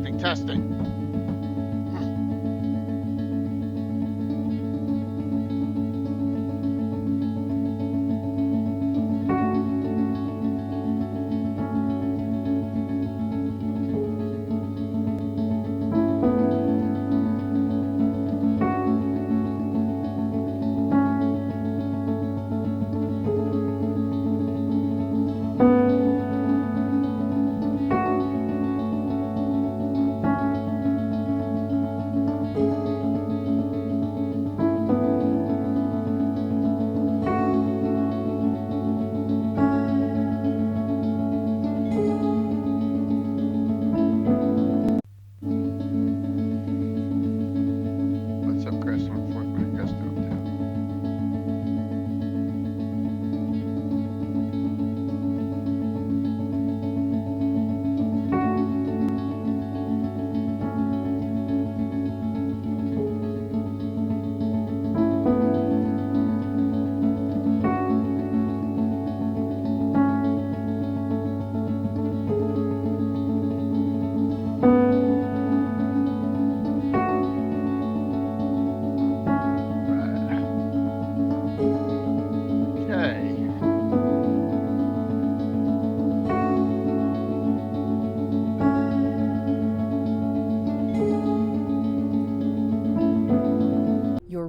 Testing, testing.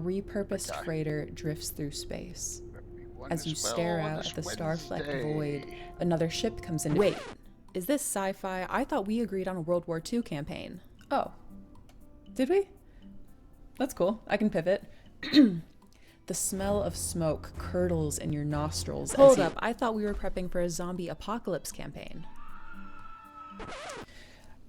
Repurposed freighter drifts through space. As you stare out at the star-flecked void, another ship comes in. Wait, is this sci-fi? I thought we agreed on a World War II campaign. Oh. Did we? That's cool. I can pivot. The smell of smoke curdles in your nostrils. Hold up, I thought we were prepping for a zombie apocalypse campaign.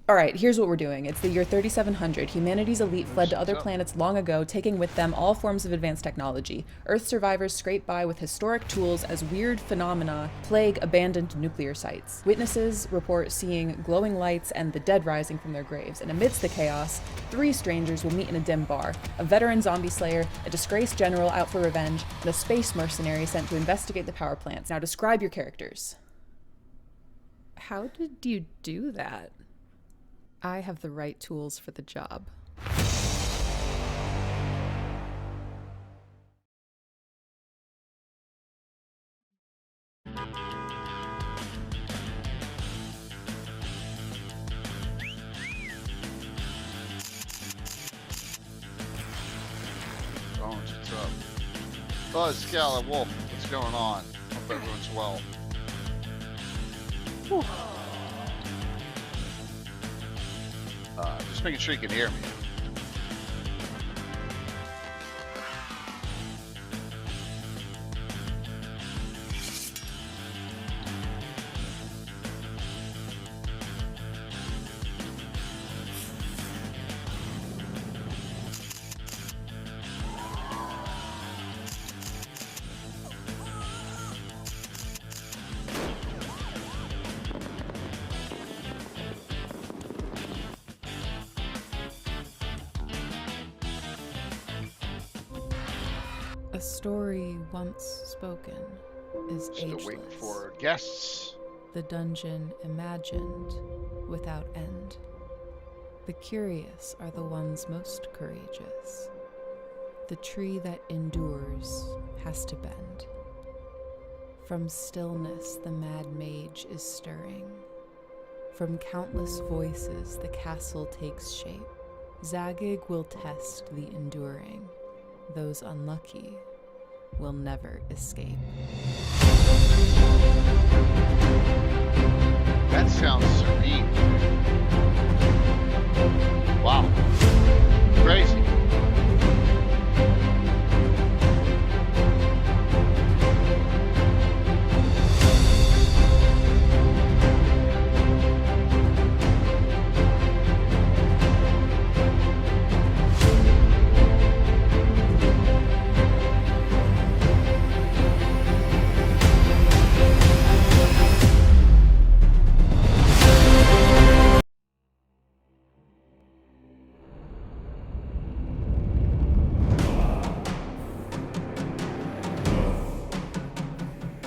Alright, here's what we're doing. It's the year 3700. Humanity's elite fled to other planets long ago, taking with them all forms of advanced technology. Earth survivors scrape by with historic tools as weird phenomena plague abandoned nuclear sites. Witnesses report seeing glowing lights and the dead rising from their graves. And amidst the chaos, 3 strangers will meet in a dim bar. A veteran zombie slayer, a disgraced general out for revenge, and a space mercenary sent to investigate the power plants. Now describe your characters. How did you do that? I have the right tools for the job. Bones, what's up? Buzz, Scala, Wolf, what's going on? Hope everyone's well. Whew. Just making sure you can hear me. A story once spoken is ageless. Still waiting for guests. The dungeon imagined without end. The curious are the ones most courageous. The tree that endures has to bend. From stillness the mad mage is stirring. From countless voices the castle takes shape. Zagig will test the enduring. Those unlucky will never escape. That sounds serene. Wow. Crazy.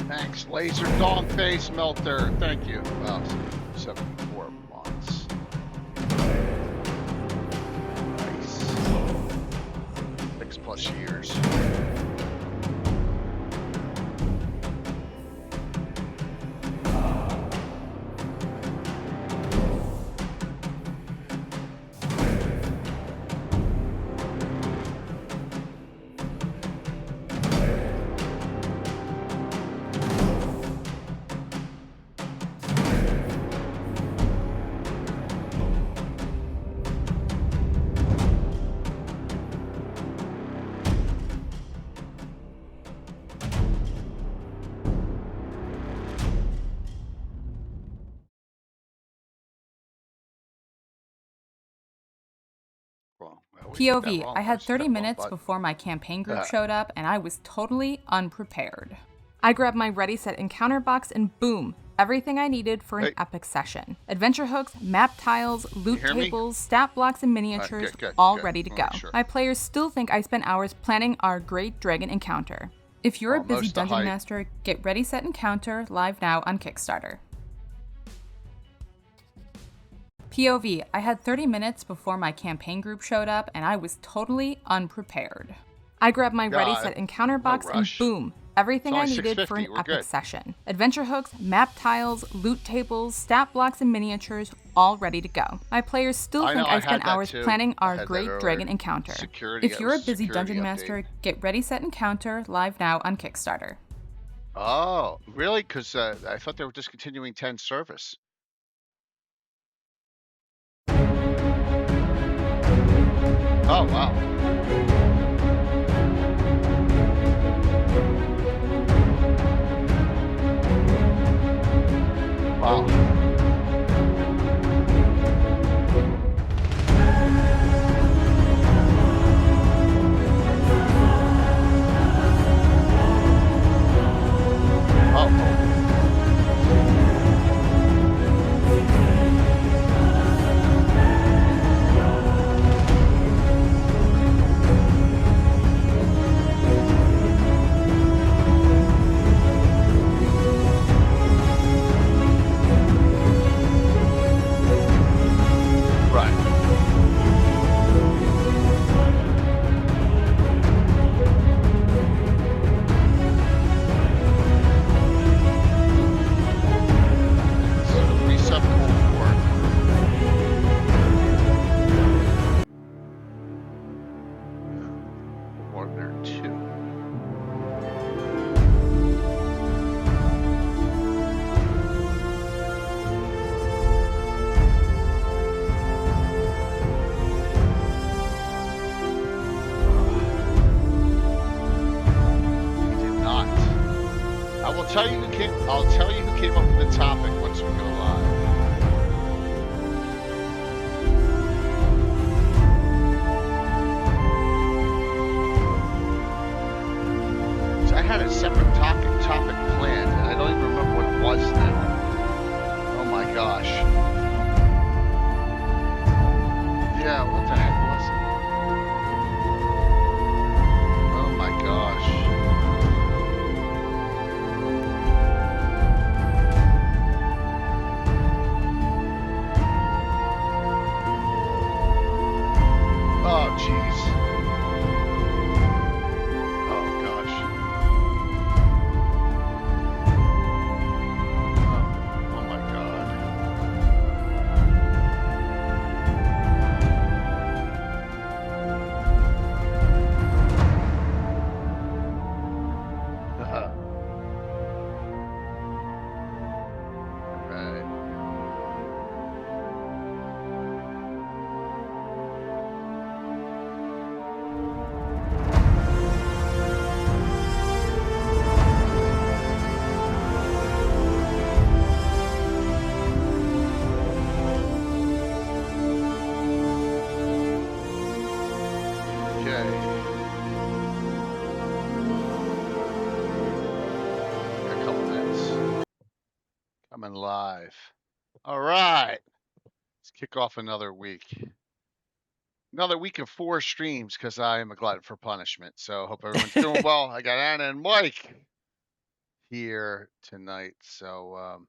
Thanks, Laser Dog Face Melter. Thank you. Wow, 74 months. plus years. Well, POV, I had 30 minutes before my campaign group showed up, and I was totally unprepared. I grabbed my ready set encounter box and boom, everything I needed for an epic session. Adventure hooks, map tiles, loot tables, stat blocks, and miniatures, all ready to go. My players still think I spent hours planning our Great Dragon encounter. If you're a busy dungeon master, get Ready Set Encounter live now on Kickstarter. POV, I had 30 minutes before my campaign group showed up, and I was totally unprepared. I grabbed my Ready Set Encounter box and boom, everything I needed for an epic session. Adventure hooks, map tiles, loot tables, stat blocks, and miniatures, all ready to go. My players still think I spent hours planning our Great Dragon encounter. If you're a busy dungeon master, get Ready Set Encounter live now on Kickstarter. Oh, really? Because I thought they were discontinuing 10 service. Oh, wow. Wow. I'll tell you who came up with the topic once we go live. So I had a separate topic planned, and I don't even remember what it was now. Oh my gosh. Yeah, what the heck was it? Oh my gosh. Oh, jeez. Oh, gosh. Oh, my God. Right. A couple minutes. Coming live. All right. Let's kick off another week. Another week of 4 streams because I am a glutton for punishment. So hope everyone's doing well. I got Anna and Mike here tonight. So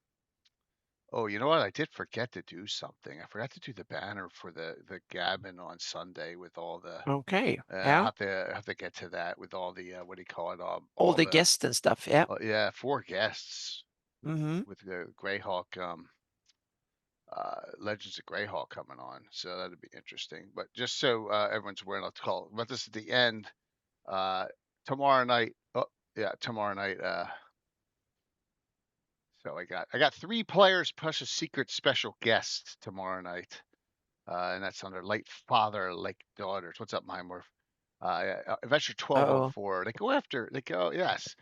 Oh, you know what? I did forget to do something. I forgot to do the banner for the Gammon on Sunday with all the. Okay. I Yeah. have to get to that with all the what do you call it? All All the the guests and stuff. Yeah. yeah, 4 guests Mm-hmm. with the Greyhawk Legends of Greyhawk coming on, so that'd be interesting. But just so everyone's aware, let's call. But this is the end. Uh, tomorrow night. Oh, yeah, tomorrow night. So I got 3 players plus a secret special guest tomorrow night, and that's under Late Father, Lake Daughters. What's up, Mimorph? Adventure Uh-oh. 1204. They go after. They go. Yes,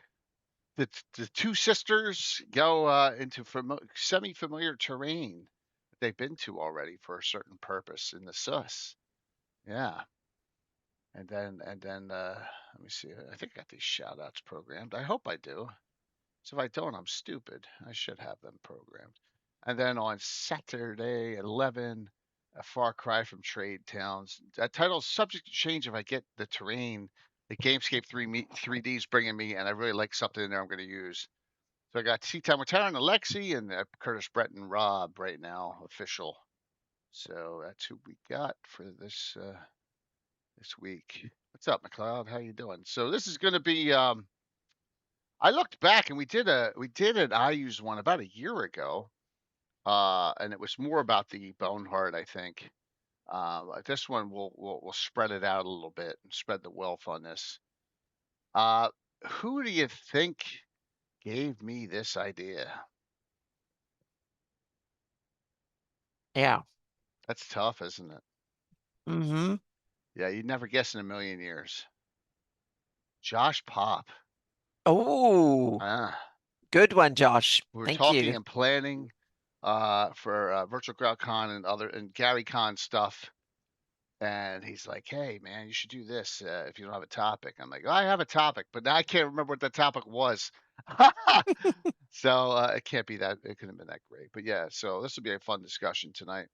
the 2 sisters go into semi-familiar terrain that they've been to already for a certain purpose in the sus. Yeah. And then let me see. I think I got these shout outs programmed. I hope I do. So if I don't, I'm stupid. I should have them programmed. And then on Saturday at 11, A Far Cry from Trade Towns. That title's subject to change if I get the terrain. The Gamescape 3D's bringing me, and I really like something in there I'm going to use. So I got T-Time with Taryn, Alexi, and Curtis, Brett, and Rob right now, official. So that's who we got for this this week. What's up, McLeod? How you doing? So this is going to be. I looked back and we did an Iuz one about a year ago, and it was more about the Boneheart, I think. This one we'll spread it out a little bit and spread the wealth on this. Who do you think gave me this idea? Yeah. That's tough, isn't it? Mm-hmm. Yeah, you'd never guess in a million years. Josh Pop. Oh, good one, Josh. We were Thank talking you. and planning for Virtual Crowd Con and Gary Con stuff. And he's like, "Hey, man, you should do this if you don't have a topic." I'm like, "I have a topic, but now I can't remember what the topic was." So it can't be that. It couldn't have been that great. But yeah, so this will be a fun discussion tonight,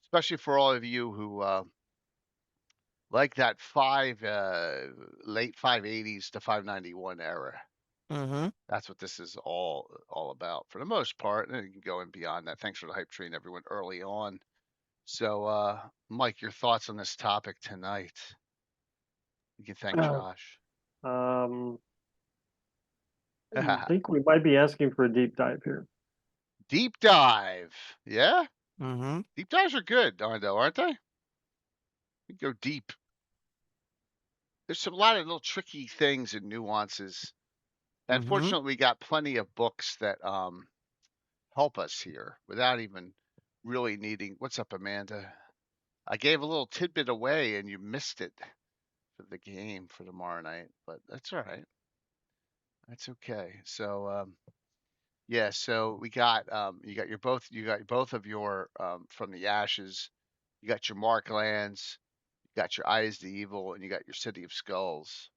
especially for all of you who like that late 580s to 591 era. Mm-hmm. That's what this is all about for the most part, and then you can go in beyond that. Thanks for the hype train, everyone, early on. So, Mike, your thoughts on this topic tonight? You can thank Josh. I think we might be asking for a deep dive here. Deep dive, yeah. Mm-hmm. Deep dives are good, aren't they? We go deep. There's a lot of little tricky things and nuances. And fortunately, we got plenty of books that help us here without even really needing. What's up, Amanda? I gave a little tidbit away and you missed it for the game for tomorrow night, but that's all right. That's okay. So yeah, so we got you got both of your from the ashes. You got your Mark lands, you got your Eyes the Evil, and you got your City of Skulls.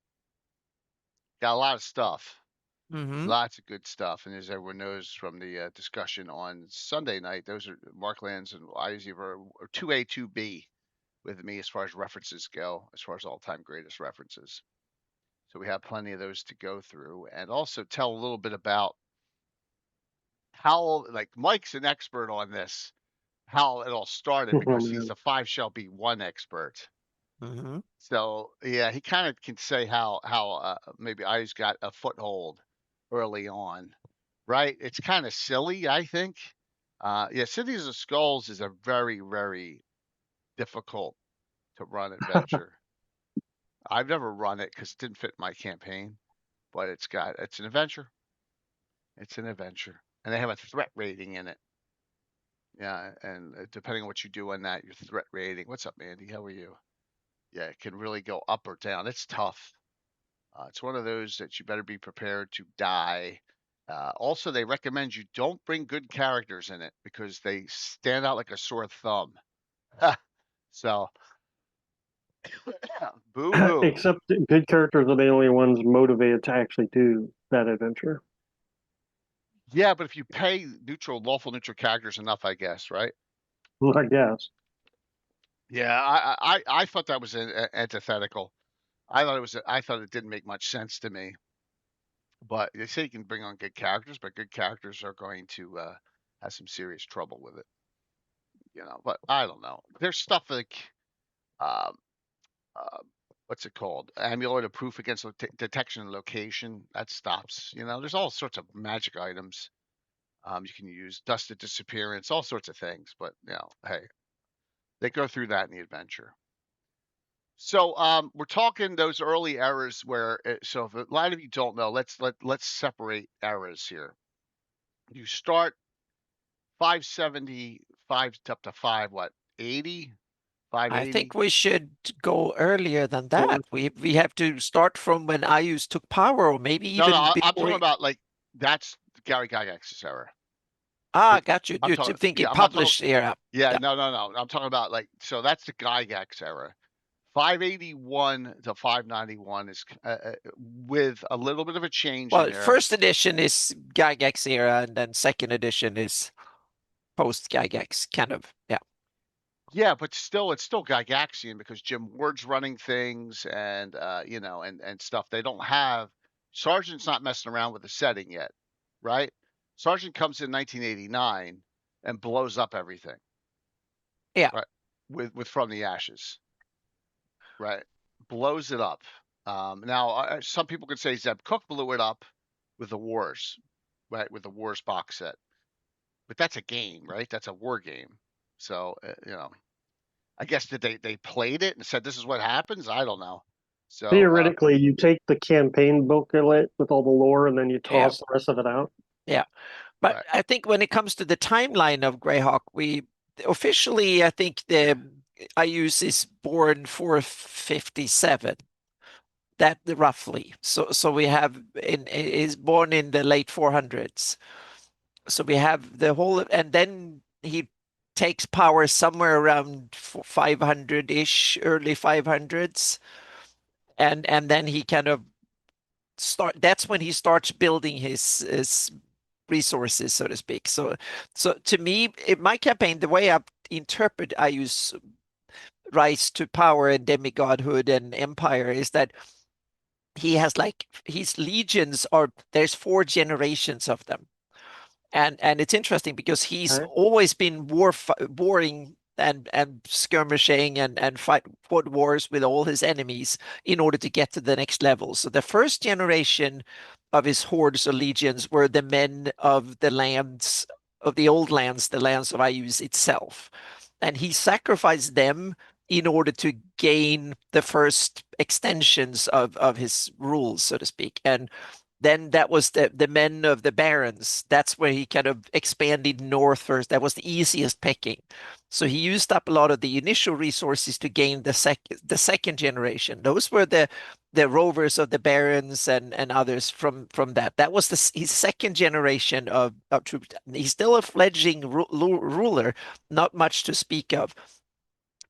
Got a lot of stuff. Mm-hmm. Lots of good stuff, and as everyone knows from the discussion on Sunday night, those are Marklands and Eyes the Evil are 2A, 2B with me as far as references go, as far as all-time greatest references. So we have plenty of those to go through, and also tell a little bit about how, like, Mike's an expert on this, how it all started because he's a 5 shall be 1 expert. Mm-hmm. So yeah, he kind of can say how maybe I just got a foothold early on, right? It's kind of silly, I think. Yeah, Cities of Skulls is a very difficult to run adventure. I've never run it because it didn't fit my campaign, but it's an adventure. It's an adventure, and they have a threat rating in it. Yeah, and depending on what you do on that, your threat rating. What's up, Mandy? How are you? Yeah, it can really go up or down. It's tough. It's one of those that you better be prepared to die. Also, they recommend you don't bring good characters in it because they stand out like a sore thumb. So, boo hoo. Except good characters are the only ones motivated to actually do that adventure. Yeah, but if you pay lawful neutral characters enough, I guess, right? Well, I guess. Yeah, I thought that was antithetical. I thought it didn't make much sense to me. But they say you can bring on good characters, but good characters are going to has some serious trouble with it. But I don't know. There's stuff like, um, what's it called? Amulet of proof against detection and location. That stops. There's all sorts of magic items. You can use dusted disappearance, all sorts of things. But hey, they go through that in the adventure. So we're talking those early eras where. So if a lot of you don't know, let's separate eras here. You start 575 up to 580. I think we should go earlier than that. We have to start from when Iuz took power, or maybe even No, before. I'm talking about that's Gary Gygax's era. Got you. You're thinking yeah, published era. Yeah, no. I'm talking about so that's the Gygax era. 581 to 591 is with a little bit of a change in there. First edition is Gygax era, and then second edition is post Gygax, kind of. Yeah. Yeah, but still, it's still Gygaxian because Jim Ward's running things and and stuff. They don't have Sergeant's not messing around with the setting yet, right? Sergeant comes in 1989 and blows up everything. Yeah. Right. With From the Ashes. Right. Blows it up. Now, some people could say Zeb Cook blew it up with the Wars, right? With the Wars box set. But that's a game, right? That's a war game. So, I guess they played it and said, this is what happens? I don't know. So theoretically, you take the campaign booklet with all the lore and then you toss the rest of it out. Yeah. But right. I think when it comes to the timeline of Greyhawk, officially, I think the Iuz is born 457. That roughly. So we have is born in the late 400s. So we have the whole, and then he takes power somewhere around 500-ish, early 500s. And then he kind of that's when he starts building his resources, so to speak. So to me, in my campaign, the way I interpret Iuz rise to power and demigodhood and empire is that he has his legions there's 4 generations of them. And it's interesting because he's always been warring and skirmishing and fought wars with all his enemies in order to get to the next level. So the first generation of his hordes or legions were the men of the lands of the old lands, the lands of Iuz itself. And he sacrificed them in order to gain the first extensions of his rules, so to speak. And then that was the men of the barons. That's where he kind of expanded north first. That was the easiest picking. So he used up a lot of the initial resources to gain the second generation. Those were the rovers of the barons and others from that. That was his second generation of troops. He's still a fledgling ruler, not much to speak of.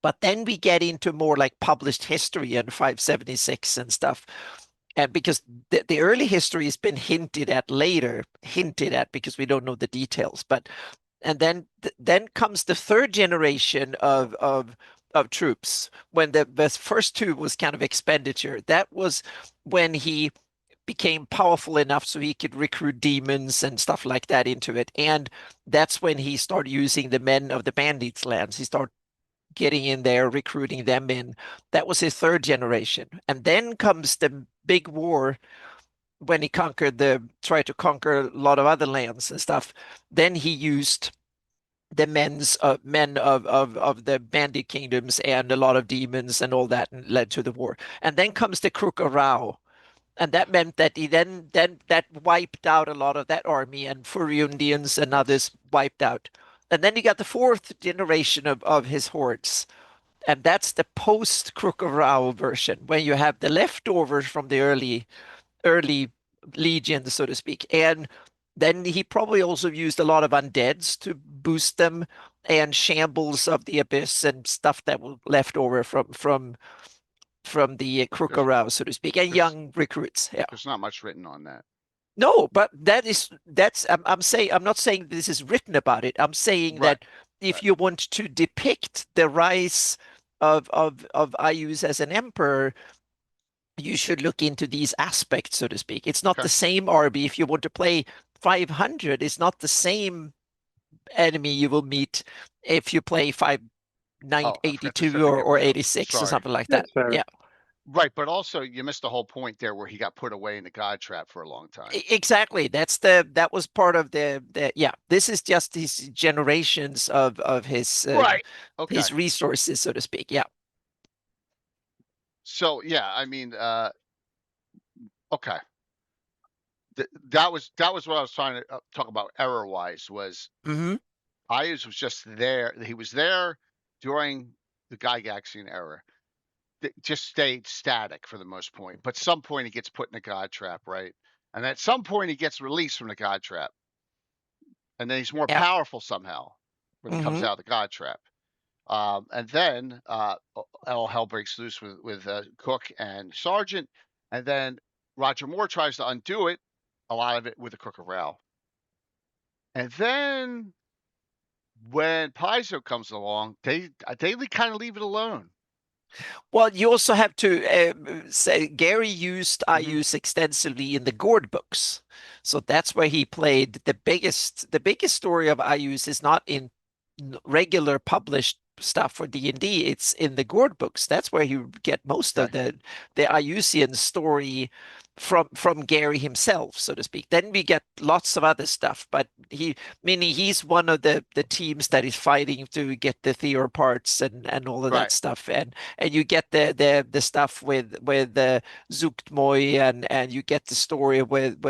But then we get into more like published history and 576 and stuff. And because the early history has been hinted at because we don't know the details. And then comes the third generation of troops. When the first 2 was kind of expenditure, that was when he became powerful enough so he could recruit demons and stuff like that into it. And that's when he started using the men of the bandits' lands. He started getting in there, recruiting them in. That was his third generation. And then comes the big war when he tried to conquer a lot of other lands and stuff. Then he used the men of the bandit kingdoms and a lot of demons and all that, and led to the war. And then comes the Crook of Rao. And that meant that he then that wiped out a lot of that army, and Furiundians and others wiped out. And then you got the 4th generation of his hordes. And that's the post Crook of Rao version, when you have the leftovers from the early legions, so to speak. And then he probably also used a lot of undeads to boost them, and shambles of the abyss and stuff that was left over from the Crook of Rao, so to speak, and young recruits. Yeah. There's not much written on that. No, but I'm not saying this is written about it. I'm saying that if you want to depict the rise of Iuz as an emperor, you should look into these aspects, so to speak. It's not the same RB. If you want to play 500, it's not the same enemy you will meet if you play 982 or 86 Sorry. or something like that. Yeah. Right, but also you missed the whole point there where he got put away in the God Trap for a long time. Exactly. That was part of the yeah. This is just his generations of his right. Okay. His resources, so to speak. Yeah. So yeah, I mean, okay. That was what I was trying to talk about error wise was Iuz was just there. He was there during the Gygaxian era. Just stayed static for the most point. But some point he gets put in a God Trap, right? And at some point he gets released from the God Trap. And then he's more powerful somehow when he comes out of the God Trap. And then all hell breaks loose with Cook and Sargent. And then Roger Moore tries to undo it, a lot of it with the Crook of Rao. And then when Paizo comes along, they kind of leave it alone. Well, you also have to say Gary used Iuz extensively in the Gord books, so that's where he played the biggest. The biggest story of Iuz is not in regular published stuff for D&D. It's in the Gord books. That's where you get most of the Iusian story from Gary himself, so to speak. Then we get lots of other stuff, but he's one of the teams that is fighting to get the Theor parts and all of that stuff, and you get the stuff with Zuktmoy, and you get the story with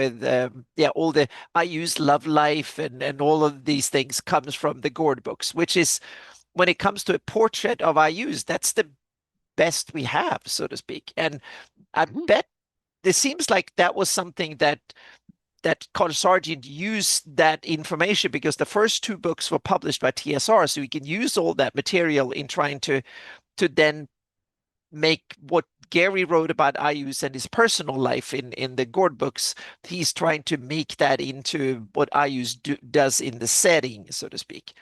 all the Iuz love life and all of these things comes from the Gord books, which is, when it comes to a portrait of Iuz, that's the best we have, so to speak. And I bet it seems like that was something that Carl Sargent used that information, because the first two books were published by TSR, so he can use all that material in trying to then make what Gary wrote about Iuz and his personal life in the Gord books. He's trying to make that into what Iuz does in the setting, so to speak.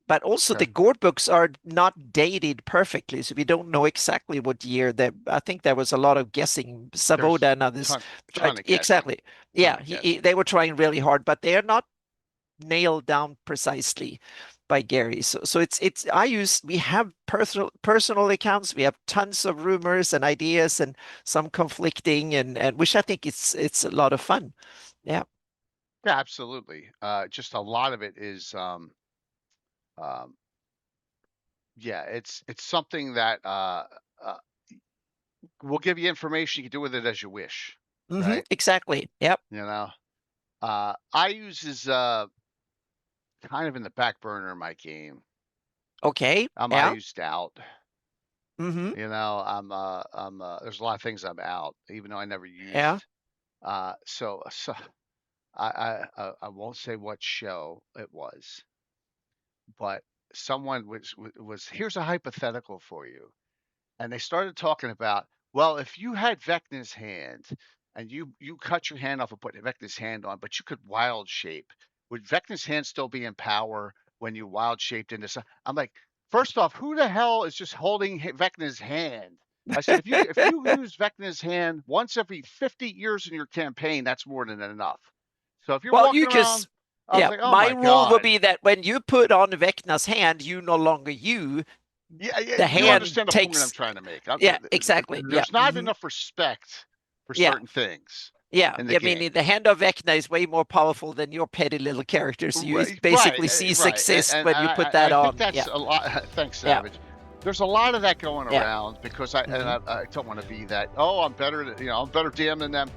But also the Gord books are not dated perfectly, so we don't know exactly what year. I think there was a lot of guessing. Savoda and others tried. Exactly. Yeah, they were trying really hard, but they are not nailed down precisely by Gary. So it's Iuz. We have personal accounts. We have tons of rumors and ideas and some conflicting, and which I think it's a lot of fun. Yeah. Yeah, absolutely. Just a lot of it is yeah, it's something that will give you information. You can do with it as you wish. Right? Exactly. Yep. You know, Iuz is kind of in the back burner of my game. Okay. I'm Iuzed out. You know, I'm there's a lot of things I'm out, even though I never used. Yeah. So I won't say what show it was, but someone was here's a hypothetical for you. And they started talking about, well, if you had Vecna's hand and you cut your hand off and put Vecna's hand on, but you could wild shape, would Vecna's hand still be in power when you wild shaped into something? I'm like, first off, who the hell is just holding Vecna's hand? I said, if you use Vecna's hand once every 50 years in your campaign, that's more than enough. So if you're walking around, I was like, oh my my rule will God. be that when you put on Vecna's hand, you no longer you. Yeah, the hand you understand the takes, point I'm trying to make. Exactly. There's not enough respect for certain things. Yeah, I mean, the hand of Vecna is way more powerful than your petty little characters. So you basically cease exist when you put that on. I think that's a lot. Thanks, Savage. There's a lot of that going around because I don't want to be that. Oh, I'm better. I'm better DM than them.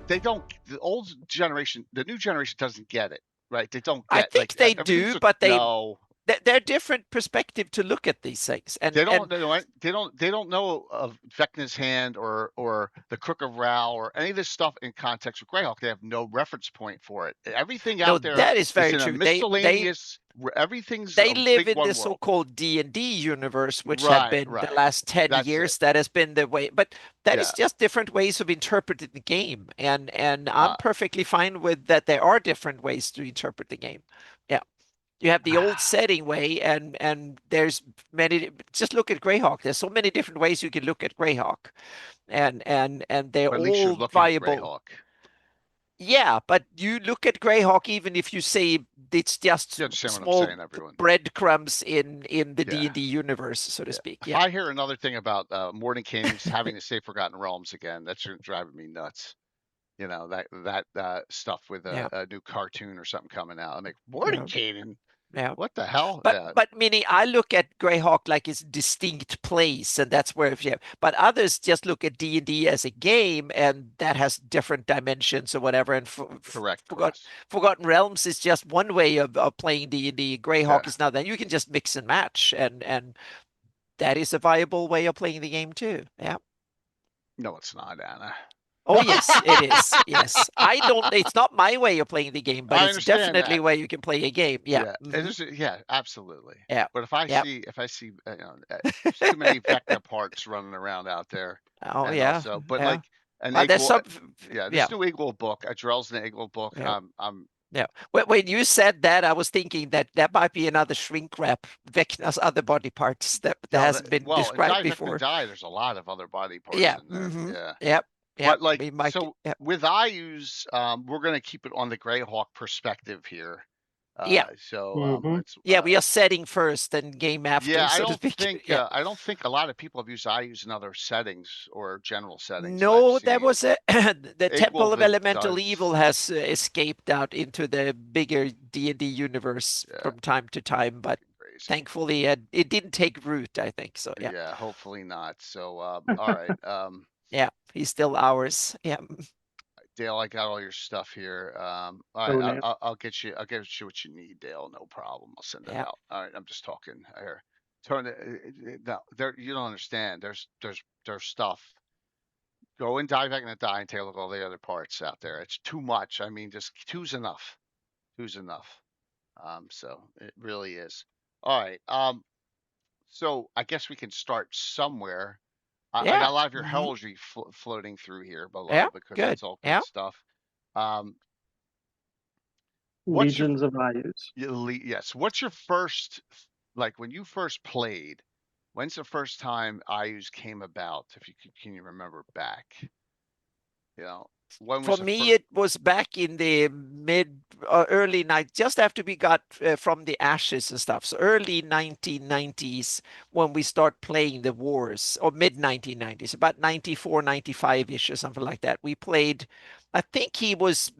They don't. The old generation, the new generation doesn't get it. Right? They don't get. I think they do, but no. They're different perspective to look at these things, and they don't know of Vecna's hand or the Crook of Rao or any of this stuff in context with Greyhawk. They have no reference point for it. Everything out there that is very true. Miscellaneous. Everything's they live in the so-called D&D universe, which had been the last 10 years. That has been the way, but that is just different ways of interpreting the game, and I'm perfectly fine with that. There are different ways to interpret the game. Yeah. You have the old setting way, and there's many. Just look at Greyhawk. There's so many different ways you can look at Greyhawk, and they're all viable. Yeah, but you look at Greyhawk, even if you say it's just You understand what I'm small saying, everyone? breadcrumbs in the Yeah. D&D universe, so to speak. If Yeah. I hear another thing about Mordenkainen's having to say Forgotten Realms again, that's driving me nuts. You know, that stuff with Yeah. a new cartoon or something coming out. I'm like, Yeah. Mordenkainen? Yeah. What the hell? But Yeah. meaning I look at Greyhawk like it's distinct place, and that's where yeah. But others just look at D&D as a game, and that has different dimensions or whatever. And Correct, Chris. Forgotten Realms is just one way of playing D&D. Greyhawk Yeah. is not. Then you can just mix and match, and that is a viable way of playing the game too. Yeah. No, it's not, Anna. Oh yes, it is. Yes, I don't. It's not my way of playing the game, but I it's understand definitely a that. way you can play a game. Yeah. Yeah, Mm-hmm. yeah, absolutely. Yeah. But if I Yeah. see you know, there's too many Vecna parts running around out there, Oh and yeah. also, but Yeah. like an There's Eggle, some. yeah, Yeah. this new Eggle book, a Drell's an Eggle book. Yeah. I'm Yeah. When you said that, I was thinking that might be another shrink wrap, Vecna's other body parts that hasn't been well, in described Die Vecna before. Die, there's a lot of other body parts Yeah. in there. Mm-hmm. Yeah. Yep. Yep. But like, We might. so Yep. with Iuz, we're gonna keep it on the Greyhawk perspective here. Yeah. So it's Yeah, we are setting first and game after, yeah, so to speak. Yeah. I don't think a lot of people have used Iuz in other settings or general settings that I've No, that seen. was the Temple of Igwilvin Elemental does. Evil has escaped out into the bigger D&D universe Yeah, from time to time, but crazy. thankfully it didn't take root, I think. So yeah. Yeah, hopefully not. So all right. Yeah, he's still ours. Yeah. Dale, I got all your stuff here. All Oh, right, yeah. I'll get you what you need, Dale. No problem. I'll send it Yeah. out. All right, I'm just talking here. Turn it. No, there. You don't understand. There's stuff. Go and dive back in the die and take a look at all the other parts out there. It's too much. I mean, just two's enough. Two's enough. So it really is. All right. So I guess we can start somewhere. I Yeah. got a lot of your Mm-hmm. heraldry floating through here Yeah. below because Good. that's all good Yeah. stuff. Um, Legions of Iuz. yes? What's your first like when you first played? When's the first time Iuz came about? If you can you remember back? You know, when For was the me, first? it was back in the early night, just after we got from the ashes and stuff. So early 1990s when we start playing the wars, or mid 1990s, about 94, 95-ish or something like that. We played, I think he was,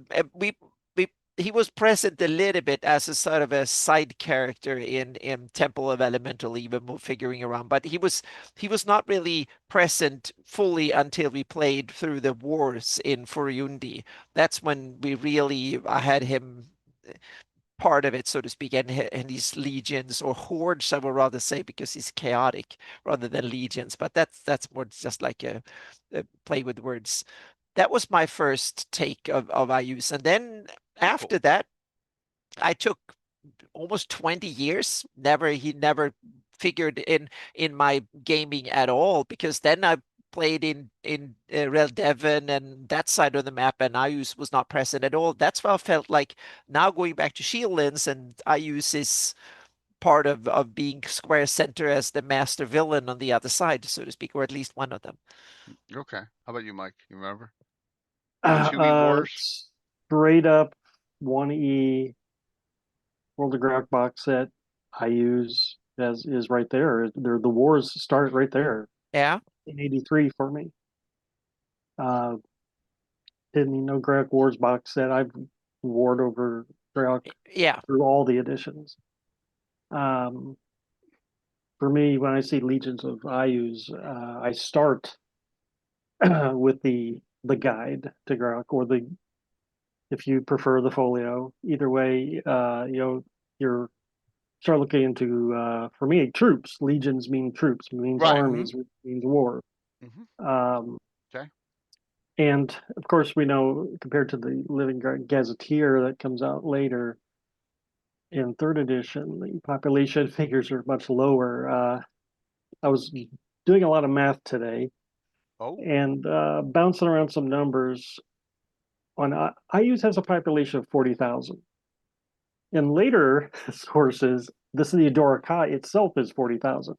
he was present a little bit as a sort of a side character in Temple of Elemental, even figuring around, but he was not really present fully until we played through the wars in Furyundi. That's when we really had him part of it, so to speak, and these legions or hordes, I would rather say, because he's chaotic rather than legions. But that's more just like a play with words. That was my first take of Iuz, and then after that, I took almost 20 years. He never figured in my gaming at all, because then I played in Rel Devon and that side of the map, and Iuz was not present at all. That's why I felt like now going back to Shieldlands, and Iuz is part of being square center as the master villain on the other side, so to speak, or at least one of them. Okay. How about you, Mike? You remember the 2E Wars? Straight up 1E World of Greyhawk box set I use as is right there. The wars started right there Yeah. in '83 for me. Didn't even know Greyhawk Wars box set. I've warred over Greyhawk through all the editions. For me, when I see Legions of Iuz, I start with the guide to Greyhawk, or the, if you prefer, the folio. Either way, you're start looking into, for me, troops. Legions mean troops, means Right. armies, means war. Okay. And of course, we know, compared to the Living Gazetteer that comes out later in third edition, the population figures are much lower. I was doing a lot of math today, and bouncing around some numbers. On Iuz has a population of 40,000. In later sources, the city of Dorokai itself is 40,000.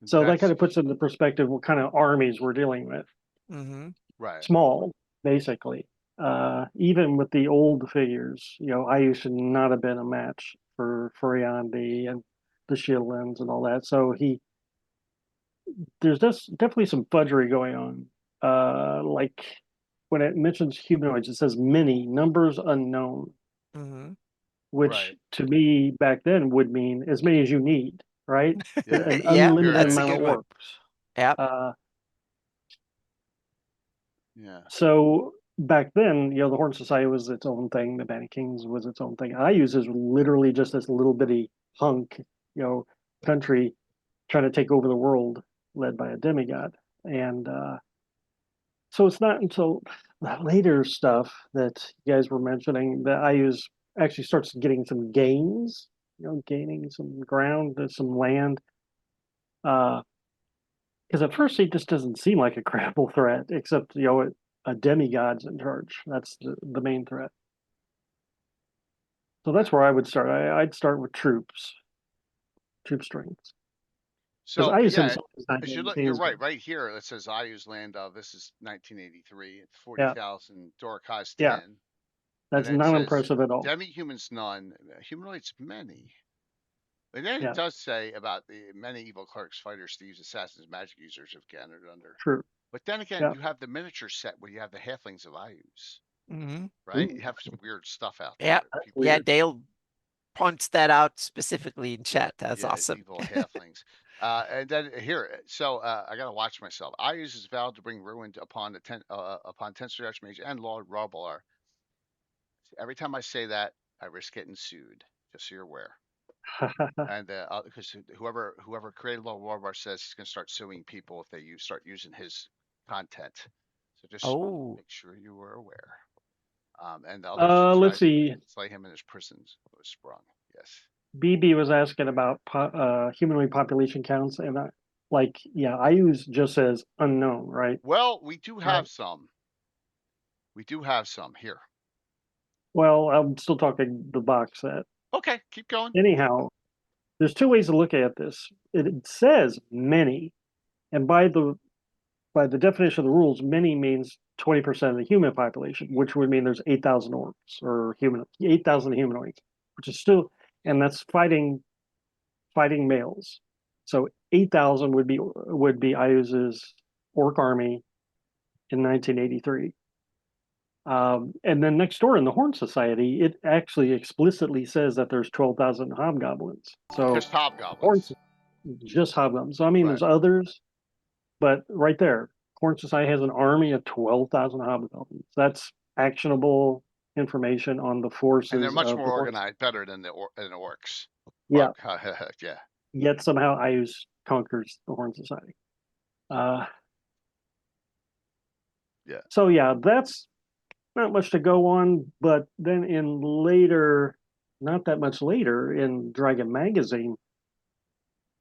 So that kind of puts into perspective what kind of armies we're dealing with. Mm-hmm. Right. Small, basically. even with the old figures, Iuz should not have been a match for Furiandi and the Shieldlands and all that. So there's definitely some fudgery going on. Like when it mentions humanoids, it says many numbers unknown, which to me back then would mean as many as you need, right? An unlimited amount of orcs. Yeah. Yeah. So back then, the Horn Society was its own thing. The Banner Kings was its own thing. Iuz is literally just this little bitty hunk, country trying to take over the world, led by a demigod. And so it's not until the later stuff that you guys were mentioning that Iuz actually starts getting some gains, gaining some ground, some land. Because at first he just doesn't seem like a credible threat, except a demigod's in charge. That's the main threat. So that's where I would start. I'd start with troop strengths. So yeah, as you look, you're right. Good. Right here, it says Iuz land. This is 1983. It's 40,000. Dorcas 10. Yeah, that's not impressive at all. Demi-humans none, humanoids many. And then it does say about the many evil clerks, fighters, thieves, assassins, magic users have gathered under. True. But then again, you have the miniature set where you have the halflings of Iuz. Right? Ooh. You have some weird stuff out there. Yeah, Dale points that out specifically in chat. That's awesome. Evil halflings. And then here, so I gotta watch myself. Iuz is vowed to bring ruin upon upon Tenser Archmage and Lord Robalar. Every time I say that, I risk getting sued. Just so you're aware. And because whoever created Lord Robalar says he's gonna start suing people if they start using his content. So just make sure you were aware. And the others let's see. Slay him in his prisons was sprung. Yes. BB was asking about humanoid population counts, and Iuz just says unknown, right? Well, we do have some. We do have some here. Well, I'm still talking the box set. Okay, keep going. Anyhow, there's two ways to look at this. It says many, and by the definition of the rules, many means 20% of the human population, which would mean there's 8,000 orcs or 8,000 humanoids, which is still, and that's fighting males. So 8,000 would be Iuz's orc army in 1983. And then next door in the Horn Society, it actually explicitly says that there's 12,000 hobgoblins. So just hobgoblins. Just hobgoblins. So I mean, there's others, but right there, Horn Society has an army of 12,000 hobgoblins. That's actionable information on the forces. And they're much more organized, better than the orcs. Yeah. Yeah. Yet somehow Iuz conquers the Horn Society. Yeah. So yeah, that's not much to go on. But then not that much later, in Dragon Magazine,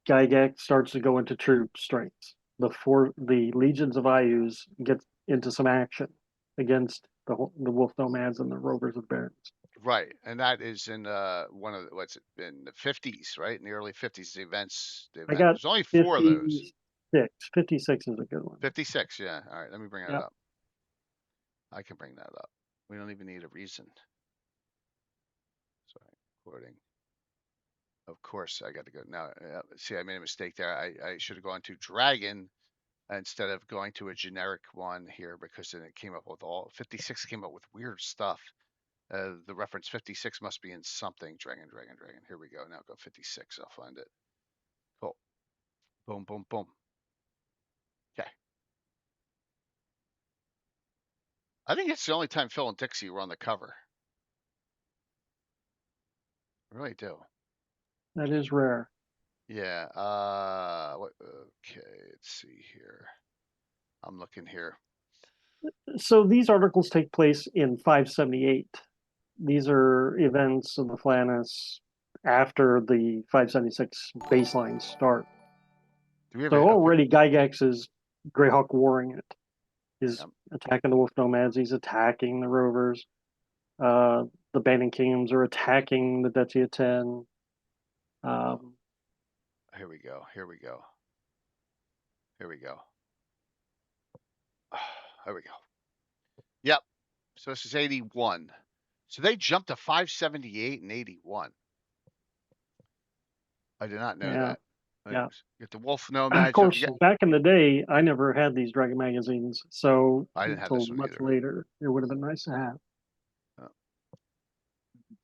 Gygax starts to go into troop strengths. The Legions of Iuz get into some action against the Wolf Nomads and the Rovers of Barrens. Right, and that is in one of in the 50s, right? In the early 50s, the events. There's only 4 of those. 56 is a good one. 56, yeah. All right, let me bring that up. I can bring that up. We don't even need a reason. Sorry, quoting. Of course, I got to go now. See, I made a mistake there. I should have gone to Dragon instead of going to a generic one here, because then it came up with 56 came up with weird stuff. The reference 56 must be in something. Dragon. Here we go. Now go 56. I'll find it. Cool. Boom, boom, boom. Okay. I think it's the only time Phil and Dixie were on the cover. I really do. That is rare. Yeah. Okay. Let's see here. I'm looking here. So these articles take place in 578. These are events of the Flannis after the 576 baseline start. So already Gygax is Greyhawk warring it. He's attacking the Wolf Nomads. He's attacking the Rovers. The Banning Kingdoms are attacking the Detia 10. Here we go. Here we go. Yep. So this is 81. So they jumped to 578 and 81. I did not know that. Yeah. Get the Wolf Of Nomads. course, back in the day, I never had these Dragon magazines, so I didn't have until this one much either. later, it would have been nice to have.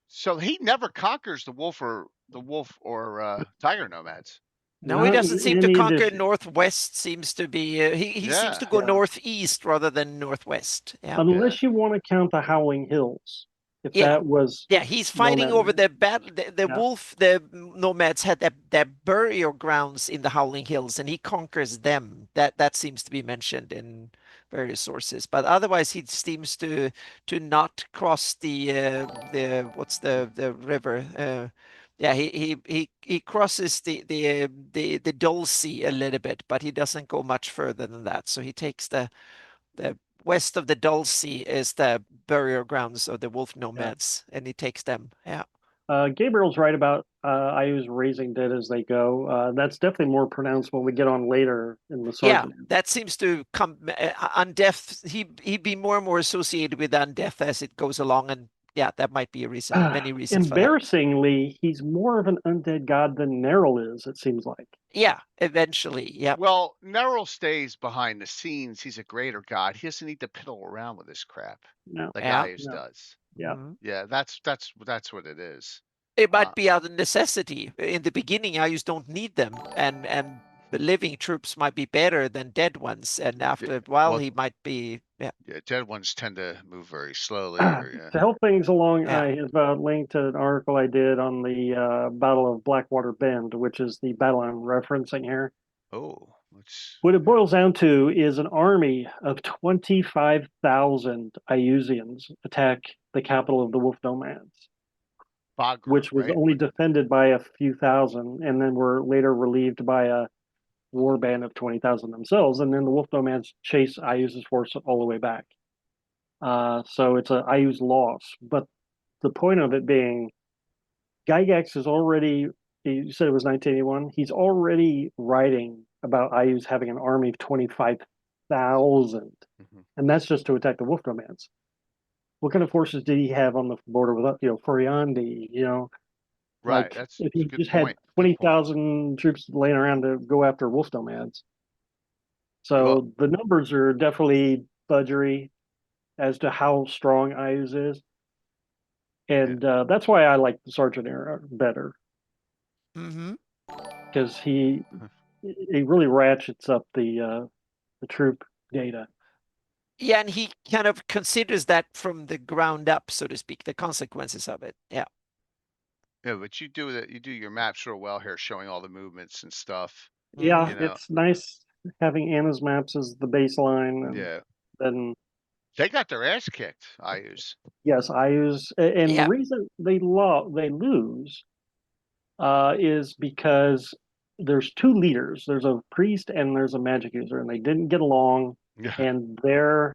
So he never conquers the wolf or tiger nomads. No, he doesn't seem to conquer northwest. Seems to be he seems to go northeast rather than northwest. Yeah. Unless you want to count the Howling Hills. If that was he's fighting over the battle. The wolf, the nomads had their burial grounds in the Howling Hills, and he conquers them. That seems to be mentioned in various sources. But otherwise, he seems to not cross the what's the river. He crosses the Dulce a little bit, but he doesn't go much further than that. So he takes the west of the Dulce is the burial grounds of the wolf nomads, and he takes them. Yeah. Gabriel's right about Iuz raising dead as they go. That's definitely more pronounced when we get on later in the Sergeant. Yeah, that seems to come undeath. He'd be more and more associated with undeath as it goes along, and yeah, that might be a reason. Many reasons. Embarrassingly, he's more of an undead god than Neril is. It seems like. Yeah, eventually. Yeah. Well, Neril stays behind the scenes. He's a greater god. He doesn't need to piddle around with this crap. Like Iuz does. Yeah. Yeah, that's what it is. It might be out of necessity. In the beginning, Iuz don't need them, and the living troops might be better than dead ones. And after a while, he might be. Yeah, dead ones tend to move very slowly. To help things along, I have linked to an article I did on the Battle of Blackwater Bend, which is the battle I'm referencing here. Oh, what it boils down to is an army of 25,000 Iusians attack the capital of the Wolf Nomads, which was only defended by a few thousand, and then were later relieved by a war band of 20,000 themselves. And then the Wolf Nomads chase Iuz's force all the way back. So it's an Iuz loss. But the point of it being, Gygax is already, you said it was 1981, he's already writing about Iuz having an army of 25,000. And that's just to attack the Wolf Nomads. What kind of forces did he have on the border with, Foriandi, Right. Like, if he just had 20,000 troops laying around to go after Wolf Nomads. So the numbers are definitely budgery as to how strong Iuz is. And that's why I like the Sergeant era better. Because he really ratchets up the troop data. Yeah, and he kind of considers that from the ground up, so to speak, the consequences of it. Yeah. Yeah, but you do your maps real well here, showing all the movements and stuff. Yeah, it's nice having Anna's maps as the baseline. And then they got their ass kicked. Iuz. Yes, Iuz, and the reason they lose is because there's two leaders. There's a priest and there's a magic user, and they didn't get along, and their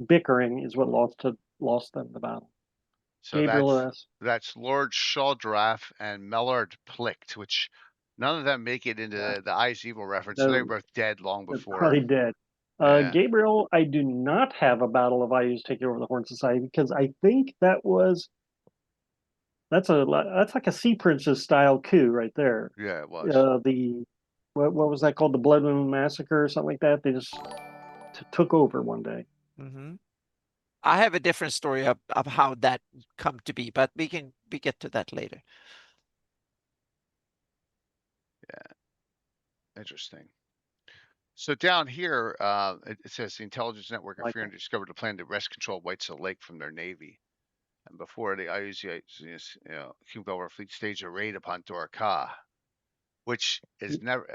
bickering is what lost them the battle. So that's Lord Shaldraff and Mellard Plicht, which none of them make it into the Iuz Evil reference. So they were both dead long before. Probably dead. Gabriel, I do not have a Battle of Iuz taking over the Horn Society because I think that's like a Sea Princess style coup right there. Yeah, it was. What was that called? The Blood Moon Massacre or something like that. They just took over one day. I have a different story of how that come to be, but we get to that later. Yeah, interesting. So down here, it says the intelligence network of Fear discovered a plan to wrest control of White Seal Lake from their navy, and before the Iuzites, Cuba fleet staged a raid upon Dorka, which is never,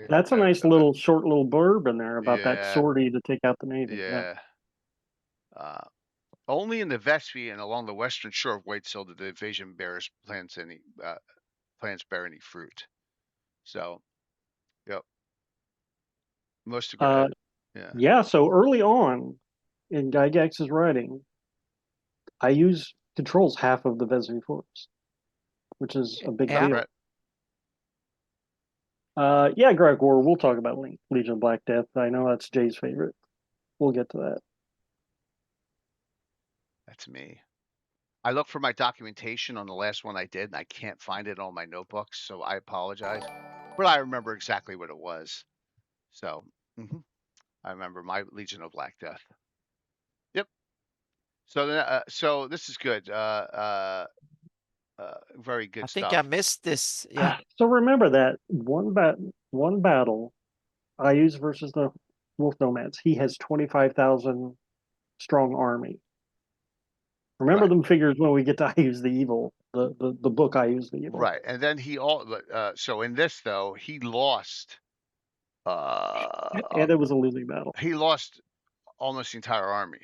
that's a nice short little blurb in there about that sortie to take out the navy. Yeah. Only in the Vespi and along the western shore of White Seal did the invasion bears plans bear any fruit. So, most of so early on in Gygax's writing, Iuz controls half of the Vespi force, which is a big deal. Greyhawk War. We'll talk about Legion of Black Death. I know that's Jay's favorite. We'll get to that. That's me. I look for my documentation on the last one I did, and I can't find it on my notebooks, so I apologize. But I remember exactly what it was. So, I remember my Legion of Black Death. Yep. So this is good. Very good I think I stuff. missed this. Yeah. So remember that one battle, Iuz versus the Wolf Nomads. He has 25,000 strong army. Remember them figures when we get to Iuz the Evil, the book Iuz the Evil. Right, and then so in this though he lost. And it was a losing battle. He lost almost the entire army.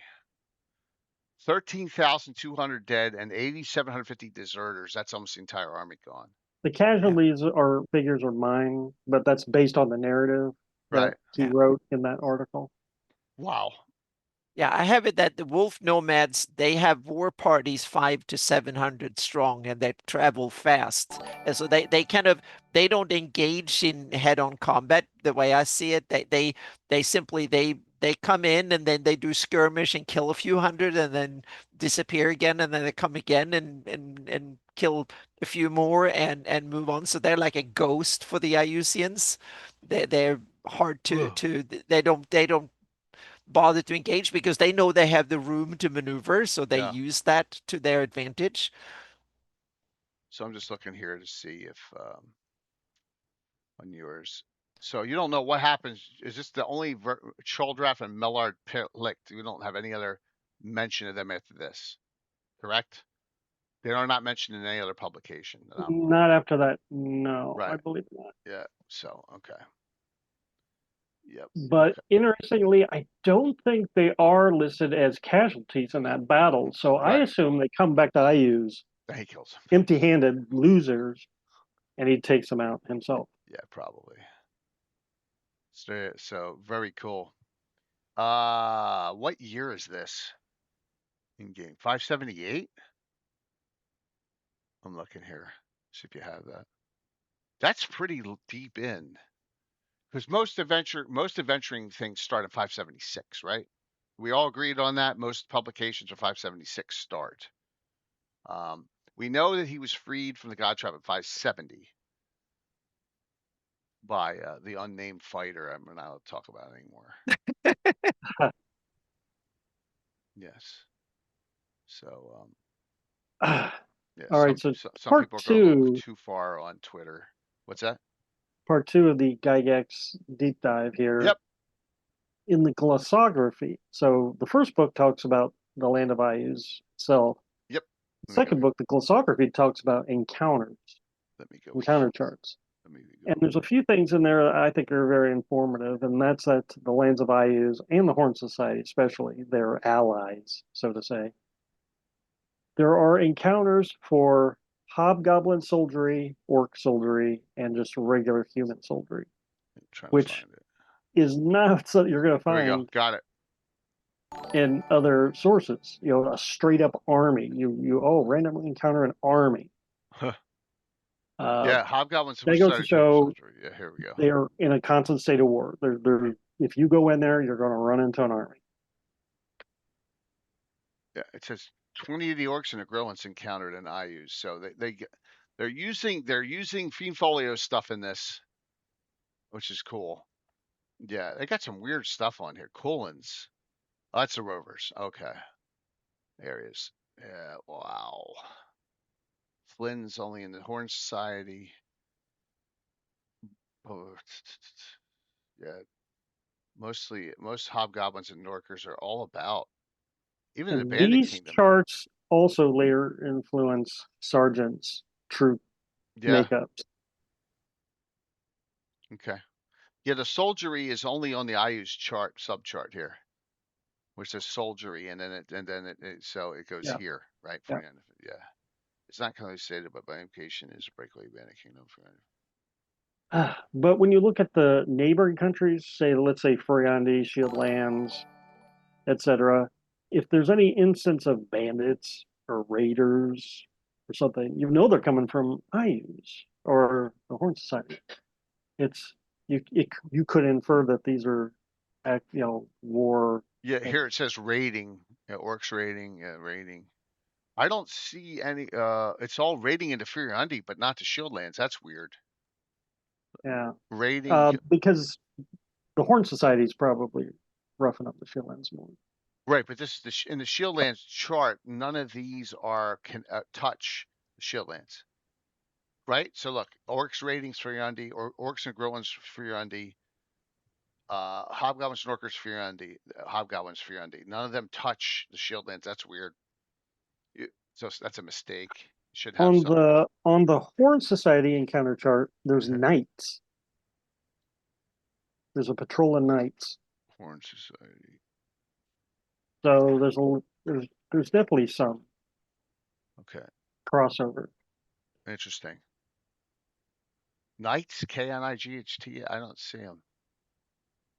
13,200 dead and 8,750 deserters. That's almost the entire army gone. The casualties are figures are mine, but that's based on the narrative that he wrote in that article. Wow. Yeah, I have it that the Wolf Nomads, they have war parties 500 to 700 strong, and they travel fast. And so they don't engage in head-on combat the way I see it. They simply they come in and then they do skirmish and kill a few hundred and then disappear again, and then they come again and kill a few more and move on. So they're like a ghost for the Iusians. They're hard to they don't bother to engage because they know they have the room to maneuver, so they use that to their advantage. So I'm just looking here to see if on yours. So you don't know what happens. Is this the only Choldrath and Mellard licked? We don't have any other mention of them after this, correct? They are not mentioned in any other publication. Not after that, no. Right. I believe not. Yeah. So okay. Yep. But interestingly, I don't think they are listed as casualties in that battle. So I assume they come back to Iuz. He kills them. Empty-handed losers, and he takes them out himself. Yeah, probably. So very cool. What year is this in game? 578? I'm looking here. See if you have that. That's pretty deep in. Because most adventuring things start at 576, right? We all agreed on that. Most publications are 576 start. We know that he was freed from the God Trap at 570 by the unnamed fighter. I'm not allowed to talk about it anymore. Yes. So, yeah, all right. So some people go a little too far on Twitter. What's that? Part 2 of the Gygax deep dive here. Yep. In the glossography. So the first book talks about the land of Iuz itself. Yep. The second book, the glossography, talks about encounters. Let me go. Encounter charts. And there's a few things in there that I think are very informative, and that's that the lands of Iuz and the Horn Society, especially, they're allies, so to say. There are encounters for hobgoblin soldiery, orc soldiery, and just regular human soldiery, which is not something you're going to find. There we go. Got it. In other sources, a straight up army. You randomly encounter an army. Yeah, hobgoblins. That goes to show. Yeah, here we go. They are in a constant state of war. They're if you go in there, you're going to run into an army. Yeah, it says 20 of the orcs and the Grillins encountered in Iuz. So they're using Fiendfolio stuff in this, which is cool. Yeah, they got some weird stuff on here. Coolins. Oh, that's the Rovers. Okay. There he is. Yeah, wow. Flynn's only in the Horn Society. Oh, yeah. Most hobgoblins and Norkers are all about. Even in the Bandit Kingdom. These charts also later influence sergeants' troop makeups. Okay. Yeah, the soldiery is only on the Iuz chart, subchart here, which says soldiery, and then it goes here, right? Yeah. It's not clearly stated, but by implication is a breakaway Bandit Kingdom. But when you look at the neighboring countries, let's say Furiandi, Shield Lands, etc., if there's any instance of bandits or raiders or something, they're coming from Iuz or the Horn Society. You could infer that these are, war. Yeah, here it says raiding Yeah, orcs raiding, raiding. I don't see any. It's all raiding into Furyundi, but not to Shieldlands. That's weird. Yeah. Raiding. Because the Horn Society is probably roughing up the Shieldlands more. Right, but this is in the Shieldlands chart. None of these are can touch the Shieldlands. Right. So look, orcs raidings Furyundi, or orcs and Growlins Furyundi. Hobgoblins, Snorkers, Furyundi, Hobgoblins, Furyundi. None of them touch the Shieldlands. That's weird. So that's a mistake. Should have On some. the Horn Society encounter chart, there's knights. There's a patrol of knights. Horn Society. So there's definitely some. Okay. Crossover. Interesting. Knights, Knights. I don't see them.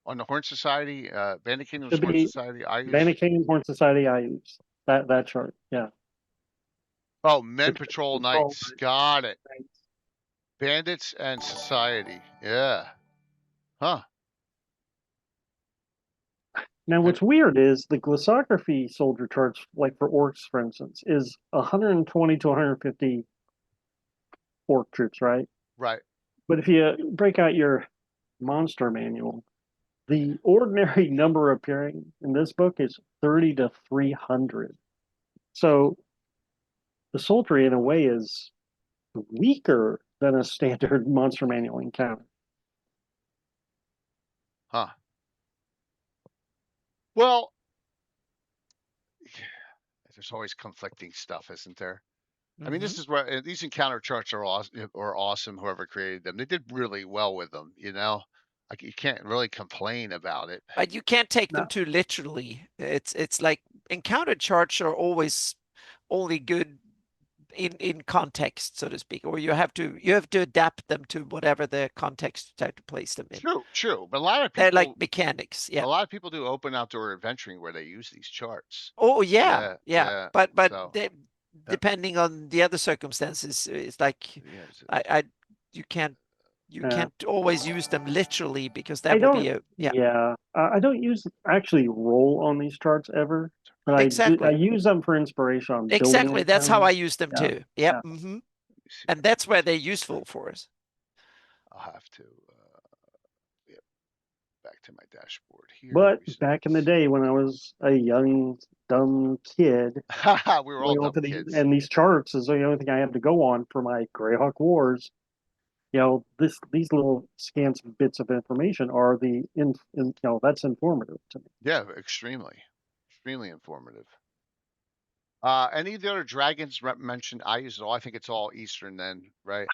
On the Horn Society, Bandit Kingdom's Horn Society, Iuz. Bandit Kingdom, Horn Society, Iuz. That chart, yeah. Oh, Men Patrol Knights. Got it. Knights. Bandits and Society. Yeah. Huh. Now, what's weird is the Glossography soldier charts, like for orcs, for instance, is 120 to 150 orc troops, right? Right. But if you break out your monster manual, the ordinary number appearing in this book is 30 to 300. So the soldiery, in a way, is weaker than a standard monster manual encounter. Huh. Well, there's always conflicting stuff, isn't there? I mean, this is where these encounter charts are awesome. Whoever created them, they did really well with them. You know, like you can't really complain about it. But you can't take them too literally. It's like encounter charts are always only good in context, so to speak, or you have to adapt them to whatever the context you have to place them in. True. But a lot of people, they're like mechanics. Yeah. A lot of people do open outdoor adventuring where they use these charts. Oh yeah. But so, depending on the other circumstances, it's like you can't always use them literally, because that would be I don't actually roll on these charts ever, but I use them for inspiration on exactly. That's how I use them too. Yep. Mm-hmm. And that's where they're useful for us. I'll have to back to my dashboard here. But back in the day when I was a young dumb kid, we were all dumb kids. And these charts is the only thing I have to go on for my Greyhawk Wars. You know, these little scant bits of information are that's informative to me. Yeah, extremely informative. Any of the other dragons mentioned? I use it all. I think it's all Eastern then, right?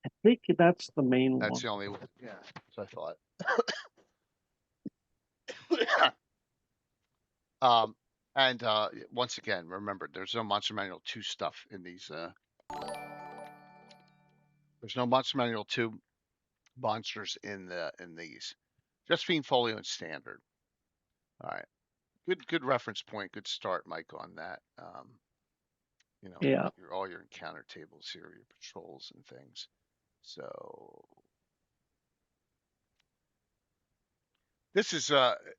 I think that's the main one. That's the only one. Yeah, so I thought. And once again, remember, there's no Monster Manual 2 stuff in these. There's no Monster Manual 2 monsters in these. Just Fiend Folio and Standard. All right. Good reference point. Good start, Mike, on that. All your encounter tables here, your patrols and things. So this is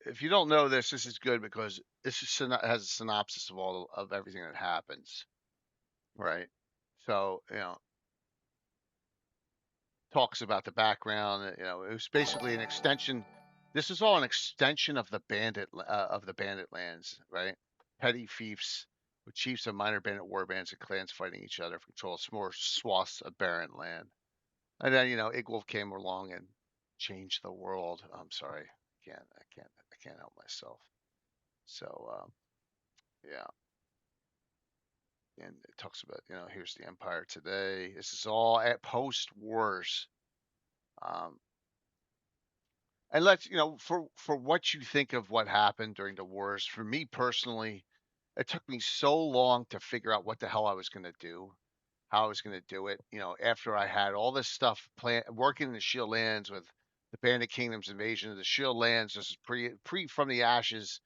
if you don't know this is good, because this has a synopsis of everything that happens, right? So talks about the background. It was basically an extension. This is all an extension of the bandit lands, right? Petty fiefs with chiefs of minor bandit war bands and clans fighting each other for control of small swaths of barren land. And then Igwolf came along and changed the world. I'm sorry, I can't help myself. So and it talks about here's the Empire today. This is all at post wars. And let's for what you think of what happened during the wars. For me personally, it took me so long to figure out what the hell I was going to do, how I was going to do it. After I had all this stuff working in the Shield Lands with the Bandit Kingdom's invasion of the Shield Lands, this is pre From the Ashes.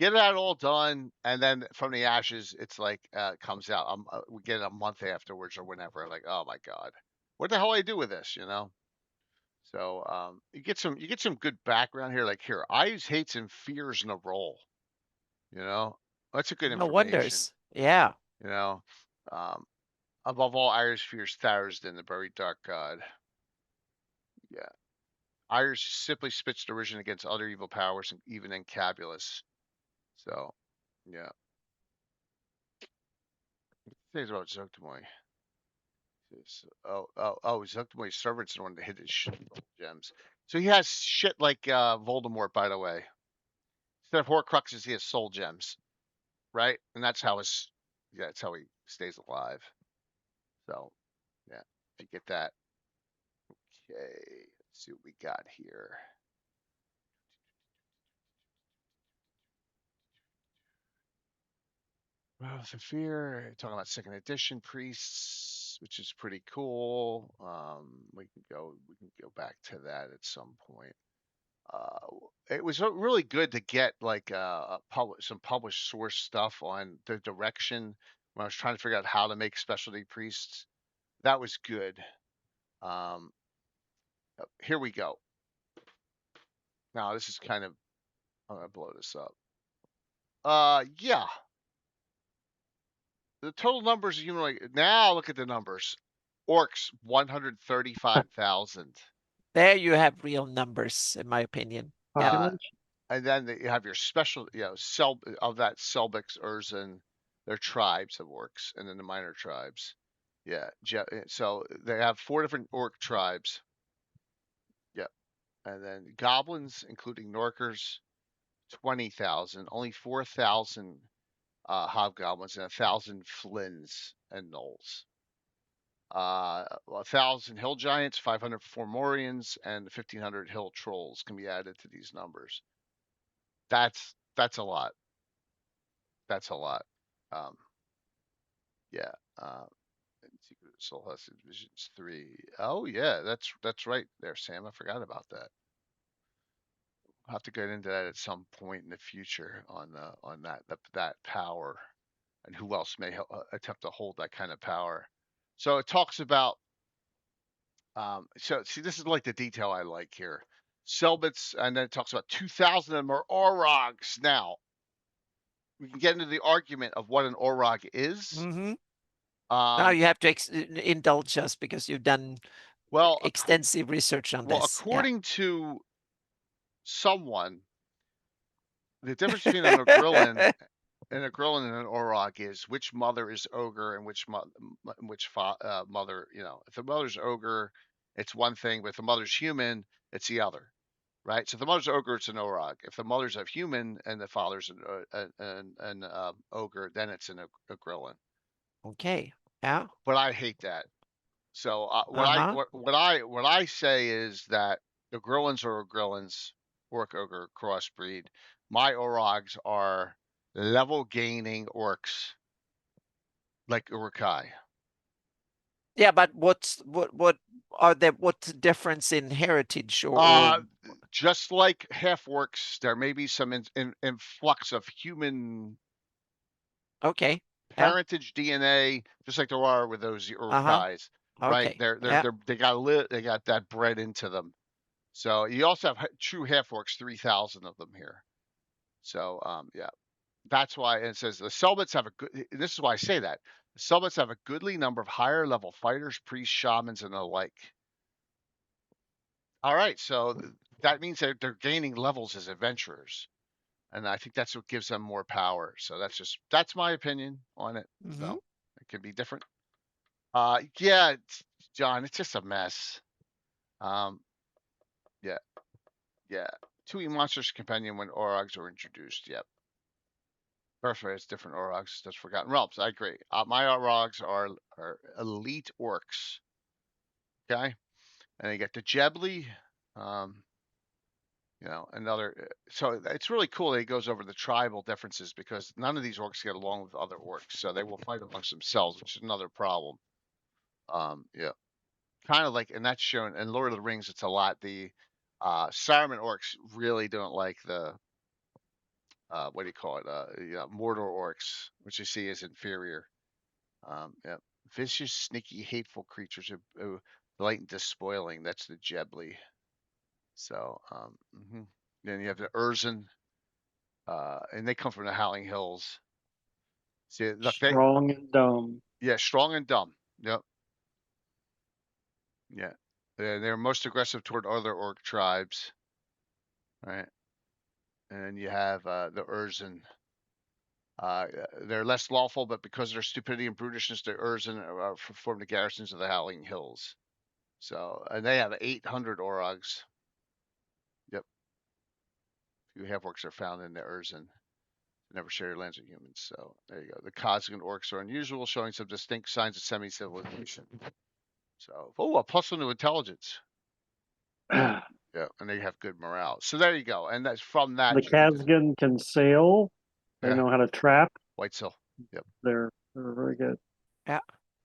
Get that all done, and then From the Ashes, it's like comes out. We get it a month afterwards or whenever. Like, oh my god, what the hell do I do with this? So you get some good background here. Like here, Iuz hates and fears in a role. That's a good No information. wonders. Yeah. You know, above all, Iris fears Tharizdun, the buried dark god. Yeah. Iris simply spits derision against other evil powers, even encabulous. So, yeah. Things about Zogtamoy. Zogtamoy's servants are one to hit his gems. So he has shit like Voldemort, by the way. Instead of Horcruxes, he has soul gems, right? And that's how that's how he stays alive. So, yeah, if you get that. Okay, let's see what we got here. Zephyr, talking about second edition priests, which is pretty cool. We can go back to that at some point. It was really good to get like some published source stuff on the direction when I was trying to figure out how to make specialty priests. That was good. Here we go. Now this is kind of, I'm gonna blow this up. Yeah. The total numbers of human, now look at the numbers. Orcs 135,000. There you have real numbers, in my opinion. Population. And then you have your special, of that Selbix, Urzen, their tribes of orcs, and then the minor tribes. Yeah. So they have 4 different orc tribes. Yep. And then goblins, including Norkers, 20,000. Only 4,000 hobgoblins and 1,000 flins and gnolls. 1,000 hill giants, 500 Formorians, and 1,500 hill trolls can be added to these numbers. That's a lot. That's a lot. Yeah. Secret Soul has Visions 3. Oh yeah, that's right there, Sam. I forgot about that. I'll have to get into that at some point in the future on that power, and who else may attempt to hold that kind of power. So it talks about so see, this is like the detail I like here. Selbits, and then it talks about 2,000 of them are Orogs. Now, we can get into the argument of what an Orog is. Mm-hmm. Now you have to indulge us because you've done extensive research on this. Well, according to someone, the difference between an Ogrillin and an Orog is which mother is ogre and which mother, if the mother's ogre, it's one thing, but if the mother's human, it's the other, right? So if the mother's ogre, it's an Orog. If the mother's a human and the father's an ogre, then it's an Ogrillin. Okay. Yeah. But I hate that. So what I say is that the Grillins are Grillins, orc ogre crossbreed. My Orogs are level gaining orcs, like Urukai. Yeah, but what's the difference in heritage or just like half orcs, there may be some influx of human parentage DNA, just like there are with those Urukais. Right? They got that bred into them. So you also have true half orcs, 3,000 of them here. So yeah, that's why it says the Selbits have a good. This is why I say that the Selbits have a goodly number of higher level fighters, priests, shamans, and the like. All right, so that means that they're gaining levels as adventurers, and I think that's what gives them more power. So that's my opinion on it. Mm-hmm. So it could be different. Yeah, John, it's just a mess. Yeah. 2E Monsters Companion when Orogs are introduced. Yep. Birthright is different Orogs. That's Forgotten Realms. I agree. My Orogs are elite orcs. Okay. And you get the Jebli. Another. So it's really cool that he goes over the tribal differences because none of these orcs get along with other orcs. So they will fight amongst themselves, which is another problem. Yeah. Kind of like, and that's shown in Lord of the Rings. It's a lot. The Saruman orcs really don't like the what do you call it? Mordor orcs, which you see as inferior. Yeah, vicious, sneaky, hateful creatures who delight in despoiling. That's the Jebli. So, then you have the Urzen, and they come from the Howling Hills. See, strong and dumb. Yeah, strong and dumb. Yep. Yeah. They're most aggressive toward other orc tribes. Right. And you have the Urzen. They're less lawful, but because of their stupidity and brutishness, the Urzen form the garrisons of the Howling Hills. So, and they have 800 Orogs. Yep. Few half-orcs are found in the Urzen. Never share your lands with humans. So there you go. The Kazgan orcs are unusual, showing some distinct signs of semi-civilization. So, a +1 to intelligence. Yeah, and they have good morale. So there you go. And that's from that. The Kazgan can sail. They know how to trap. White Sill. Yep. They're very good. Yeah.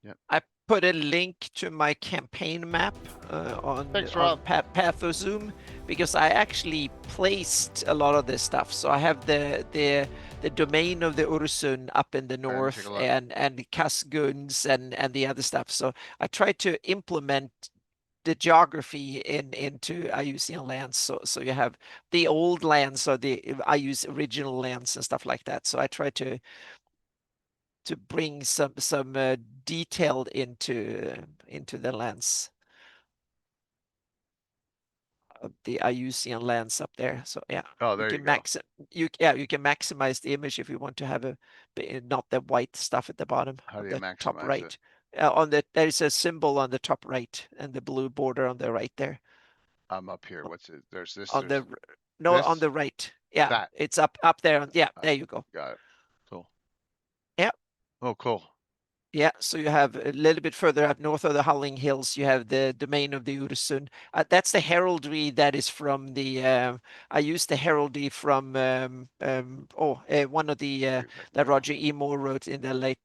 Yep. I put a link to my campaign map on Pathozoom because I actually placed a lot of this stuff. So I have the domain of the Ursun up in the north and Kasguns and the other stuff. So I tried to implement the geography into Iusian lands. So you have the old lands or the Ius original lands and stuff like that. So I try to bring some detailed into the lands of the Iusian lands up there. So yeah, there you go. You can maximize the image if you want to have not the white stuff at the bottom. How do you maximize top right? It? There is a symbol on the top right and the blue border on the right there. I'm up here. What's it? There's this. On the right. Yeah, it's up there. Yeah, there you go. Got it. Cool. Yeah. Oh, cool. Yeah, so you have a little bit further up north of the Howling Hills, you have the domain of the Ursun. That's the heraldry that is from the. I used the heraldry from one of the that Roger E. Moore wrote in the late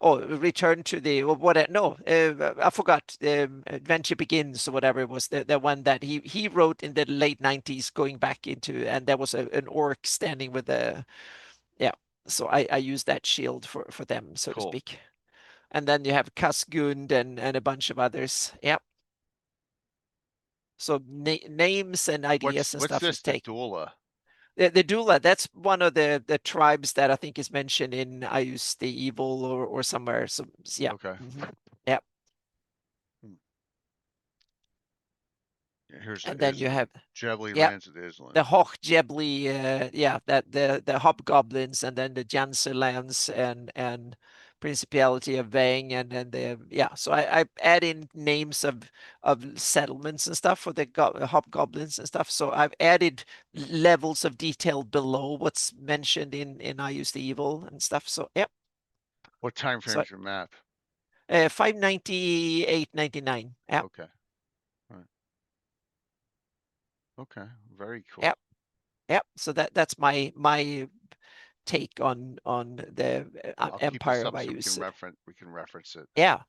Return to the I forgot. Adventure Begins or whatever it was the one that he wrote in the late 90s, going back into, and there was an orc standing with a So I use that shield for them, so to speak. And then you have Kasgund and a bunch of others. Yep. So names and ideas and stuff is taken. Dula? The Dula, that's one of the tribes that I think is mentioned in Iuz the Evil or somewhere. So yeah. Okay. Yep. Here's and then you have Jebli lands of Island. The Hoch Jebli, that the hobgoblins, and then the Janser lands and Principality of Vang, and then so I add in names of settlements and stuff for the hobgoblins and stuff. So I've added levels of detail below what's mentioned in I Use the Evil and stuff. So What time frame is your map? 598-99. Yeah. Okay. All right. Okay. Very cool. Yep. So that's my take on the Empire of Iuz. We can reference it. Yeah,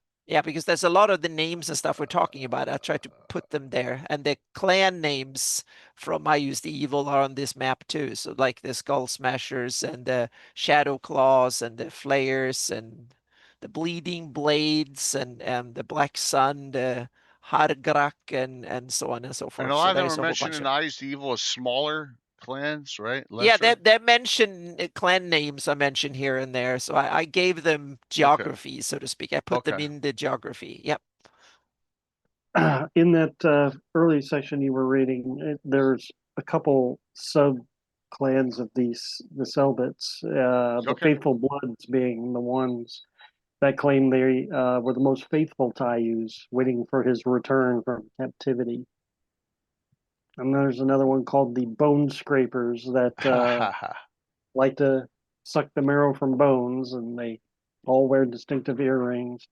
because there's a lot of the names and stuff we're talking about. I tried to put them there, and the clan names from Iuz the Evil are on this map too. So like the Skull Smashers and the Shadowclaws and the Flayers and the Bleeding Blades and the Black Sun, the Hargrak and so on and so forth. And a lot of them are mentioned in Iuz the Evil as smaller clans, right? Lesser? Yeah, they mention clan names I mentioned here and there. So I gave them geography, so to speak. I put them in the geography. Yep. In that early section you were reading, there's a couple sub clans of the Selbits, the Faithful Bloods being the ones that claim they were the most faithful to Iuz, waiting for his return from captivity. And there's another one called the Bone Scrapers that like to suck the marrow from bones, and they all wear distinctive earrings.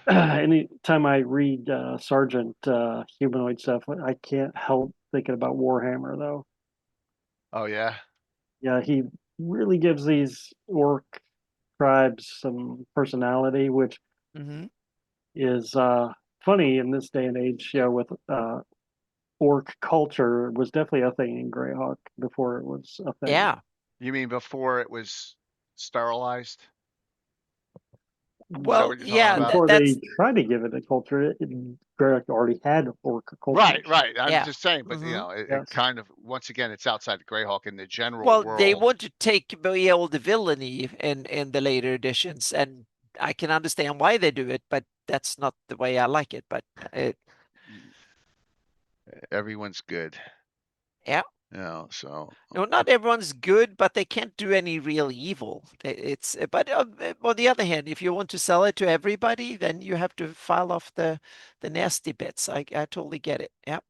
Anytime I read Sergeant humanoid stuff, I can't help thinking about Warhammer, though. Oh, yeah? Yeah, he really gives these orc tribes some personality, which is funny in this day and age, with orc culture. Was definitely a thing in Greyhawk before it was a thing. Yeah. You mean before it was sterilized? Well, yeah, before they tried to give it a culture, Greyhawk already had orc culture. Right. I'm yeah. just saying, but you know, it kind of, once again, it's outside the Greyhawk in the general Well, world. they want to take away all the villainy in the later editions, and I can understand why they do it, but that's not the way I like it. But everyone's good. Yeah. You know, so no, not everyone's good, but they can't do any real evil. It's but on the other hand, if you want to sell it to everybody, then you have to file off the nasty bits. I totally get it. Yeah.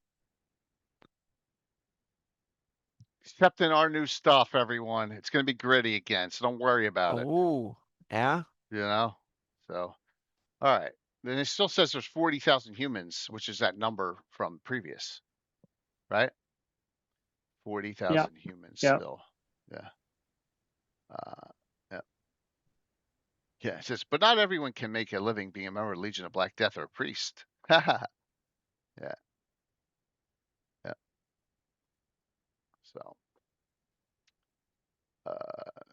Except in our new stuff, everyone, it's going to be gritty again, so don't worry about it. Oh, yeah. You know, so all right. Then it still says there's 40,000 humans, which is that number from previous, right? 40,000 humans still. Yeah. Yeah. Yeah. It says, but not everyone can make a living being a member of Legion of Black Death or a priest. Yeah. Yeah. So,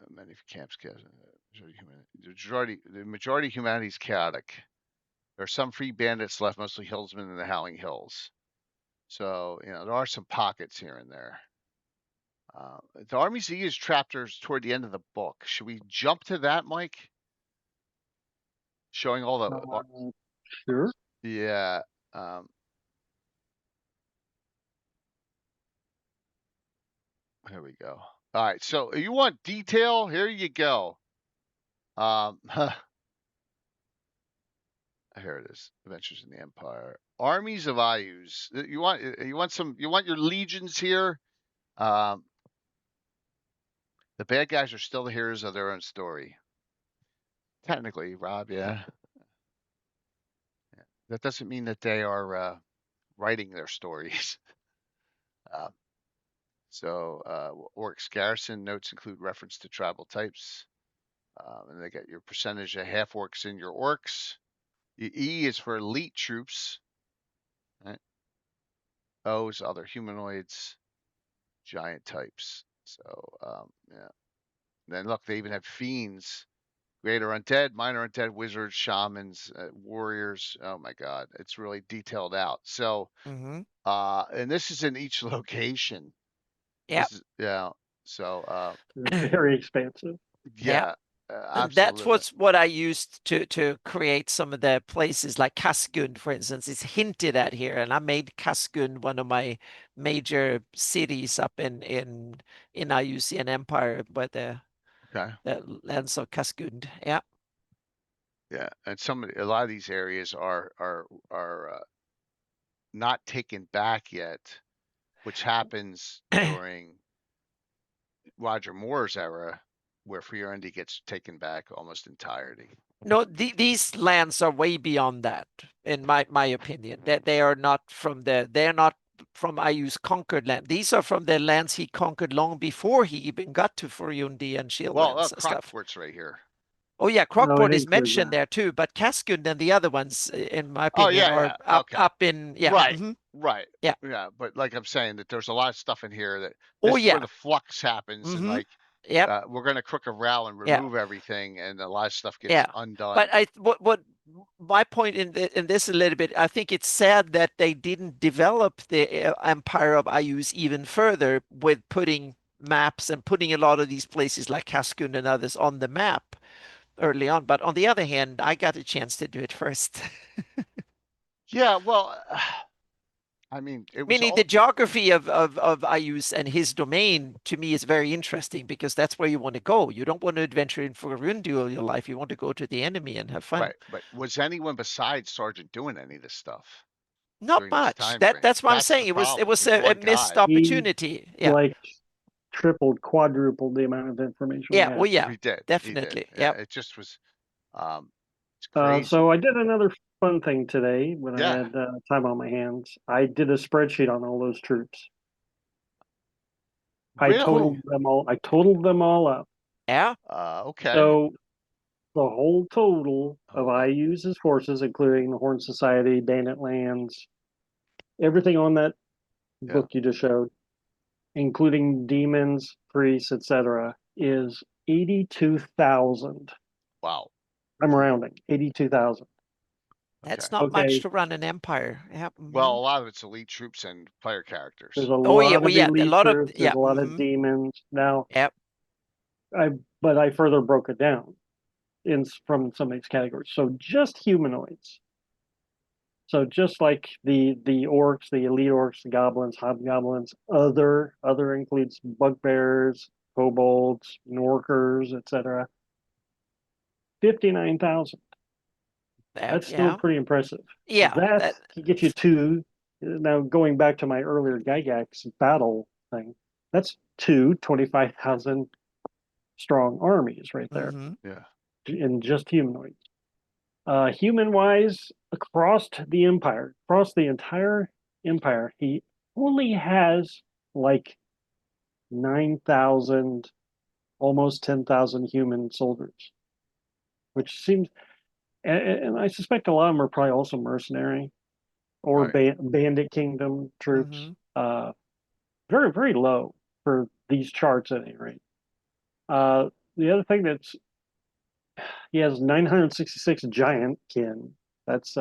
many camps, the majority of humanity is chaotic. There are some free bandits left, mostly hillsmen in the Howling Hills. So, you know, there are some pockets here and there. The Armies of Iuz chapters toward the end of the book. Should we jump to that, Mike? Showing all the. Sure. Yeah. Here we go. All right. So you want detail? Here you go. Here it is. Adventures in the Empire. Armies of Iuz. You want your legions here. The bad guys are still the heroes of their own story. Technically, Rob, yeah. That doesn't mean that they are writing their stories. Orcs garrison notes include reference to tribal types. And they got your percentage of half orcs in your orcs. E is for elite troops. Right? O is other humanoids, giant types. So, yeah. Then look, they even have fiends, greater undead, minor undead, wizards, shamans, warriors. Oh my God, it's really detailed out. So, and this is in each location. Yeah. Yeah. So, very expansive. Yeah. That's what I used to create some of the places like Kaskund, for instance. It's hinted at here, and I made Kaskund one of my major cities up in Iusian Empire, by the lands of Kaskund. Yeah. Yeah, and a lot of these areas are not taken back yet, which happens during Roger Moore's era, where Fiorendi gets taken back almost entirety. No, these lands are way beyond that, in my opinion. That they are not from Iu's conquered land. These are from the lands he conquered long before he even got to Fiorendi and Shieldlands and stuff. Crockport's right here. Oh yeah, Crockport is mentioned there too, but Kaskund and the other ones, in my opinion, are up in Right. Yeah. But like I'm saying, that there's a lot of stuff in here that is where the flux happens, and like we're going to crook a row and remove everything, and a lot of stuff gets undone. But what my point in this a little bit, I think it's sad that they didn't develop the Empire of Iuz even further with putting maps and putting a lot of these places like Kaskund and others on the map early on. But on the other hand, I got a chance to do it first. Yeah, well, I mean, meaning the geography of Iuz and his domain to me is very interesting, because that's where you want to go. You don't want to adventure in Fiorendi all your life. You want to go to the enemy and have fun. Right, but was anyone besides Sargent doing any of this stuff? Not much. That's what I'm saying. It was a missed opportunity. He, like tripled, quadrupled the amount of information. Yeah, well, yeah, he did definitely. Yeah, it just was. It's crazy. So I did another fun thing today when I had time on my hands. I did a spreadsheet on all those troops. I totaled them all up. Yeah. Okay. So the whole total of Iuz's forces, including the Horn Society, Bandit Lands, everything on that book you just showed, including demons, priests, etc., is 82,000. Wow. I'm rounding 82,000. That's Okay. not much Okay. to run an empire. Yeah. Well, a lot of it's elite troops and player characters. There's a Oh yeah, lot well of yeah, a elite lot of troops. There's yeah. a lot of demons. Now, Yep. but I further broke it down from some of these categories. So just humanoids. So just like the orcs, the elite orcs, the goblins, hobgoblins, other includes bugbears, kobolds, norkers, etc. 59,000. That's still Yeah. pretty impressive. Yeah. That's to get you two. Now going back to my earlier Gygax battle thing, that's 25,000 strong armies right there Yeah. in just humanoids. Human wise, across the empire, across the entire empire, he only has like 9,000, almost 10,000 human soldiers, which seems, and I suspect a lot of them are probably also mercenary or Right. bandit kingdom troops. Very, very low for these charts at any rate. The other thing that's, he has 966 giant kin. That's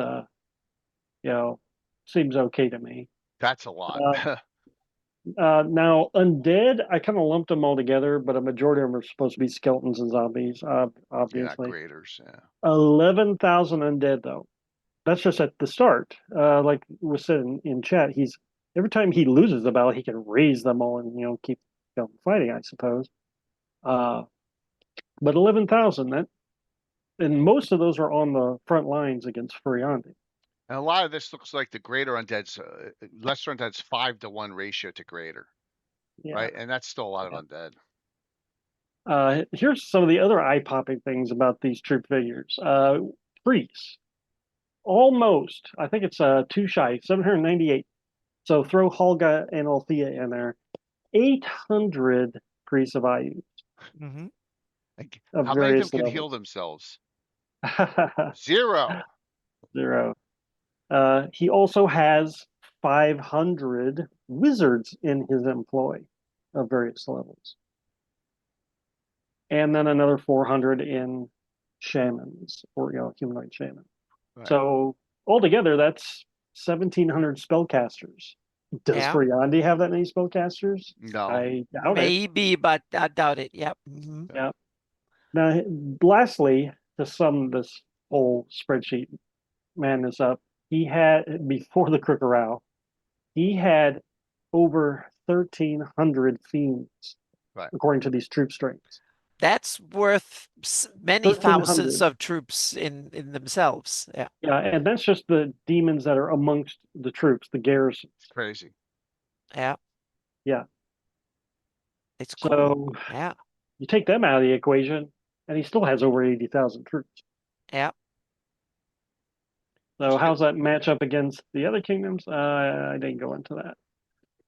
seems okay to me. That's a lot. Now undead, I kind of lumped them all together, but a majority of them are supposed to be skeletons and zombies, Yeah, not obviously. graders. Yeah. 11,000 undead though. That's just at the start. Like was said in chat, he's every time he loses a battle, he can raise them all and keep fighting, I suppose. But 11,000, and most of those are on the front lines against Furiandi. And a lot of this looks like the greater undead's lesser undead's 5-to-1 ratio to greater. Yeah. Right, and that's still a lot of undead. Here's some of the other eye-popping things about these troop figures. Priests, almost. I think it's too shy, 798. So throw Holga and Althea in there. 800 priests of Iuz. Like, Of how many of them various can levels. heal themselves? 0. 0. He also has 500 wizards in his employ of various levels. And then another 400 in shamans, or humanoid shaman. Right. So altogether, that's 1,700 spellcasters. Does Furiandi have that many spellcasters? No. I doubt Maybe, but I doubt it. Yep. Yeah. Now, lastly, to sum this whole spreadsheet madness up, he had, before the Crookerrow, he had over 1,300 fiends, according to these troop strengths. That's worth many thousands of troops in themselves. Yeah. Yeah, and that's just the demons that are amongst the troops, the garrisons. It's crazy. Yeah. Yeah. It's cool. So, yeah. You take them out of the equation, and he still has over 80,000 troops. Yeah. So how's that match up against the other kingdoms? I didn't go into that.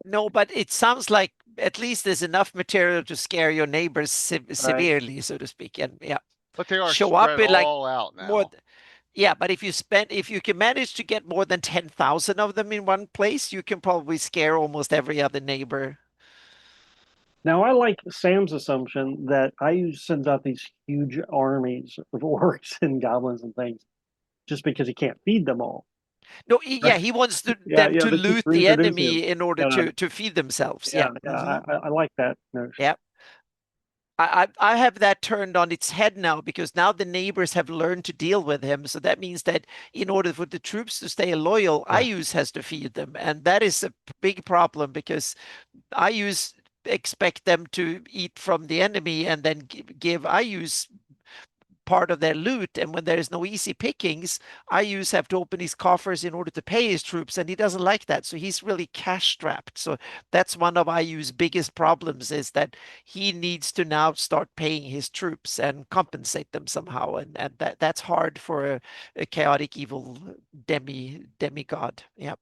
No, but it sounds like at least there's enough material to scare your neighbors severely, so to speak. And yeah, but they are show up with all out now. More, yeah, but if you can manage to get more than 10,000 of them in one place, you can probably scare almost every other neighbor. Now, I like Sam's assumption that Iuz sends out these huge armies of orcs and goblins and things just because he can't feed them all. No, yeah, he wants them to loot the enemy in order to feed themselves. Yeah, I like that notion. Yeah. I have that turned on its head now because now the neighbors have learned to deal with him. So that means that in order for the troops to stay loyal, Iuz has to feed them. And that is a big problem because Iuz expect them to eat from the enemy and then give Iuz part of their loot. And when there is no easy pickings, Iuz have to open his coffers in order to pay his troops, and he doesn't like that. So he's really cash strapped. So that's one of Iuz's biggest problems, is that he needs to now start paying his troops and compensate them somehow. And that's hard for a chaotic evil demigod. Yeah.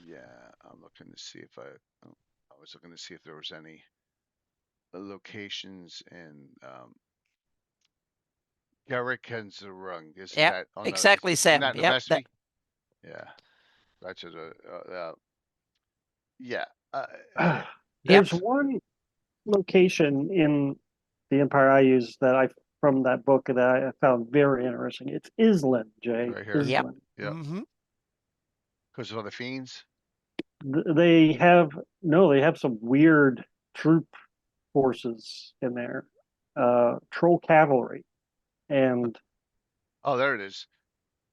Yeah, I'm looking to see if I was looking to see if there was any locations in Garrick and Zerung. Isn't that on exactly, Sam? Isn't that in Yeah, that's There's one location in the Empire Iuz that from that book that I found very interesting. It's Island, Jay. Right here. Yep. Island. Yep. Mm-hmm. Because of the fiends. They have some weird troop forces in there, troll cavalry, and oh, there it is.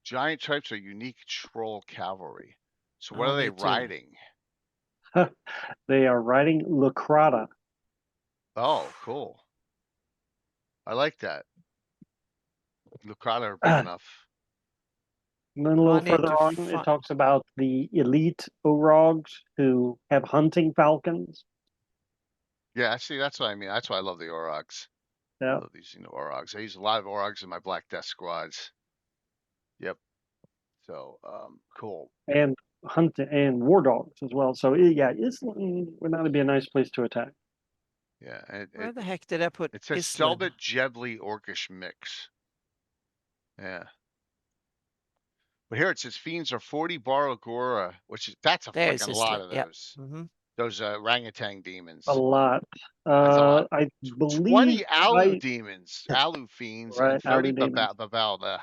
Giant types are unique troll cavalry. So what Oh, are they me too. riding? they are riding Lucrata. Oh, cool. I like that. Lucrata are big enough. And then a Oh, little I need further to on, it talks about the elite Orogs who have hunting falcons. Yeah, see, that's what I mean. That's why I love the Orogs. I Yeah, love these, Orogs. I use a lot of Orogs in my Black Death squads. Yep. So, cool. and hunting and war dogs as well. So yeah, Island would not be a nice place to attack. Yeah, and Where the heck did I put it says Island? Selbit Jebli Orcish mix. Yeah. But here it says fiends are 40 Barlagora, that's a There's freaking lot Island. of Yep. those. Mm-hmm. Those orangutan demons. A lot. That's a lot. I believe 20 Alu demons, Alu fiends, right, and 30 Alu demons. Babalda.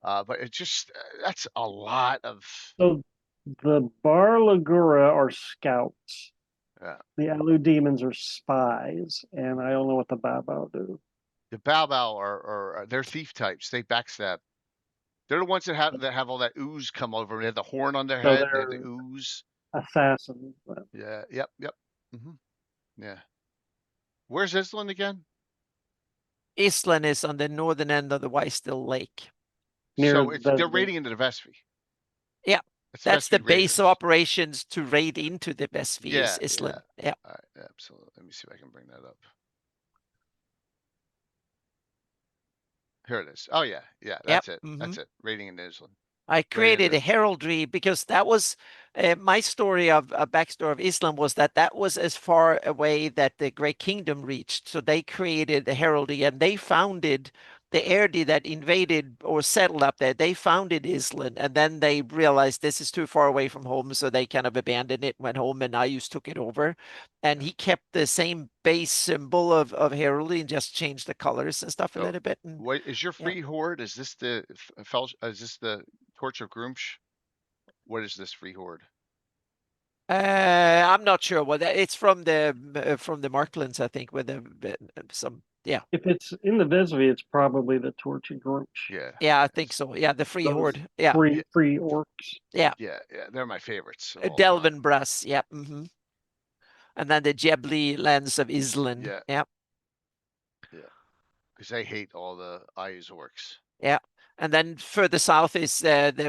But it just that's a lot of. So the Barlagura are scouts. Yeah. The Alu demons are spies, and I don't know what the Babao do. The Bao are they're thief types. They backstab. They're the ones that have all that ooze come over. They have the horn on their So head. They have the they're ooze. assassins. Yeah. Yep. Yep. Yeah. Where's Island again? Island is on the northern end of the Whitestill Lake. Near So they're raiding into the Vespi. Yeah. That's the base of operations to raid into the Vespi is Island. Yeah. All right, absolutely. Let me see if I can bring that up. Here it is. Oh yeah, that's it. Mm-hmm. That's it. Raiding in Island. I created a heraldry because that was my story of a backstory of Islam was that was as far away that the Great Kingdom reached. So they created a heraldry and they founded the Erdi that invaded or settled up there. They founded Islam and then they realized this is too far away from home. So they kind of abandoned it, went home, and Iuz took it over. And he kept the same base symbol of heraldry and just changed the colors and stuff a little bit. And, what is your free horde? Is this the Torch of Groomsh? What is this free horde? I'm not sure what it's from the Marklands, I think, with some If it's in the Vesvi, it's probably the Torch of Groomsh. Yeah, I think so. Yeah, the free horde. Yeah, free orcs. Yeah, they're my favorites. Delvin Brass. Yeah. Mm-hmm. And then the Jebli lands of Island. Yeah. Because I hate all the Iuz orcs. Yeah, and then further south is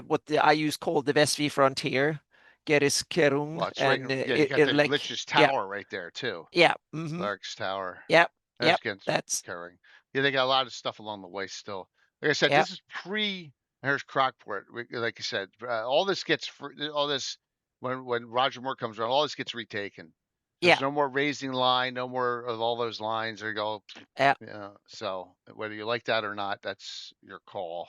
what the Iuz called the Vesvi frontier. Geris Kerung. Well, it's right. You got the Lich's Tower right there too. Yeah. Mm-hmm. Lark's Tower. Yep. That's Kerung. Yeah, they got a lot of stuff along the way still. Like I said, this is here's Crockport. Like I said, all this gets all this when Roger Moore comes around, all this gets retaken. There's no more raising line, no more of all those lines. There you go. Yeah. So whether you like that or not, that's your call.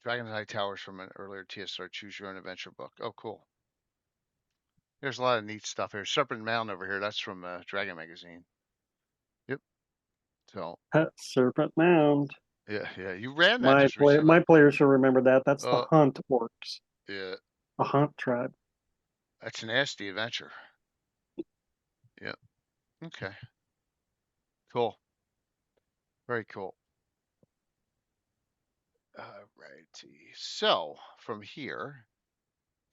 Dragon's Eye Towers from an earlier TSR Choose Your Own Adventure book. Oh, cool. There's a lot of neat stuff here. Serpent Mound over here. That's from Dragon Magazine. Yep. So. Serpent Mound. Yeah. You ran that. My players should remember that. That's the Hunt orcs. Yeah. A Hunt tribe. That's a nasty adventure. Yep. Okay. Cool. Very cool. Alrighty. So from here,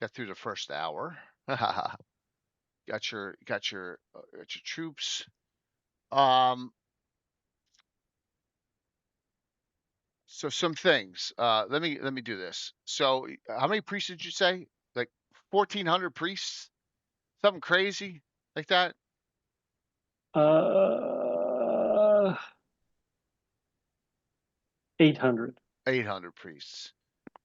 got through the first hour. got your troops. So some things. Let me do this. So how many priests did you say? Like 1,400 priests? Something crazy like that? 800. 800 priests.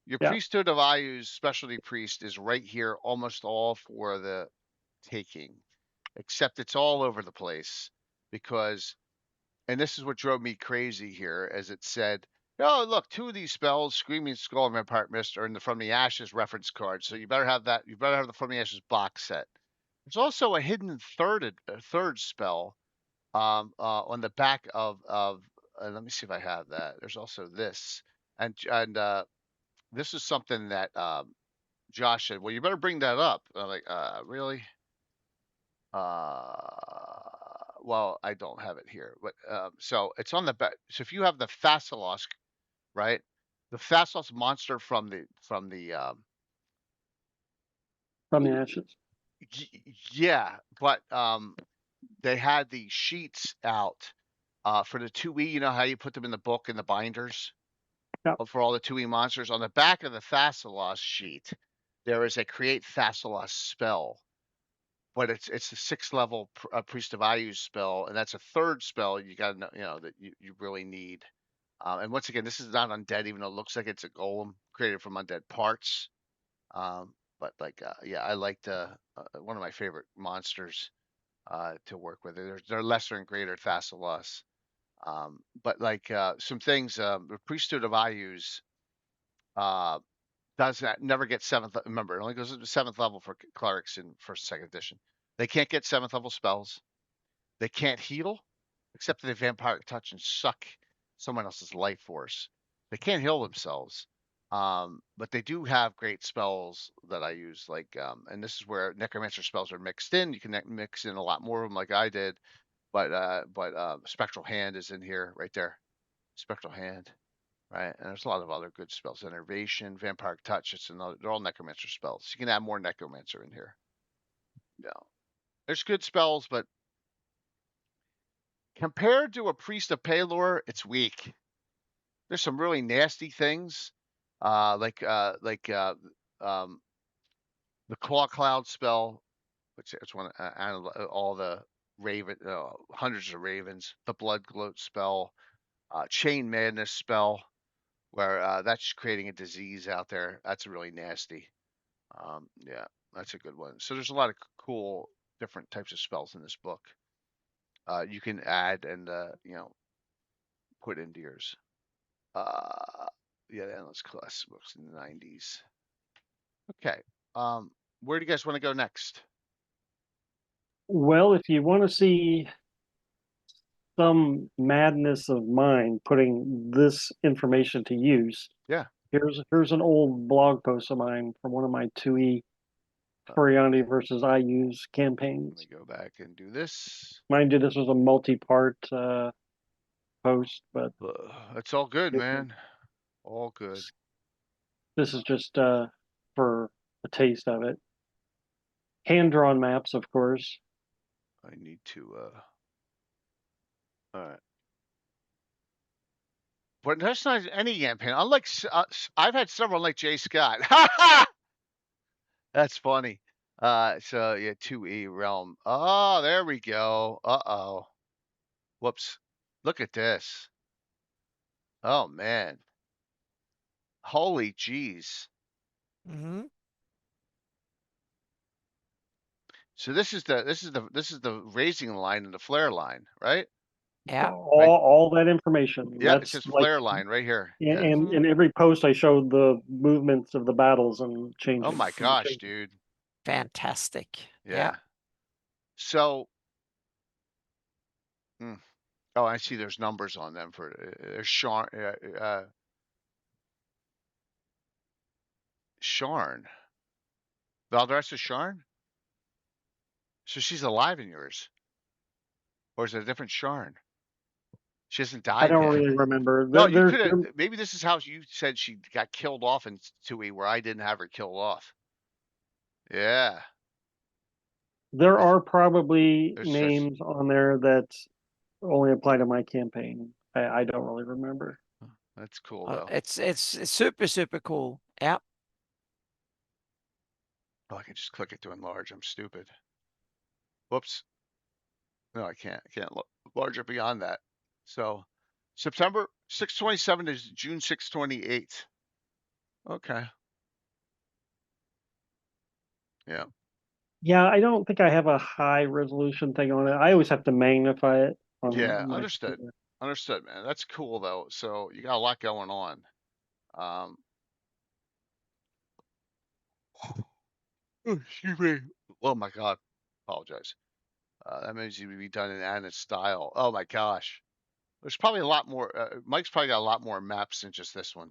Your priesthood of Iuz specialty priest is right here, almost all for the taking, except it's all over the place because, and this is what drove me crazy here, as it said, oh, look, 2 of these spells, Screaming Skull and Vampire Mist, are in the From the Ashes reference card. So you better have that. You better have the From the Ashes box set. There's also a hidden third spell on the back of let me see if I have that. There's also this, and this is something that Josh said. Well, you better bring that up. I'm like, really? Well, I don't have it here, but so it's on the back. So if you have the Thassalos, right? The Thassalos monster from the From the ashes. yeah, but they had the sheets out for the 2E. You know how you put them in the book in the binders? Yep. For all the 2E monsters. On the back of the Thassalos sheet, there is a create Thassalos spell, but it's a 6th level Priest of Iuz spell, and that's a 3rd spell you got to know, that you really need. And once again, this is not undead, even though it looks like it's a golem created from undead parts. But like, yeah, I liked one of my favorite monsters to work with. They're lesser and greater Thassalos. But like some things, the Priesthood of Iuz does that never get 7th. Remember, it only goes to 7th level for clerics in 1st and 2nd edition. They can't get 7th level spells. They can't heal, except that they vampire touch and suck someone else's life force. They can't heal themselves. But they do have great spells that I use, like, and this is where necromancer spells are mixed in. You can mix in a lot more of them, like I did. But spectral hand is in here, right there. Spectral hand, right? And there's a lot of other good spells. Enervation, vampire touch. It's another. They're all necromancer spells. You can add more necromancer in here. Yeah, there's good spells, but compared to a priest of Palor, it's weak. There's some really nasty things, like the Claw Cloud spell, which is one all the raven, hundreds of ravens. The Blood Gloat spell, Chain Madness spell, where that's creating a disease out there. That's really nasty. Yeah, that's a good one. So there's a lot of cool different types of spells in this book. You can add and put into yours. Yeah, the endless class books in the 90s. Okay. Where do you guys want to go next? Well, if you want to see some madness of mine putting this information to use, Yeah. Here's an old blog post of mine from one of my 2E Furiani versus Iuz campaigns. Let me go back and do this. Mind you, this was a multi-part post, but it's all good, man. All good. This is just for a taste of it. Hand-drawn maps, of course. I need to. All right. But that's not any campaign. Unlike I've had several like Jay Scott. That's funny. So yeah, 2E realm. Oh, there we go. Uh-oh. Whoops. Look at this. Oh man. Holy jeez. Mm-hmm. So this is the raising line and the flare line, right? Yeah. All that information. Yeah, That's it says like, flare line right here. And, Yeah. and in every post I showed the movements of the battles and changes. Oh my gosh, dude. Fantastic. Yeah. So oh, I see there's numbers on them for Sharn. Sharn. Valdressa Sharn? So she's alive in yours. Or is it a different Sharn? She hasn't died I don't yet. really remember. No, you could have. Maybe this is how you said she got killed off in 2E, where I didn't have her killed off. Yeah. There are probably names on there that only apply to my campaign. I don't really remember. That's cool though. It's super, super cool. Yeah. Oh, I can just click it to enlarge. I'm stupid. Whoops. No, I can't. I can't enlarge it beyond that. So September 6/27 is June 6/28. Okay. Yeah. Yeah, I don't think I have a high resolution thing on it. I always have to magnify it. Yeah, understood. Computer. Understood, man. That's cool though. So you got a lot going on. Excuse me. Oh my God. Apologize. That means you would be done in Anna's style. Oh my gosh. There's probably a lot more. Mike's probably got a lot more maps than just this one.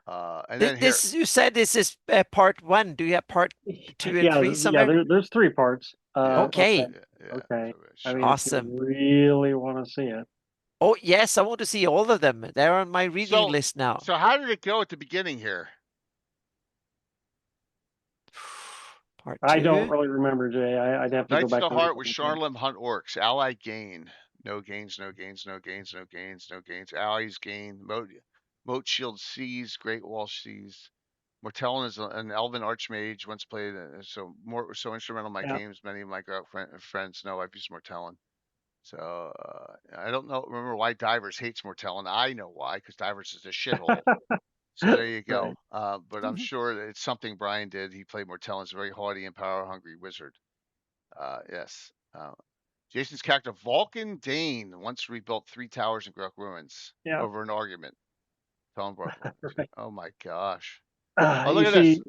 And then here. You said this is part 1. Do you have part 2 and 3 somewhere? Yeah, there's 3 parts. Okay. Okay. I mean, awesome. if you really want to see it. Oh, yes, I want to see all of them. They're on my reading list now. So how did it go at the beginning here? Part 2? I don't really remember, Jay. I'd have to go back. Knights of the Heart with Sharlam Hunt Orcs. Ally gain. No gains, no gains, no gains, no gains, no gains. Allies gain. Moat Shield Seas. Great Wall Seas. Mortellin is an Elven Archmage. Once played, so instrumental in my games. Many of my friends know I've used Mortellin. So I don't know. Remember why Divers hates Mortellin? I know why, because Divers is a shithole. So there you go. Right. But I'm sure it's something Brian did. He played Mortellin's very haughty and power-hungry wizard. Yes. Jason's character, Vulcan Dane, once rebuilt 3 towers in Greyhawk ruins over an argument. Right. Oh my gosh. Oh, look at this.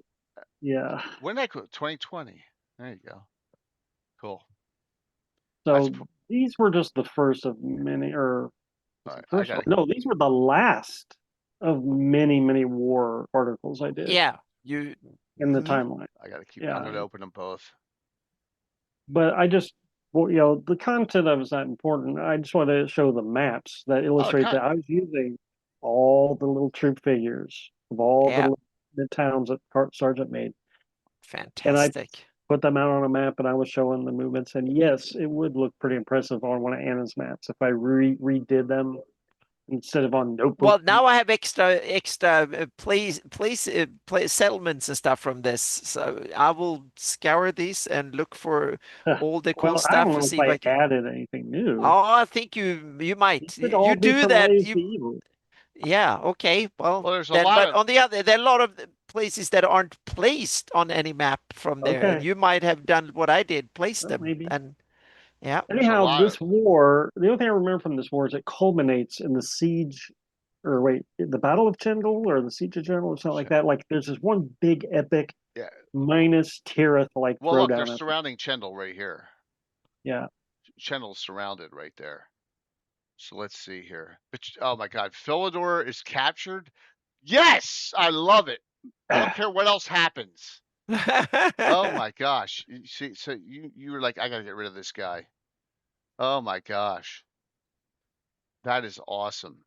Yeah. When did I go? 2020. There you go. Cool. So these were just the first of many, or no, these were the last of many war articles I did. Yeah, in the timeline. I gotta keep. I'm gonna open them both. But I just, the content of it's not important. I just want to show the maps that illustrate that I was using all the little troop figures of all the towns that Sergeant made. Fantastic. And I put them out on a map, and I was showing the movements. And yes, it would look pretty impressive on one of Anna's maps if I redid them instead of on notebook. Well, now I have extra place settlements and stuff from this, so I will scour these and look for all the cool stuff. I don't know if I added anything new. Oh, I think you might. You do that. Yeah. Okay. Well, there's a lot. But on the other, there are a lot of places that aren't placed on any map from there, and you might have done what I did, place them, maybe. And yeah. Anyhow, this war, the only thing I remember from this war is it culminates in the siege, the Battle of Chendal or the Siege of Chendal or something like that. Like there's this one big epic, minus Tirith like. Well, look, they're surrounding Chendal right here. Yeah. Chendal's surrounded right there. So let's see here. Oh my God, Philidor is captured. Yes, I love it. I don't care what else happens. Oh my gosh. You see, so you were like, I gotta get rid of this guy. Oh my gosh. That is awesome.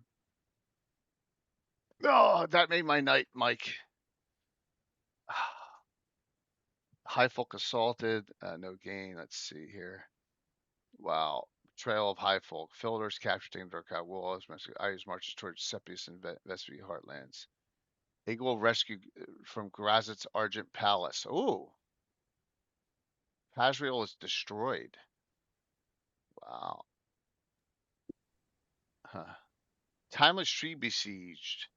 Oh, that made my night, Mike. High Folk assaulted. No gain. Let's see here. Wow. Trail of High Folk. Philidor's captured in Darkha Will. Iuz marches towards Sepius and Vespi Heartlands. Eagle rescued from Grazit's Argent Palace. Ooh. Pasriel is destroyed. Wow. Huh. Timeless Tree besieged.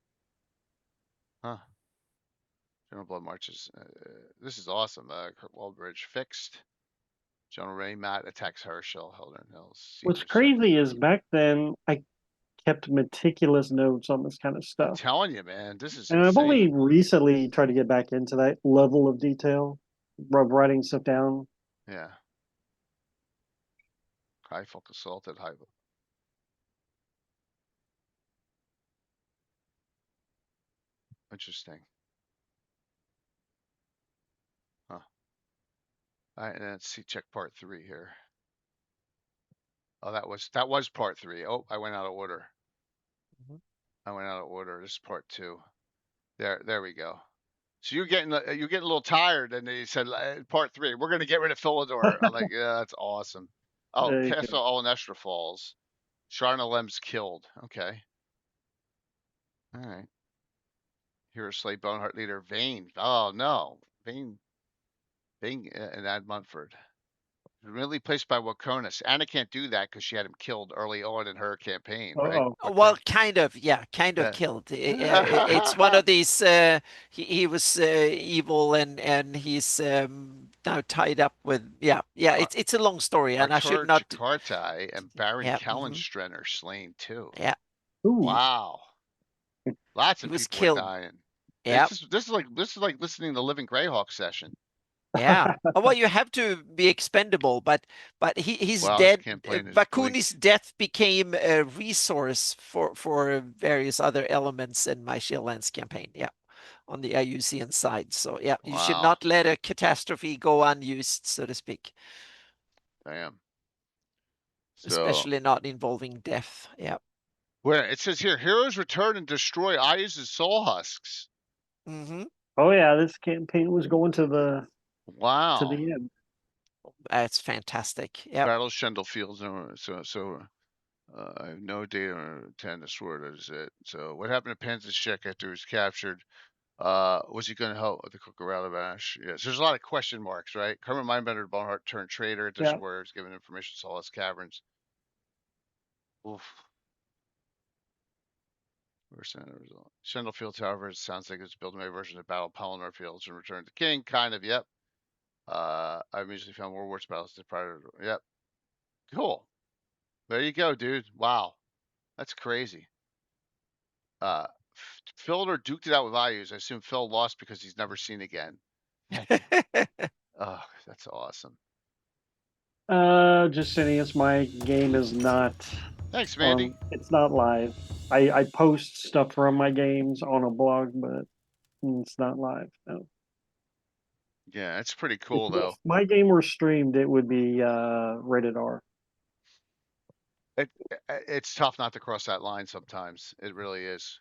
Huh. General Blood marches. This is awesome. Kurt Wallbridge fixed. General Ray Matt attacks Herschel. Heldern Hills. What's crazy is back then I kept meticulous notes on this kind of stuff. I'm telling you, man, this is. And insane. I've only recently tried to get back into that level of detail, writing stuff down. Yeah. High Folk assaulted High Folk. Interesting. Huh. All right, and let's see. Check part 3 here. Oh, that was part 3. Oh, I went out of order. I went out of order. This is part 2. There we go. So you're getting a little tired, and they said part 3. We're going to get rid of Philidor. I'm like, yeah, that's awesome. Oh, Castle Olenestra falls. Sharna Lem's killed. Okay. All right. Hero Slay Boneheart leader Vane. Oh no, Vane and Ad Munford. Really placed by Wakonis. Anna can't do that because she had him killed early on in her campaign, right? Well, kind of killed. It's one of these. He was evil, and he's now tied up with. It's a long story, and I should not. Jakartai and Baron Kallenstren are slain too. Yeah. Ooh. Wow. Lots of people dying. Yeah. This is like listening to Living Greyhawk session. Yeah. Oh, well, you have to be expendable, but he's Wow, this dead. campaign is Bakuni's bleak. death became a resource for various other elements in my Shieldlands campaign. Yeah, on the Iusian side. So yeah, you should Wow. not let a catastrophe go unused, so to speak. Damn. So, Especially not involving death. Yeah. where it says here, heroes return and destroy Iuz's soul husks. Mm-hmm. Oh yeah, this campaign was going to the Wow. end. That's fantastic. Yeah. Battle Shendel Fields. I have no data on 10 the sword. Is it? So what happened to Panzer's check after he was captured? Was he going to help with the Kukuralabash? Yes. There's a lot of question marks, right? Kermit Mindbender Boneheart turned traitor at the Yeah. squares, giving information to Solace Caverns. Oof. Where's the result? Shendel Fields, however, it sounds like it's building a version of Battle Pelennor Fields and Return to King. Kind of, yep. I've usually found more Wars battles than prior. Yep. Cool. There you go, dude. Wow. That's crazy. Philder duked it out with Iuz. I assume Phil lost because he's never seen again. Oh, that's awesome. Justinius, my game is not Thanks, Mandy. it's not live. I post stuff from my games on a blog, but it's not live. No. Yeah, it's pretty cool though. If my game were streamed, it would be rated R. It's tough not to cross that line sometimes. It really is.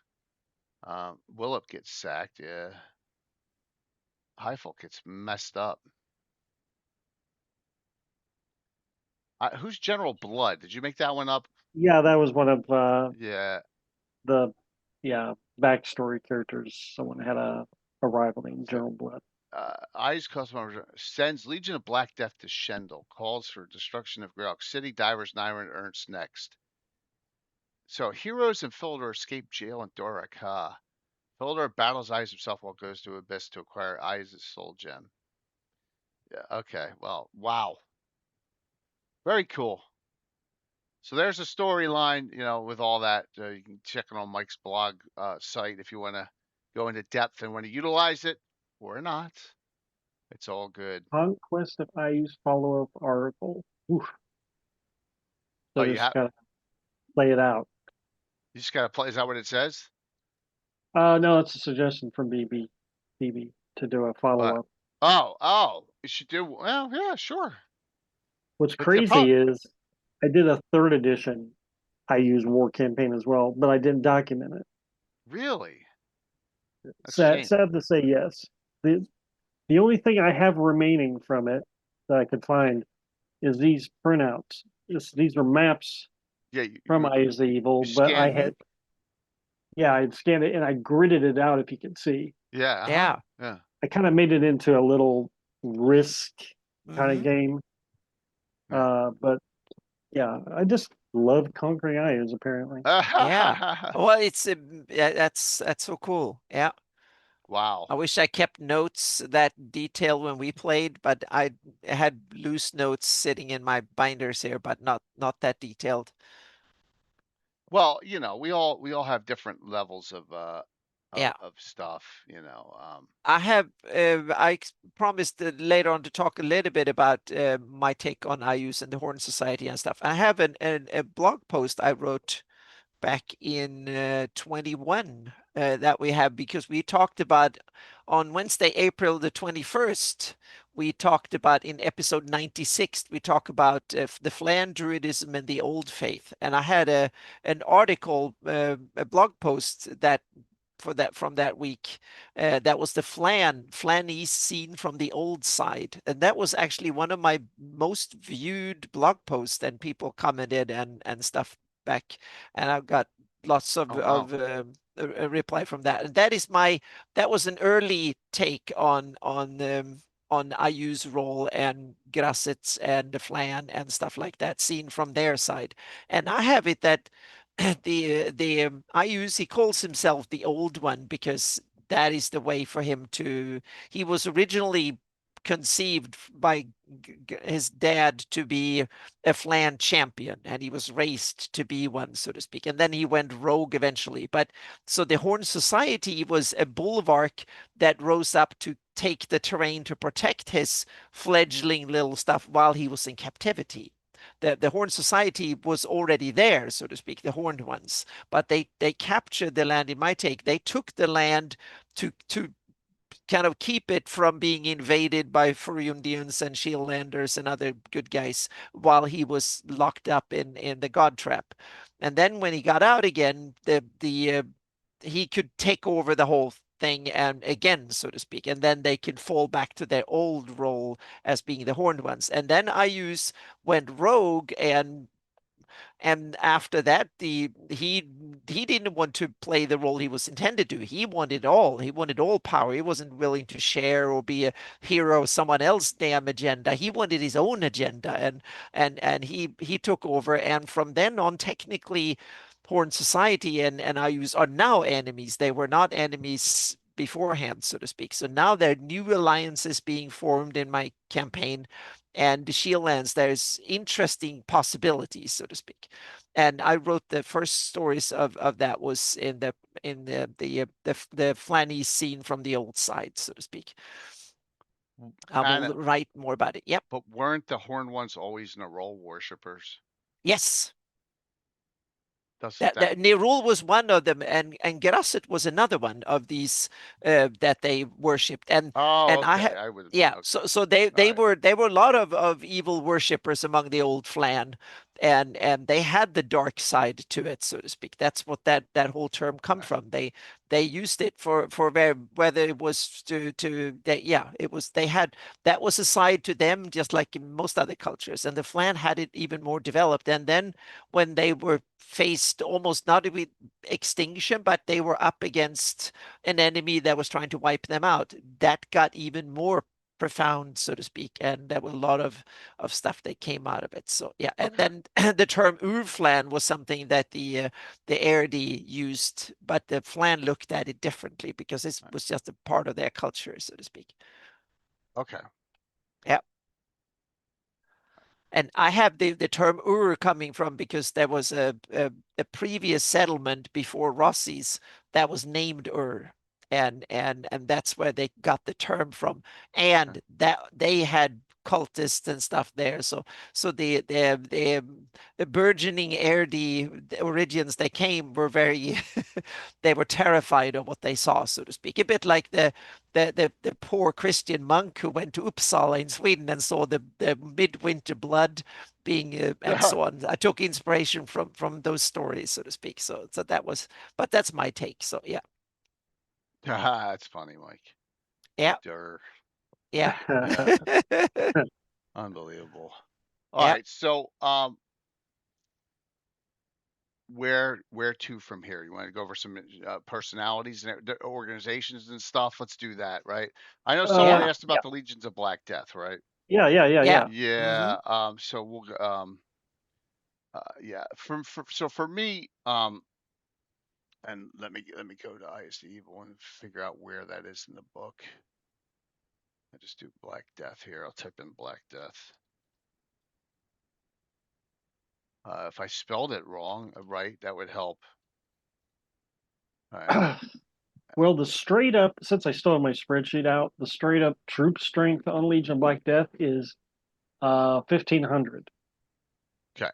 Willip gets sacked, yeah. Heifel gets messed up. Who's General Blood? Did you make that one up? Yeah, that was one of Yeah. the backstory characters. Someone had a rival named So, General Blood. Ice customer sends Legion of Black Death to Shendel. Calls for destruction of Greyhawk City. Divers, Nyra, and Ernst next. So heroes in Philidor escape jail in Dorak. Philidor battles Iuz himself while goes to Abyss to acquire Iuz's soul gem. Yeah. Okay. Well. Wow. Very cool. So there's a storyline, with all that. You can check it on Mike's blog site if you want to go into depth and want to utilize it or not. It's all good. Conquest of Iuz follow-up article. Oof. So You just gotta play it out. You just gotta play. Is that what it says? No, it's a suggestion from BB to do a follow-up. You should do. Well, yeah, sure. What's crazy is I did a 3rd edition Iuz war campaign as well, but I didn't document it. Really? Sad to say, yes. The only thing I have remaining from it that I could find is these printouts. These are maps from Iuz the Evil, but I had scanned it and I gridded it out if you can see. Yeah. I kind of made it into a little risk kind of game. But yeah, I just love conquering Iuz apparently. Yeah. Well, that's so cool. Yeah. Wow. I wish I kept notes that detailed when we played, but I had loose notes sitting in my binders here, but not that detailed. Well, we all have different levels of stuff, I promised later on to talk a little bit about my take on Iuz and the Horn Society and stuff. I have a blog post I wrote back in 21 that we have, because we talked about on Wednesday, April the 21st, we talked about in episode 96, we talk about the Flan Druidism and the Old Faith. And I had an article, a blog post that from that week. That was the Flanese seen from the old side. And that was actually one of my most viewed blog posts, and people commented and stuff back. And I've got lots of a reply from that. And that was an early take on Iu's role and Grasset's and the Flan and stuff like that, seen from their side. And I have it that the Iuz, he calls himself the Old One because that is the way for him to. He was originally conceived by his dad to be a Flan champion, and he was raised to be one, so to speak. And then he went rogue eventually. But so the Horn Society was a bulwark that rose up to take the terrain to protect his fledgling little stuff while he was in captivity. The Horned Society was already there, so to speak, the Horned ones, but they captured the land. In my take, they took the land to kind of keep it from being invaded by Furundians and Shieldlanders and other good guys while he was locked up in the God Trap. And then when he got out again, he could take over the whole thing and again, so to speak, and then they can fall back to their old role as being the Horned ones. And then Iuz went rogue, and after that, he didn't want to play the role he was intended to. He wanted all. He wanted all power. He wasn't willing to share or be a hero of someone else's damn agenda. He wanted his own agenda, and he took over. And from then on, technically, Horn Society and Iuz are now enemies. They were not enemies beforehand, so to speak. So now there are new alliances being formed in my campaign, and the Shieldlands, there's interesting possibilities, so to speak. And I wrote the first stories of that was in the Flanny scene from the old side, so to speak. I will write more about it. Yep. But weren't the Horned ones always Nerul worshippers? Yes. That Nerul was one of them, and Gerasset was another one of these that they worshipped. And okay. I had okay. So they were a lot of evil worshippers among the old Flan, and they had the dark side to it, so to speak. That's what that whole term come from. They used it for whether it was it was they had that was a side to them, just like in most other cultures, and the Flan had it even more developed. And then when they were faced almost not with extinction, but they were up against an enemy that was trying to wipe them out, that got even more profound, so to speak, and there was a lot of stuff that came out of it. So yeah, and then the term Urflan was something that the Erdi used, but the Flan looked at it differently because this was just a part of their culture, so to speak. Okay. Yeah. And I have the term Ur coming from because there was a previous settlement before Rossi's that was named Ur, and that's where they got the term from, and that they had cultists and stuff there. So the burgeoning Erdi, the origins they came were very they were terrified of what they saw, so to speak. A bit like the poor Christian monk who went to Uppsala in Sweden and saw the midwinter blood being and so on. I took inspiration from those stories, so to speak. So that was, but that's my take. So yeah. That's funny, Mike. Yeah. Yeah. Unbelievable. All right. So where to from here? You want to go over some personalities and organizations and stuff? Let's do that, right? I know someone asked about the Legions of Black Death, right? Yeah. Yeah. Mm-hmm. So we'll yeah. So for me, and let me go to ISD Evil and figure out where that is in the book. I just do Black Death here. I'll type in Black Death. If I spelled it wrong, right, that would help. Right. Well, the straight up, since I still have my spreadsheet out, the straight up troop strength on Legion of Black Death is 1,500. Okay.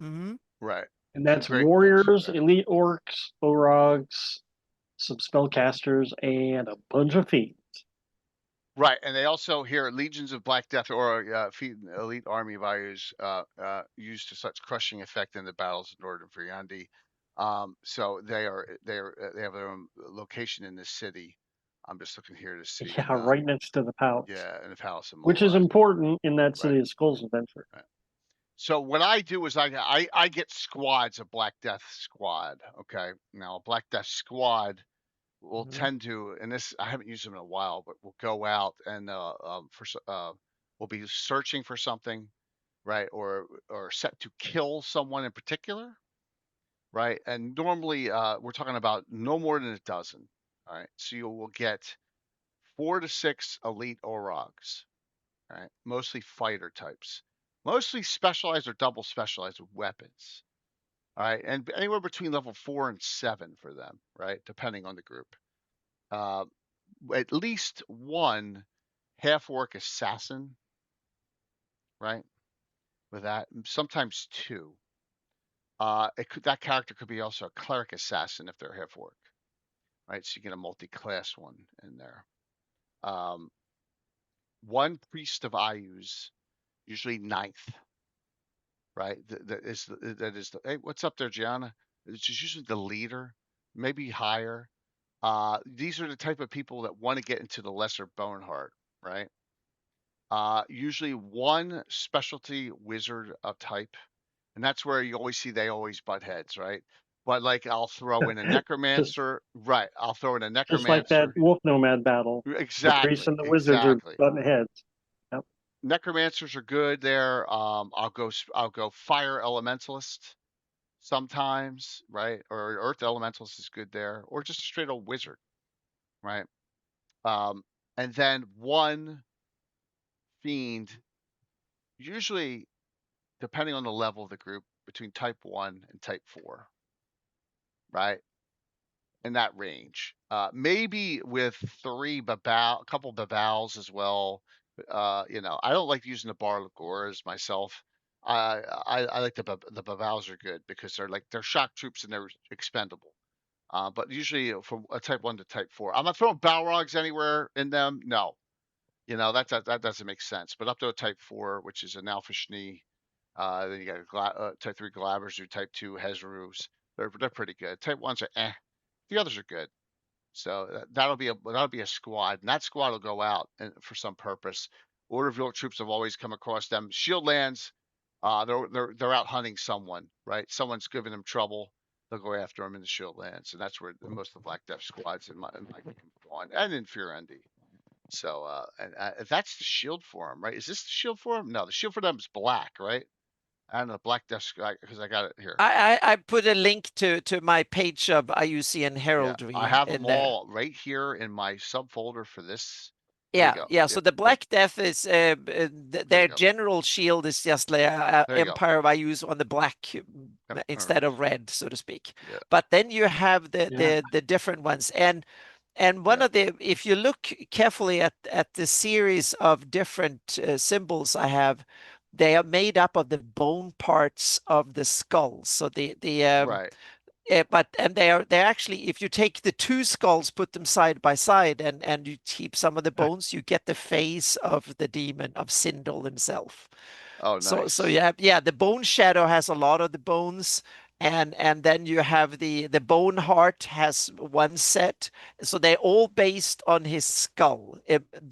Mm-hmm. Right. And that's warriors, elite orcs, orogs, some spellcasters, and a bunch of fiends. Right, and they also here Legions of Black Death or elite army of Iuz used to such crushing effect in the battles in Northern Friandi. So they have their own location in this city. I'm just looking here to see. Yeah, right next to the palace. Yeah, in the palace of Molag. Which is important in that City of Skulls adventure. Right. So what I do is I get squads of Black Death squad. Okay, now a Black Death squad will tend to, and this I haven't used them in a while, but we'll go out and we'll be searching for something, right, or set to kill someone in particular, right, and normally we're talking about no more than a dozen, all right. So you will get 4 to 6 elite orogs, right, mostly fighter types, mostly specialized or double specialized weapons, all right, and anywhere between level 4 and 7 for them, right, depending on the group. at least one half-orc assassin, right? With that, sometimes two. That character could be also a cleric assassin if they're half-orc, right? So you get a multi-class one in there. One priest of Iuz, usually 9th, right? That is the hey, what's up there, Gianna? It's just usually the leader, maybe higher. These are the type of people that want to get into the Lesser Boneheart, right? Usually one specialty wizard of type, and that's where you always see they always butt heads, right? But like I'll throw in a necromancer, right? I'll throw in a just like that necromancer. wolf nomad battle. The priests Exactly, and the wizards are exactly. button heads. Yep. Necromancers are good there. I'll go fire elementalist sometimes, right? Or earth elementalist is good there, or just a straight old wizard, right? And then one fiend, usually depending on the level of the group, between type 1 and type 4, right? In that range. Maybe with a couple babals as well. I don't like using the Barlagoras myself. I like the babals are good because they're shock troops and they're expendable. But usually from a type 1 to type 4, I'm not throwing Balrogs anywhere in them. No, that doesn't make sense. But up to a type 4, which is an Alpha Schnee, then you got type 3 Glabbers or type 2 Hezrus. They're pretty good. Type 1s are eh. The others are good. So that'll be a squad, and that squad will go out for some purpose. Order of York troops have always come across them. Shield lands, they're out hunting someone, right? Someone's giving them trouble. They'll go after them in the Shield lands, and that's where most of the Black Death squads in my game go on, and in Fear-Endy. So that's the shield for them, right? Is this the shield for them? No, the shield for them is black, right? I don't know, Black Death Squad, because I got it here. I put a link to my page of Iusian heraldry. I have them there. all right here in my subfolder for this. Yeah. So the Black Death is their general shield is just like Empire of Iuz on the black instead of red, so to speak. Yeah. But then you have the different ones, and one of the, if you look carefully at the series of different symbols I have, they are made up of the bone parts of the skull. So right. They're actually, if you take the two skulls, put them side by side, and you keep some of the bones, you get the face of the demon of Sindel himself. Oh, nice. So you have, the bone shadow has a lot of the bones, and then you have the bone heart has one set. So they're all based on his skull,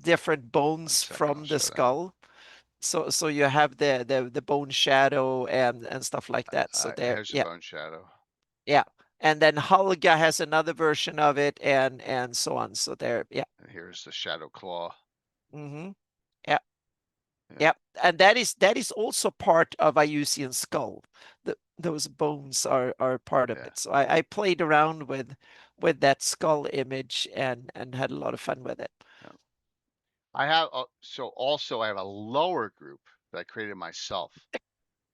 different bones from the skull. So you have the bone shadow and stuff like that. So there's the bone shadow. Yeah. And then Hulga has another version of it, and so on. So there, And here's the Shadowclaw. Mm-hmm. Yeah. And that is also part of Iusian skull. Those bones are part of it. So I played around with that skull image and had a lot of fun with it. Yeah. I have I have a lower group that I created myself.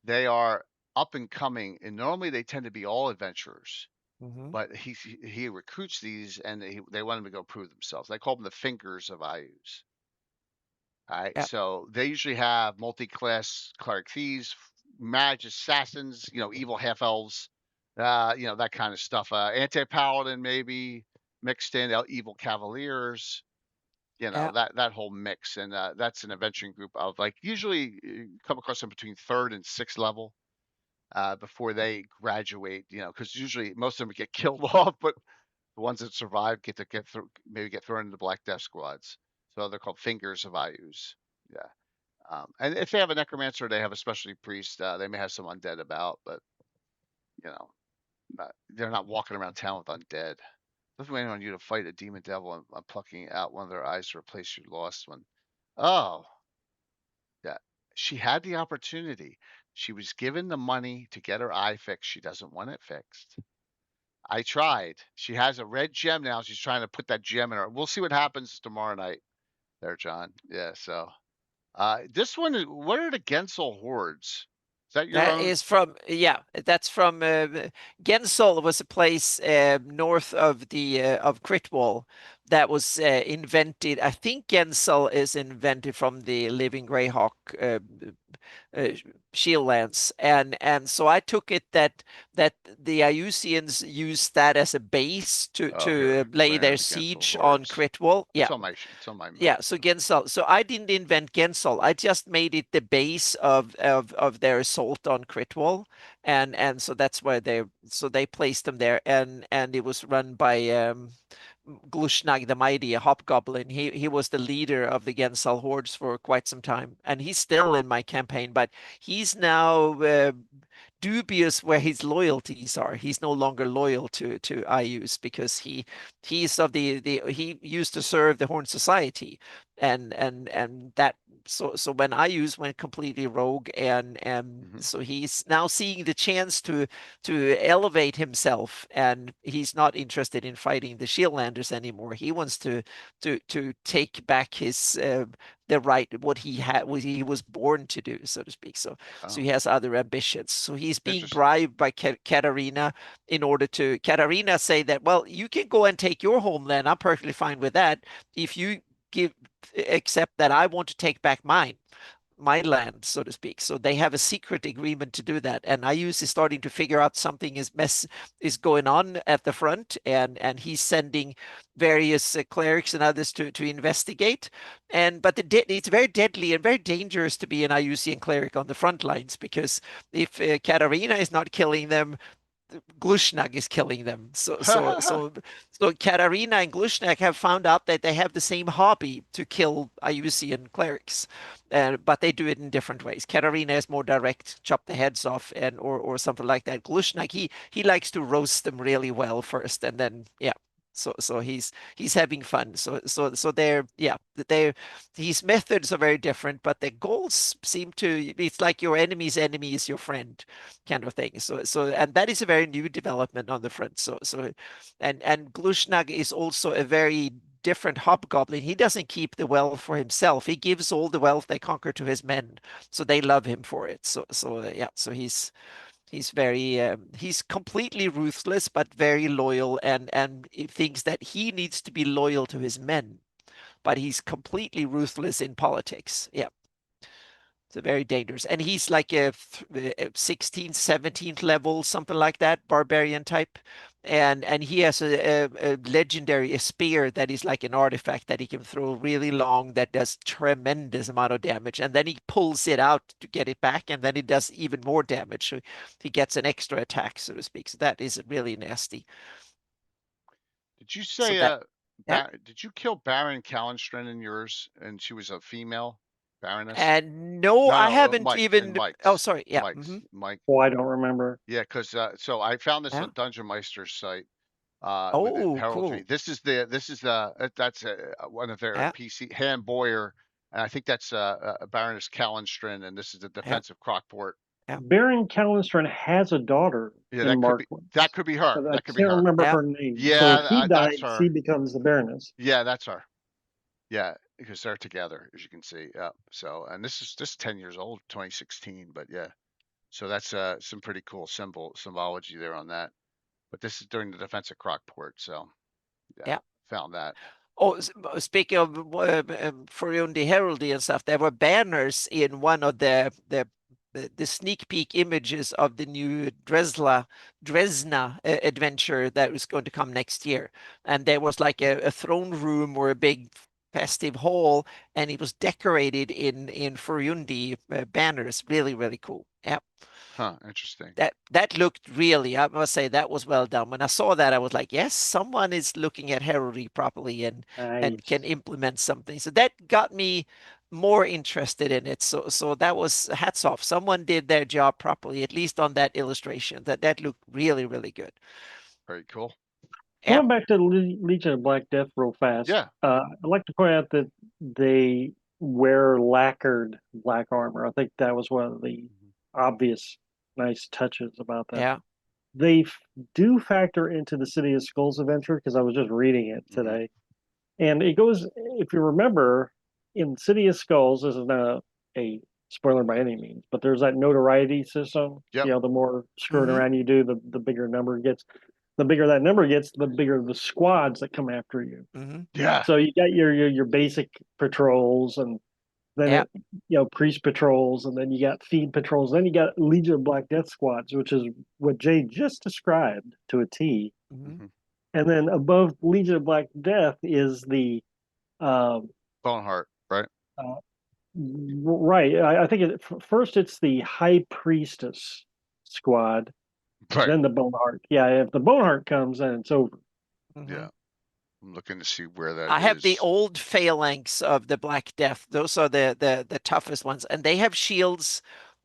They are up and coming, and normally they tend to be all adventurers. But he recruits these, and they want them to go prove themselves. They call them the Fingers of Iuz. All right, so they usually have multi-class cleric thieves, mage assassins, evil half elves, that kind of stuff. Anti-paladin maybe mixed in, evil cavaliers, that whole mix, and that's an adventuring group of usually come across them between 3rd and 6th level. Before they graduate, because usually most of them get killed off, but the ones that survive get thrown into Black Death squads. So they're called Fingers of Iuz. Yeah. And if they have a necromancer, they have a specialty priest. They may have some undead about, but they're not walking around town with undead. Doesn't wait on you to fight a demon devil and plucking out one of their eyes to replace your lost one. Oh, yeah. She had the opportunity. She was given the money to get her eye fixed. She doesn't want it fixed. I tried. She has a red gem now. She's trying to put that gem in her. We'll see what happens tomorrow night there, John. Yeah, so this one, what are the Gensel hordes? Is that your own? Is from, that's from Gensel was a place north of the of Critwall, that was invented. I think Gensel is invented from the living Greyhawk shield lance, and so I took it that the Iusians used that as a base to lay their siege on Critwall. Yeah, it's on my map. Yeah, so Gensel. So I didn't invent Gensel. I just made it the base of their assault on Critwall, and so that's where they placed them there, and it was run by Glushnag the Mighty, a hobgoblin. He was the leader of the Gensal hordes for quite some time, and he's still in my campaign, but he's now dubious where his loyalties are. He's no longer loyal to Iuz because he's of he used to serve the Horn Society, and that so when Iuz went completely rogue, and so he's now seeing the chance to elevate himself, and he's not interested in fighting the Shieldlanders anymore. He wants to take back his the right what he was born to do, so to speak. So he has other ambitions. So he's being bribed by Katarina in order to Katarina say that, well, you can go and take your homeland. I'm perfectly fine with that if you accept that I want to take back my land, so to speak. So they have a secret agreement to do that. And Iuz is starting to figure out something is going on at the front, and he's sending various clerics and others to investigate. But it's very deadly and very dangerous to be an Iusian cleric on the front lines, because if Katarina is not killing them, Glushnag is killing them. So Katarina and Glushnag have found out that they have the same hobby to kill Iusian clerics, but they do it in different ways. Katarina is more direct, chop the heads off, and or something like that. Glushnag, he likes to roast them really well first, and then yeah. So he's having fun. So his methods are very different, but the goals seem to, it's like your enemy's enemy is your friend kind of thing. So and that is a very new development on the front. And Glushnag is also a very different hobgoblin. He doesn't keep the wealth for himself. He gives all the wealth they conquer to his men, so they love him for it. So he's very he's completely ruthless but very loyal, and he thinks that he needs to be loyal to his men, but he's completely ruthless in politics. Yeah. So very dangerous. And he's like a 16th, 17th level, something like that, barbarian type. And he has a legendary spear that is like an artifact that he can throw really long, that does tremendous amount of damage. And then he pulls it out to get it back, and then it does even more damage. So he gets an extra attack, so to speak. So that is really nasty. Did you say did you kill Baron Kallenstrin in yours, and she was a female baroness? And no, I haven't even. Oh, sorry. Yeah. Mike. Oh, I don't remember. Yeah, because so I found this on Dungeon Meister's site. Oh, heraldry. Cool. This is that's one of their PC Han Boyer, and I think that's Baroness Kallenstrin, and this is the defense of Crockport. Baron Kallenstrin has a daughter. Yeah, that could be her. I can't remember her name. Yeah, so if he dies, she becomes the Baroness. Yeah, that's her. Yeah, because they're together, as you can see. Yeah. So, and this is 10 years old, 2016. But yeah, so that's some pretty cool symbology there on that. But this is during the defense of Crockport. So yeah. Found that. Oh, speaking of Furundi heraldry and stuff, there were banners in one of the sneak peek images of the new Dresna adventure that was going to come next year. And there was like a throne room or a big festive hall, and it was decorated in Furundi banners. Really, really cool. Yeah. Huh, interesting. That looked really, I must say, that was well done. When I saw that, I was like, yes, someone is looking at heraldry properly and can implement something. So that got me more interested in it. So that was hats off. Someone did their job properly, at least on that illustration. That looked really, really good. Very cool. Going back to Legion of Black Death real fast. Yeah. I'd like to point out that they wear lacquered black armor. I think that was one of the obvious nice touches about that. Yeah. They do factor into the City of Skulls adventure, because I was just reading it today. And it goes, if you remember, in City of Skulls, this is not a spoiler by any means, but there's that notoriety system. Yep. The more screwing around you do, the bigger number it gets. the bigger that number gets, the bigger the squads that come after you. Yeah. So you got your basic patrols, and then priest patrols, and then you got feed patrols. Then you got Legion of Black Death squads, which is what Jay just described to a T. And then above Legion of Black Death is the Boneheart, right? Right. I think first it's the High Priestess squad, Right. then the Boneheart. Yeah, if the Boneheart comes, then it's over. Yeah. I'm looking to see where that I is. have the old phalanx of the Black Death. Those are the toughest ones, and they have shields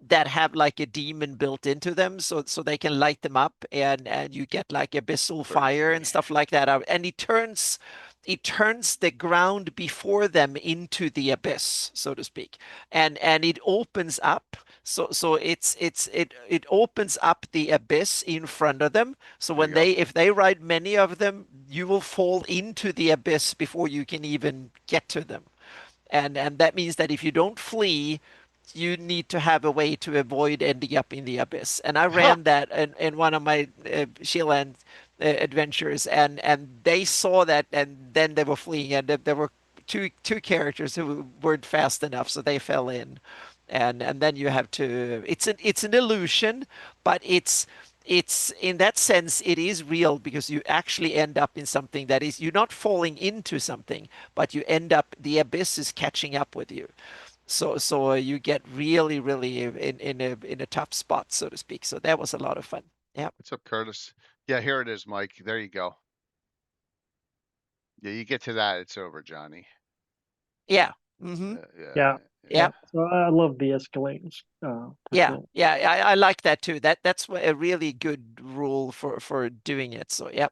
that have like a demon built into them, so they can light them up, and you get like abyssal fire and stuff like that out, and it turns the ground before them into the abyss, so to speak, and it opens up. So it opens up the abyss in front of them. So when if they ride many of them, you will fall into the abyss before you can even get to them. And that means that if you don't flee, you need to have a way to avoid ending up in the abyss. And I ran that in one of my Shieldland adventures, and they saw that, and then they were fleeing, and there were two characters who weren't fast enough, so they fell in. And then you have to. It's an illusion, but it's in that sense it is real, because you actually end up in something that is, you're not falling into something, but you end up, the abyss is catching up with you. So you get really in a tough spot, so to speak. So that was a lot of fun. Yeah. What's up, Curtis? Yeah, here it is, Mike. There you go. Yeah, you get to that, it's over, Johnny. Yeah. Yeah. So I love the escalators. I like that too. That's a really good rule for doing it. So yeah.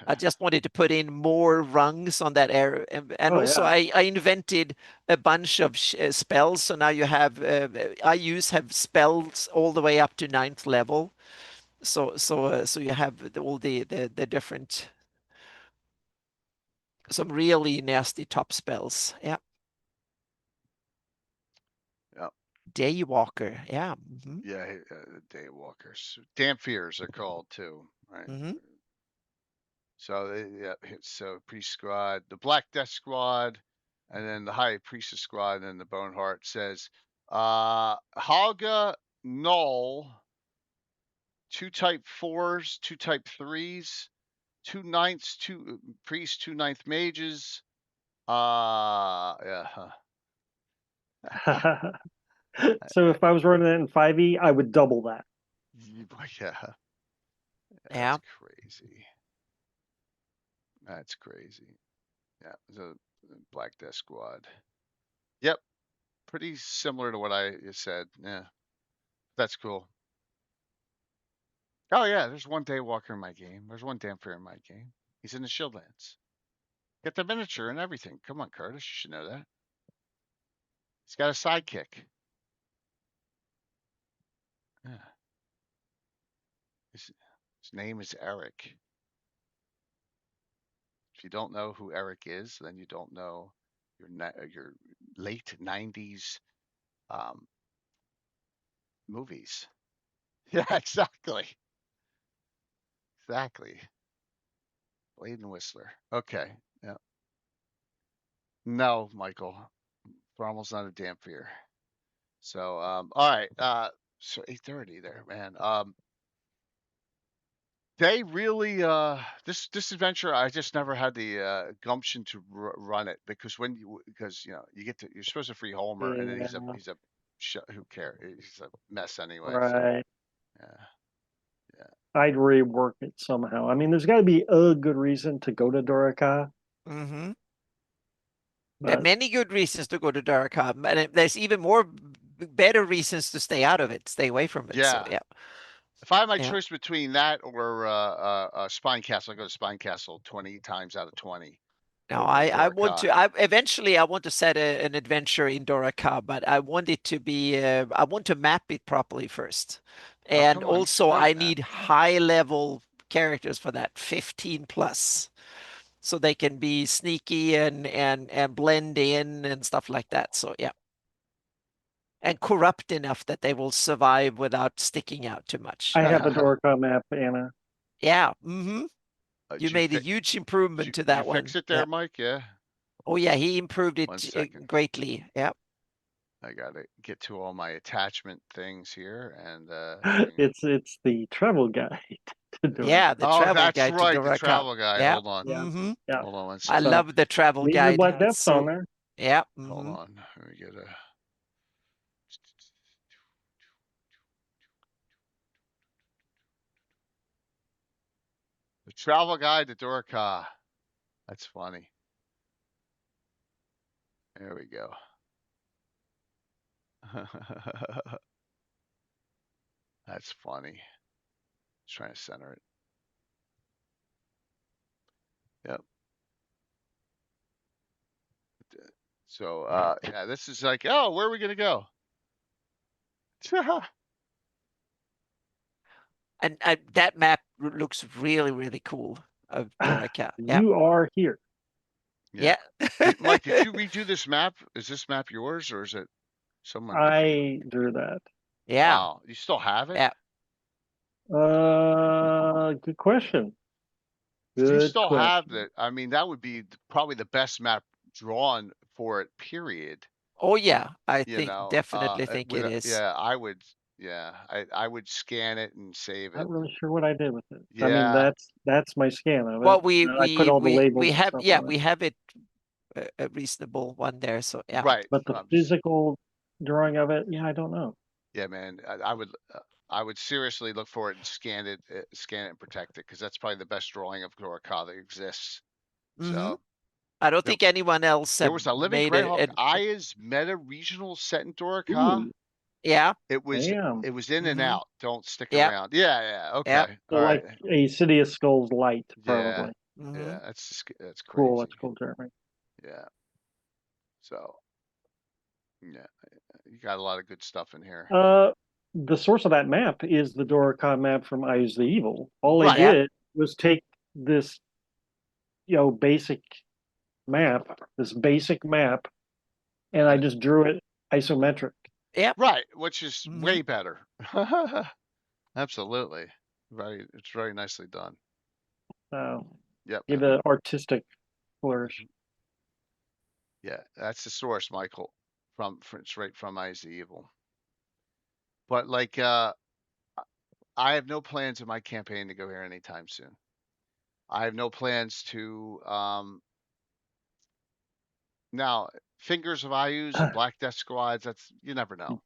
I just wanted to put in more rungs on that area, and also I invented a bunch of spells. So now you have have spells all the way up to 9th level. So you have all the different, some really nasty top spells. Yeah. Yeah. Daywalker. Yeah. Yeah, Daywalkers. Damphiers are called too, right? So so Priest Squad, the Black Death Squad, and then the High Priestess Squad, and then the Boneheart says, Haga Null, 2 type 4s, 2 type 3s, 2 9ths, 2 priests, 2 9th mages. Yeah. So if I was running that in 5e, I would double that. Yeah. That's crazy. That's crazy. Yeah, the Black Death Squad. Yep, pretty similar to what I said. Yeah, that's cool. Oh yeah, there's one Daywalker in my game. There's one Damphier in my game. He's in the Shieldlands. Get the miniature and everything. Come on, Curtis, you should know that. He's got a sidekick. Yeah. His name is Eric. If you don't know who Eric is, then you don't know your late 90s movies. Yeah, exactly. Exactly. Blade and Whistler. Okay. Yeah. No, Michael. Bromwell's not a Damphier. So all right. So 8:30 there, man. They really this adventure, I just never had the gumption to run it, because you get to, you're supposed to free Homer, and then he's a who cares, he's a mess anyway. Right. So, yeah. I'd rework it somehow. I mean, there's got to be a good reason to go to Dorica. There are many good reasons to go to Dorica, and there's even more better reasons to stay out of it, stay away from it. Yeah. So, yeah. If I have my choice between that or Spine Castle, I go to Spine Castle 20 times out of 20. No, I want to. Eventually I want to set an adventure in Dorica, but I want it to be. I want to map it properly first, and also I need high level characters for that, 15 plus, so they can be sneaky and blend in and stuff like that. So yeah. and corrupt enough that they will survive without sticking out too much. I have a Dorka map, Anna. Yeah. Mm-hmm. You made a huge improvement to that one. Fix it there, Mike? Yeah. Oh yeah, he improved it greatly. Yeah. I gotta get to all my attachment things here, and it's the travel guide to Dorka. Yeah, the travel guide right, to Dorka. the travel guide. Yeah. Hold on. Yeah. Mm-hmm. Yeah. Hold on one I second. love the travel Leave guide. your Black Depths on there. Yeah. Mm-hmm. Hold on. Let me get a. The travel guide to Dorka. That's funny. There we go. That's funny. Just trying to center it. Yep. So yeah, this is like, oh, where are we gonna go? And that map looks really, really cool of Dorka. You are here. Yeah. Mike, did you redo this map? Is this map yours or is it someone? I drew that. Yeah. Wow. You still have it? Yeah. Good question. Do you still have that? I mean, that would be probably the best map drawn for it, period. Oh yeah, I definitely think it is. Yeah, I would. Yeah, I would scan it and save it. Not really sure what I did with it. Yeah. I mean, that's my scan of it. Well, I put all the labels. We have we have it a reasonable one there. So yeah. Right. But the physical drawing of it, yeah, I don't know. Yeah, man, I would seriously look for it and scan it and protect it because that's probably the best drawing of Dorka that exists. Mm-hmm. So. I don't think anyone else. There was a living Greyhawk Iuz meta regional set in Dorka. Yeah. It was in and out. Don't stick Yep. around. Yeah. Okay. Yep. So like a City of Skulls light, probably. Yeah. That's crazy. Cool. That's cool, Jeremy. Yeah. So. Yeah, you got a lot of good stuff in here. The source of that map is the Dorka map from Iuz the Evil. All they did was take this, basic map, and I just drew it isometric. Yeah. Right, which is way better. Absolutely. Right. It's very nicely done. Yep. Give it an artistic flourish. Yeah, that's the source, Michael. It's right from Iuz the Evil. But like I have no plans in my campaign to go here anytime soon. I have no plans to now Fingers of Iuz and Black Death Squads, that's you never know.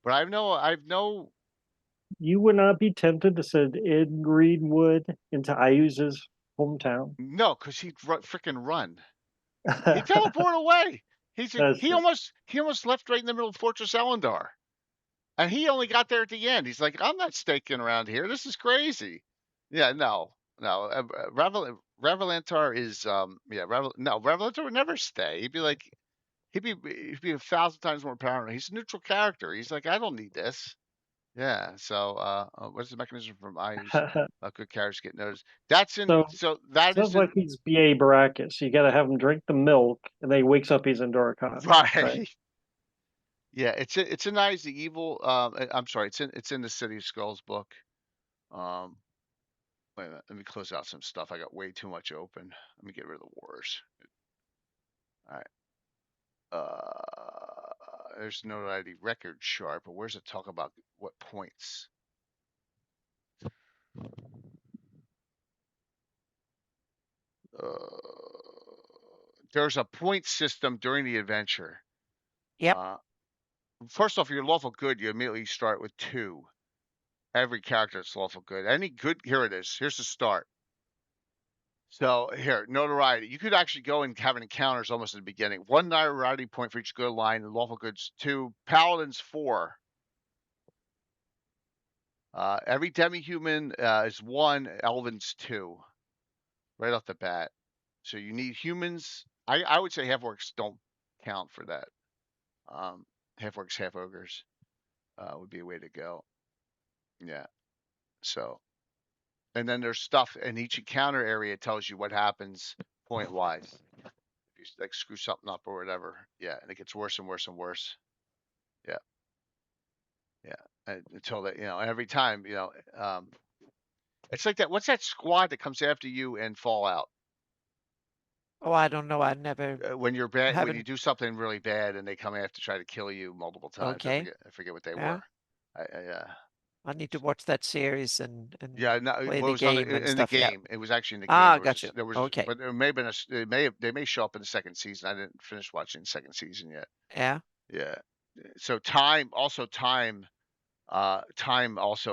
But I've no You would not be tempted to send Ed Greenwood into Iuz's hometown? No, because he'd freaking run. He'd teleport away. He almost left right in the middle of Fortress Elendar. And he only got there at the end. He's like, I'm not staking around here. This is crazy. Yeah, no. Revelantar is Revelantar would never stay. He'd be 1,000 times more powerful. He's a neutral character. He's like, I don't need this. Yeah. So what's the mechanism from Iuz? Good characters get noticed. That's in sounds like he's B.A. Baracus. You gotta have him drink the milk and then he wakes up he's in Dorka. Right. Yeah, it's in Iuz the Evil. I'm sorry, it's in the City of Skulls book. Wait a minute, let me close out some stuff. I got way too much open. Let me get rid of the wars. All right. There's notoriety record sharp, but where's it talk about what points? There's a point system during the adventure. Yep. First off, you're lawful good. You immediately start with 2. Every character is lawful good. Any good, here it is. Here's the start. So here, notoriety. You could actually go and have encounters almost at the beginning. 1 notoriety point for each good line, and lawful goods 2. Paladins 4. Every demi-human is 1. Elvins 2. Right off the bat. So you need humans. I would say half-orcs don't count for that. Half-orcs, half-ogres would be a way to go. Yeah. So, and then there's stuff in each encounter area. It tells you what happens point-wise. If you like screw something up or whatever. Yeah. And it gets worse and worse and worse. Yeah. until that, every time, it's like that. What's that squad that comes after you in Fallout? Oh, I don't know. I never when you're bad, when you haven't. do something really bad and they come after try to kill you multiple times. Okay. I forget what they Yeah. were. I need to watch that series and Yeah, no, play what the was on game and in the stuff. Yeah. game? It was actually in the game. Ah, gotcha. Okay. But there may have been they may show up in the second season. I didn't finish watching the second season yet. Yeah. Yeah. So time also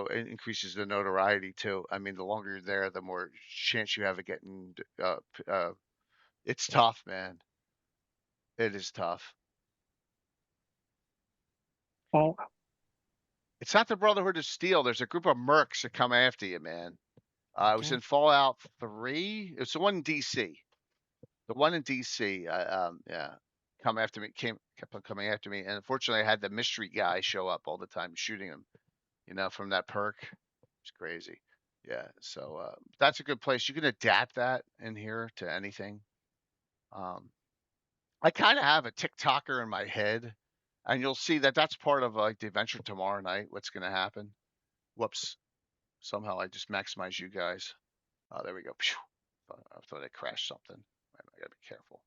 increases the notoriety too. I mean, the longer you're there, the more chance you have of getting. It's tough, man. It is tough. Oh, It's not the Brotherhood of Steel. There's a group of mercs that come after you, man. It was Okay. in Fallout 3. It's the one in DC. The one in DC. Yeah, kept on coming after me, and unfortunately, I had the mystery guy show up all the time, shooting him. From that perk. It's crazy. Yeah. So that's a good place. You can adapt that in here to anything. I kind of have a TikToker in my head, and you'll see that that's part of like the adventure tomorrow night. What's going to happen? Whoops. Somehow I just maximize you guys. Oh, there we go. I thought I crashed something. I gotta be careful.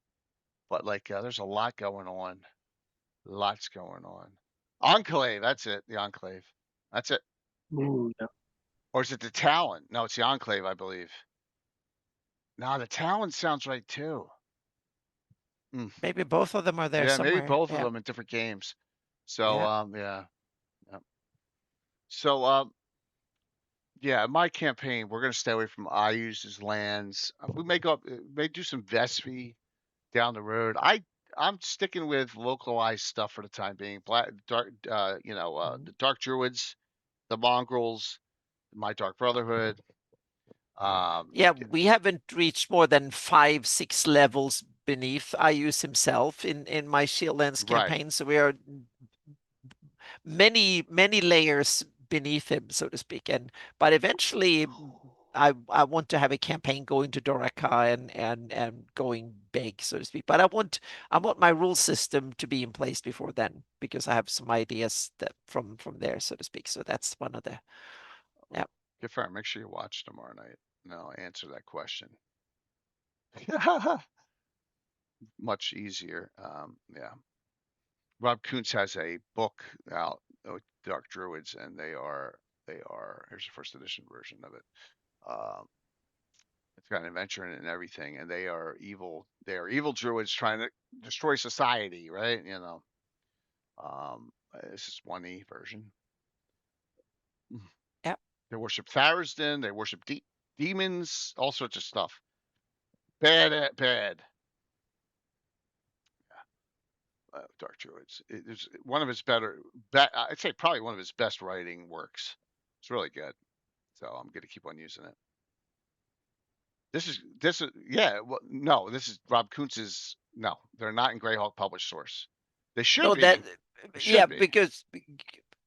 But like, there's a lot going on. Lots going on. Enclave. That's it. The Enclave. That's it. ooh, yeah. Or is it the Talon? No, it's the Enclave, I believe. No, the Talon sounds right too. Maybe both of them are there Yeah, somewhere. maybe both of Yeah. them in different games. So, Yeah. yeah. So, yeah, my campaign, we're gonna stay away from Iuz's lands. We may do some Vespi down the road. I'm sticking with localized stuff for the time being. The Dark Druids, the Mongrels, my Dark Brotherhood. Yeah, we haven't reached more than 5-6 levels beneath Iuz himself in my Shieldlands campaign, so we are many layers beneath him, so to speak. But eventually, I want to have a campaign going to Doraka and going big, so to speak. But I want my rule system to be in place before then, because I have some ideas that from there, so to speak. So that's one of the Good friend, make sure you watch tomorrow night, and I'll answer that question. Much easier. Yeah. Rob Kuntz has a book out with Dark Druids, and they are here's the first edition version of it. It's got an adventure in it and everything, and they are evil. They are evil druids trying to destroy society, right? This is 1E version. Yep. They worship Tharisden. They worship demons, all sorts of stuff. Bad. Dark Druids. It is one of his I'd say probably one of his best writing works. It's really good. So I'm going to keep on using it. This is yeah. Well, no, this is Rob Kuntz's. No, they're not in Greyhawk published source. They should be. Because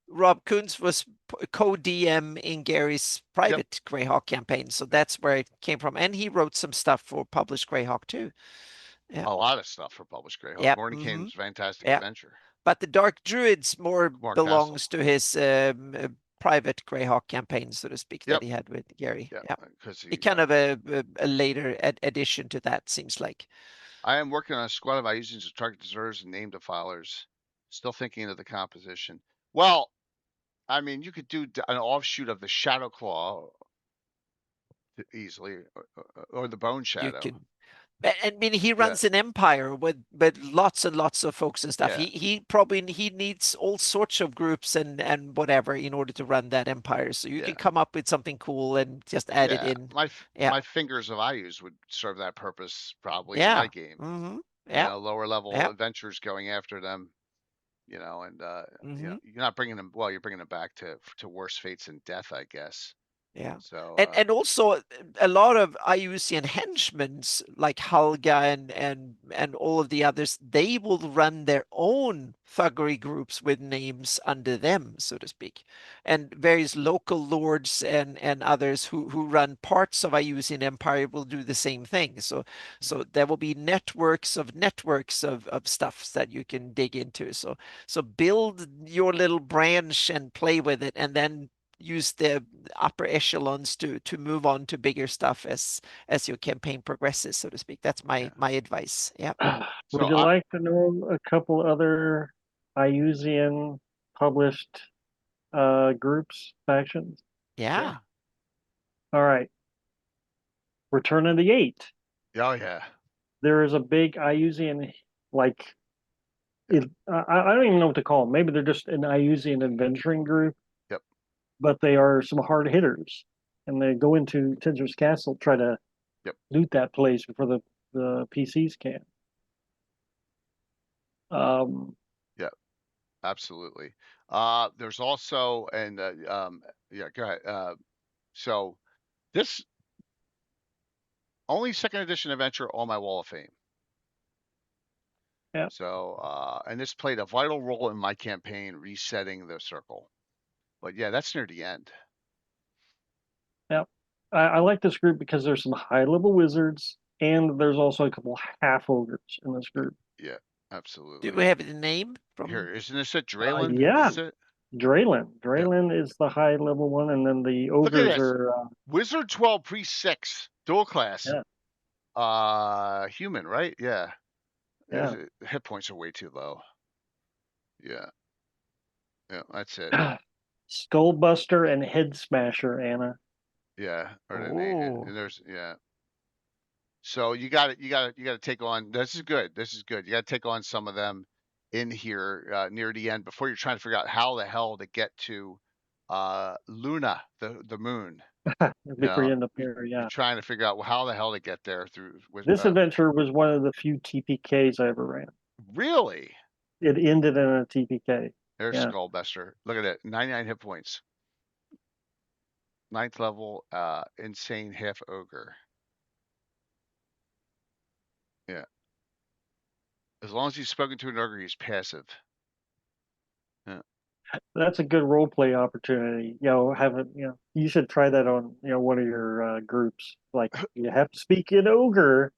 Rob Kuntz was co-DM in Gary's private Greyhawk campaign, so that's where it came from, and he wrote some stuff for published Greyhawk too. Yeah. A lot of stuff for published Greyhawk. Yep. Morning Kane's Fantastic Adventure. But the Dark Druids more belongs to his private Greyhawk campaign, so to speak, that he had with Gary. Yeah, because it kind of a later addition to that, seems like. I am working on a squad of Iuzians to target deserters and name defilers. Still thinking of the composition. Well, I mean, you could do an offshoot of the Shadowclaw easily, or the Bone Shadow. I mean, he runs an empire with lots and lots of folks and stuff. He probably needs all sorts of groups and whatever in order to run that empire. So you can come up with something cool and just add it in. My Fingers of Iuz would serve that purpose probably in my game. Lower level adventures going after them. And you're not bringing them. Well, you're bringing them back to worse fates and death, I guess. Yeah. So And also a lot of Iusian henchmen like Helga and all of the others, they will run their own thuggery groups with names under them, so to speak. And various local lords and others who run parts of Iusian Empire will do the same thing. So there will be networks of stuff that you can dig into. So build your little branch and play with it, and then use the upper echelons to move on to bigger stuff as your campaign progresses, so to speak. That's my advice. Yeah. Would so you like to know a couple other Iusian published groups, factions? Yeah. sure. All right. Return of the Eight. Oh yeah. There is a big Iusian, like, Yeah. I don't even know what to call them. Maybe they're just an Iusian adventuring group, Yep. but they are some hard hitters. And they go into Tinser's Castle, try to Yep. loot that place before the PCs can. Yep. Absolutely. There's also, and yeah, go ahead. So this only second edition adventure on my wall of fame. Yeah. So and this played a vital role in my campaign resetting the circle. But yeah, that's near the end. Yeah. I like this group because there's some high level wizards and there's also a couple half ogres in this group. Yeah, Do absolutely. we have the name Here, from? isn't this it? Draylen? Yeah, This is it? Draylen. Yep. Draylen is the high level one, and then the Look at ogres this. are Wizard 12 Priest 6 dual class. yeah, Human, right? Yeah. yeah. Hit points are way too low. Yeah. Yeah, that's it. Skullbuster and Head Smasher, Anna. Yeah. Or the name. Oh, And there's yeah. So you got to take on. This is good. This is good. You got to take on some of them in here near the end before you're trying to figure out how the hell to get to Luna, the moon. You Before know, you end up there, you're yeah. trying to figure out how the hell to get there through with This adventure was one of the few TPKs I ever ran. really. It ended in a TPK. There's Yeah. Skullbuster. Look at it. 99 hit points. 9th level, insane half ogre. Yeah. As long as he's spoken to an ogre, he's passive. Yeah. That's a good role play opportunity. Have it. You should try that on one of your groups. Like you have to speak in ogre,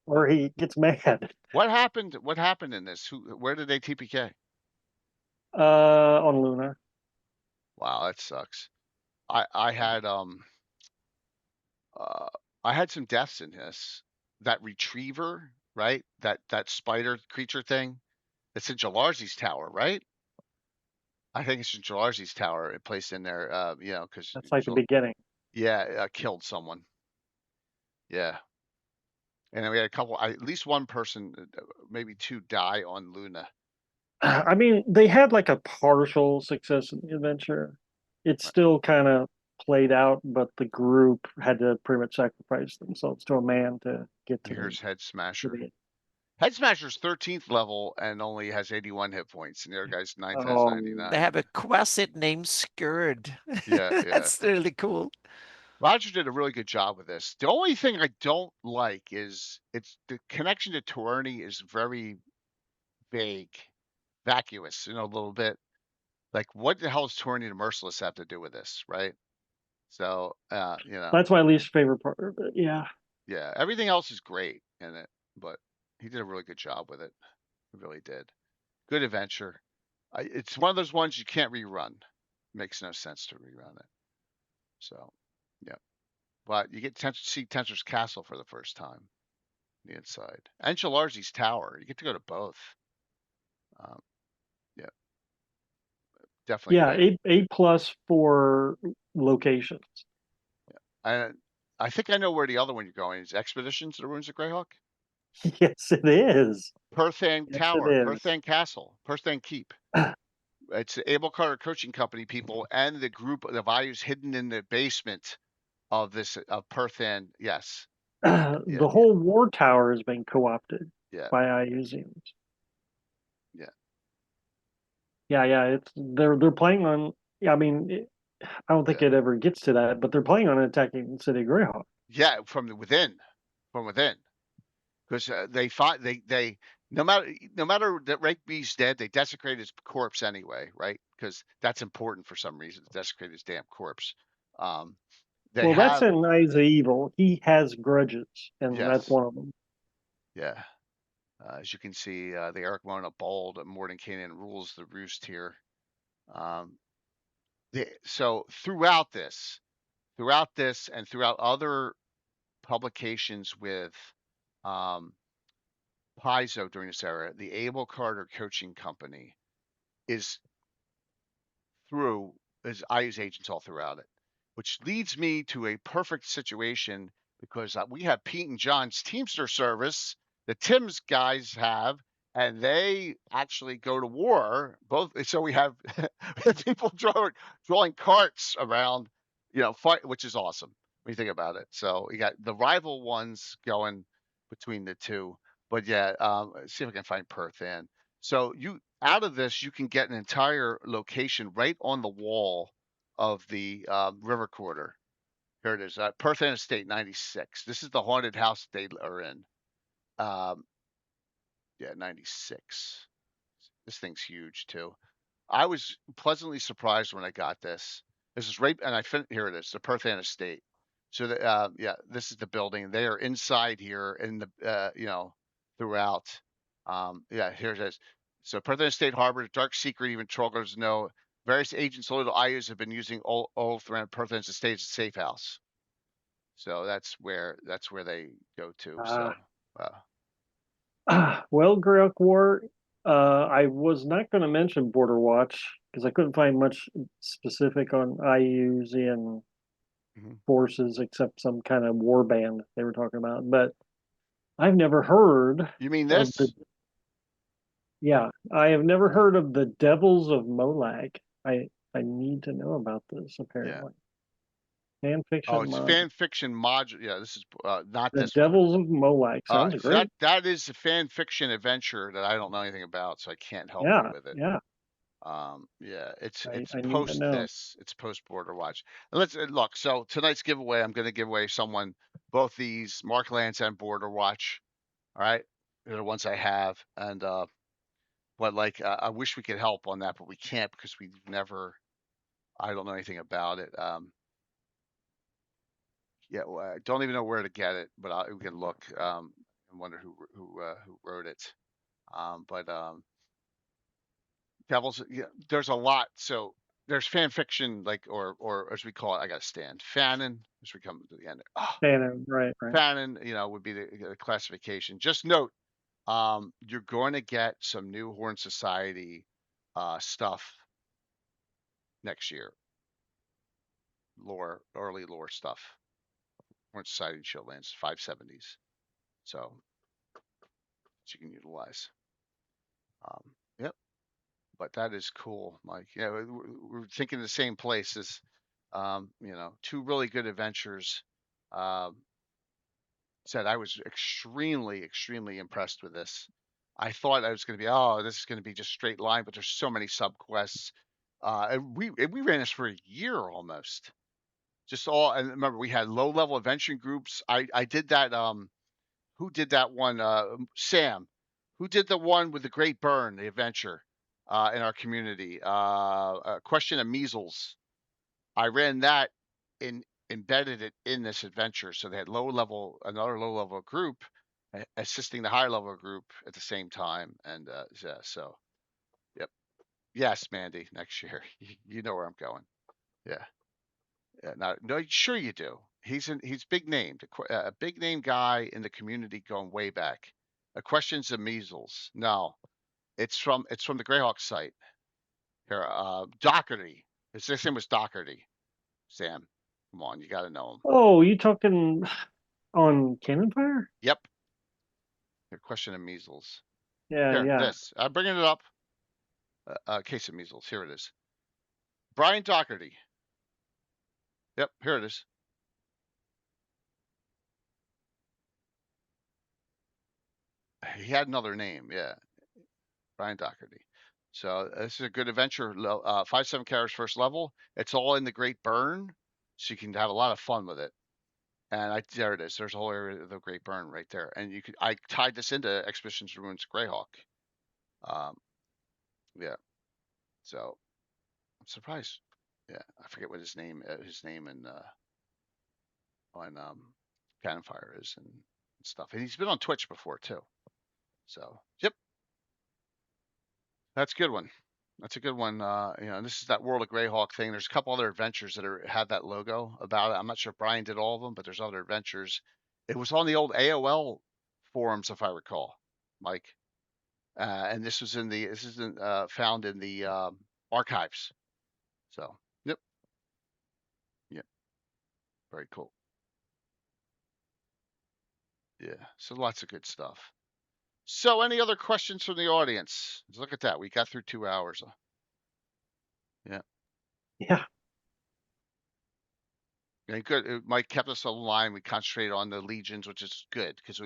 or he gets mad. What happened? What happened in this? Where did they TPK? On Luna. Wow, that sucks. I had uh I had some deaths in this. That retriever, right? That spider creature thing. It's in Jalarzi's tower, right? I think it's in Jalarzi's tower. It placed in there, because That's like the beginning. yeah, killed someone. Yeah, and then we had a couple. At least one person, maybe two, die on Luna. I mean, they had like a partial success in the adventure. It's Right. still kind of played out, but the group had to pretty much sacrifice themselves to a man to get to Here's Head Smasher. the Head Smasher's 13th level and only has 81 hit points, and the other guy's 9th has Oh, they 99. have a Quasit named Scourge. Yeah, yeah. That's really cool. Roger did a really good job with this. The only thing I don't like is the connection to Tourney is very vague, vacuous, a little bit. Like, what the hell does Tourney and Merciless have to do with this, right? So, that's my least favorite part of it. Yeah. yeah, everything else is great in it, but he did a really good job with it. He really did. Good adventure. It's one of those ones you can't rerun. Makes no sense to rerun it. So, yeah. But you get to see Tensor's Castle for the first time, the inside, and Shalarzi's Tower. You get to go to both. Um, yeah, definitely Yeah, good. A+ for locations. And I think I know where the other one you're going is. Expeditions to the Ruins of Greyhawk. Yes, it is. Perthan Yes, Tower, it is. Perthan Castle, Perthan Keep. It's the Abel Carter Coaching Company people and the group of values hidden in the basement of this of Perthan. Yes. The whole war tower has been co-opted Yeah. by Iusians. Yeah. Yeah. It's they're playing on. Yeah, I mean, I don't think it ever gets to that, but they're planning on attacking the city of Greyhawk. Yeah, from within, because they fought. They no matter that Rakeby's dead, they desecrate his corpse anyway, right? Because that's important for some reason. Desecrate his damn corpse. Well, that's in Eyes of Evil. He has grudges, and that's one of them. Yeah. As you can see, the Eric Mona bold Mordenkainen rules the roost here. So throughout this, and throughout other publications with Paizo during this era, the Abel Carter Coaching Company is Iuz agents all throughout it, which leads me to a perfect situation because we have Pete and John's Teamster service that Tim's guys have, and they actually go to war. So we have people drawing carts around, fight, which is awesome when you think about it. So you got the rival ones going between the two, but yeah, see if I can find Perth in. So out of this, you can get an entire location right on the wall of the river quarter. Here it is, Perth End Estate 96. This is the haunted house they are in. Yeah, 96. This thing's huge too. I was pleasantly surprised when I got this. This is right, and here it is, the Perth End Estate. So this is the building. They are inside here in the throughout. Here it is. So Perth End Estate Harbor, dark secret, even trollers know. Various agents loyal to Iuz have been using old around Perth End Estate as a safe house. So that's where they go to. Well, Greyhawk War, I was not going to mention Border Watch because I couldn't find much specific on Iuzian forces except some kind of war band they were talking about. But I've never heard. You mean this? Yeah, I have never heard of the Devils of Molag. I need to know about this. Apparently, fan fiction. Oh, it's fan fiction module. Yeah, this is not the this Devils of Molag. Sounds great. That is a fan fiction adventure that I don't know anything about, so I can't help you with it. Yeah. It's post this. It's post Border Watch. And let's look. So tonight's giveaway, I'm going to give away both these Mark Lance and Border Watch. All right, they're the ones I have, and but I wish we could help on that, but we can't because I don't know anything about it. I don't even know where to get it, but we can look and wonder who wrote it. Devils, there's a lot. So there's fan fiction, or as we call it, I got to stand. Fanon, as we come to the end. Fanon, right. Fanon, would be the classification. Just note, you're going to get some new Horn Society stuff next year. Early lore stuff. Horn Society and Shieldlands, 570s. So you can utilize. Yep. But that is cool, Mike. Yeah, we're thinking the same places. Two really good adventures. Said I was extremely, extremely impressed with this. I thought I was going to be, this is going to be just straight line, but there's so many subquests. And we ran this for a year almost. And remember, we had low level adventure groups. I did that. Who did that one? Sam, who did the one with the Great Burn, the adventure in our community? A Question of Measles. I ran that embedded it in this adventure. So they had another low level group assisting the higher level group at the same time. And so, yep. Yes, Mandy, next year. You know where I'm going. Yeah. No, sure you do. He's big named, a big name guy in the community going way back. Questions of Measles. No, it's from the Greyhawk site. Here, Doherty. His name was Doherty. Sam, come on, you got to know him. Oh, you talking on Cannon Fire? Yep. Here, Question of Measles. Yeah. This. I'm bringing it up. Case of Measles. Here it is. Brian Doherty. Yep, here it is. He had another name, yeah. Brian Doherty. So this is a good adventure. 5/7 characters first level. It's all in the Great Burn, so you can have a lot of fun with it. And there it is. There's a whole area of the Great Burn right there. And I tied this into Expeditions Ruins Greyhawk. Yeah. So I'm surprised. Yeah, I forget what his name in on Cannon Fire is and stuff. And he's been on Twitch before too. So yep, that's a good one. That's a good one. This is that World of Greyhawk thing. There's a couple other adventures that had that logo about it. I'm not sure if Brian did all of them, but there's other adventures. It was on the old AOL forums, if I recall, Mike. And this is found in the archives. So yep, very cool. Yeah, so lots of good stuff. So any other questions from the audience? Look at that. We got through 2 hours. Yeah. Yeah. And good. Mike kept us on the line. We concentrated on the legions, which is good because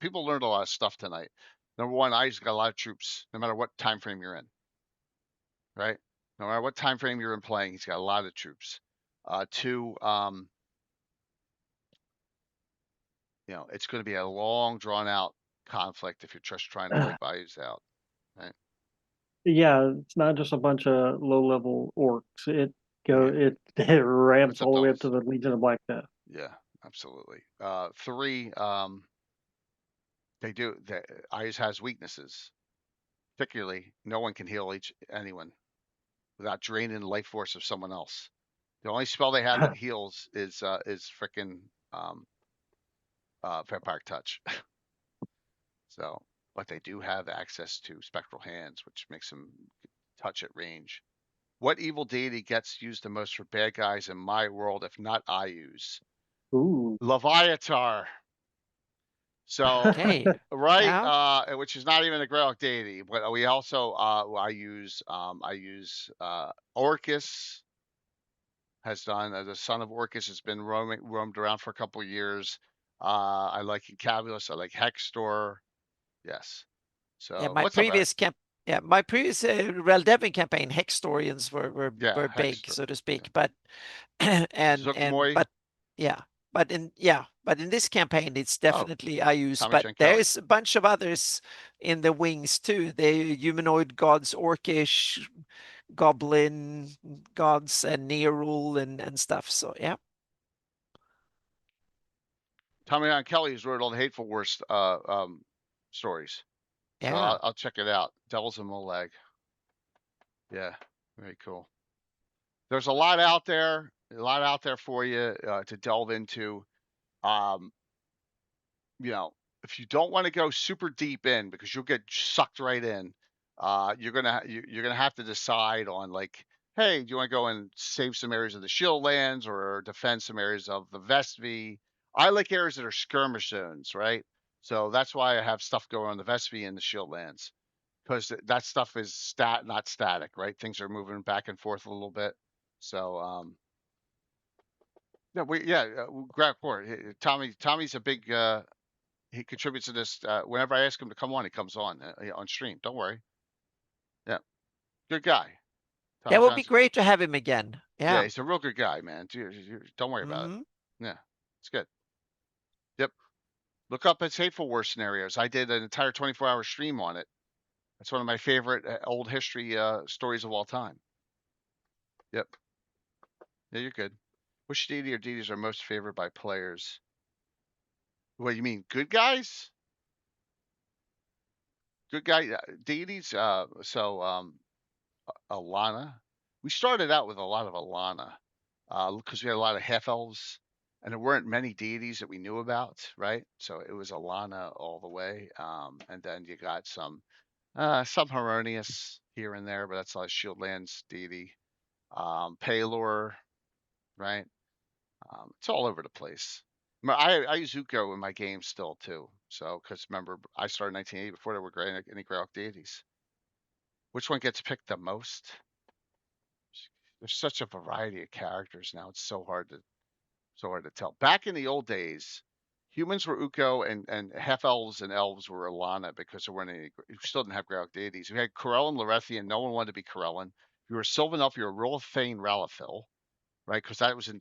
people learned a lot of stuff tonight. Number one, Iuz got a lot of troops, no matter what time frame you're in. Right? No matter what time frame you're in playing, he's got a lot of troops. Two, it's going to be a long, drawn out conflict if you're just trying to wipe Iuz out. Right? Yeah, it's not just a bunch of low-level orcs. It ramps all the way up to the Legion of Black Death. Yeah, absolutely. Three, Iuz has weaknesses. Particularly, no one can heal anyone without draining the life force of someone else. The only spell they have that heals is frickin' Vampire Touch. So, but they do have access to Spectral Hands, which makes them touch at range. What evil deity gets used the most for bad guys in my world, if not Iuz? Ooh. Leviatar. So, okay. right, Yeah. which is not even a Greyhawk deity, but we also I use Orcus has done. The son of Orcus has been roamed around for a couple of years. I like Incavulus. I like Hextor. Yes. So yeah, my what's up, Eric? my previous Reldevin campaign, Hextorians were big, so to speak. Yeah. But but in this campaign it's definitely Iuz. But there's a bunch of others in the wings too. The humanoid gods, orcish, goblin gods, and Neorul and stuff. So yeah. Tommy and Kelly's wrote all the Hateful Wars stories. Yeah. So I'll check it out. Devils and Molag. Yeah, very cool. There's a lot out there for you to delve into. If you don't want to go super deep in because you'll get sucked right in, you're gonna have to decide on like, hey, do you want to go and save some areas of the Shield Lands or defend some areas of the Vestvi? I like areas that are skirmish zones, right? So that's why I have stuff going on the Vestvi and the Shield Lands because that stuff is not static, right? Things are moving back and forth a little bit. So grab for it. Tommy's a big he contributes to this. Whenever I ask him to come on, he comes on stream. Don't worry. Yeah, good guy. Tommy that would be great to have him again. Yeah, he's a real good guy, man. Don't worry about it. Yeah, it's good. Yep. Look up his Hateful War scenarios. I did an entire 24-hour stream on it. That's one of my favorite old history stories of all time. Yep. Yeah, you're good. Which deity or deities are most favored by players? What, you mean good guys? Good guy deities. Alana. We started out with a lot of Alana because we had a lot of half elves, and there weren't many deities that we knew about, right? So it was Alana all the way, and then you got some Heronius here and there, but that's a Shieldlands deity. Palor, right? It's all over the place. I use Zuko in my game still too. So, because remember, I started in 1980 before there were any Greyhawk deities. Which one gets picked the most? There's such a variety of characters now. It's so hard to tell. Back in the old days, humans were Uko, and half elves and elves were Alana because there weren't any. You still didn't have Greyhawk deities. We had Corellin, Lorethian. No one wanted to be Corellin. If you were Sylvanelf, you were Rolthane, Ralafil, right? Because that was in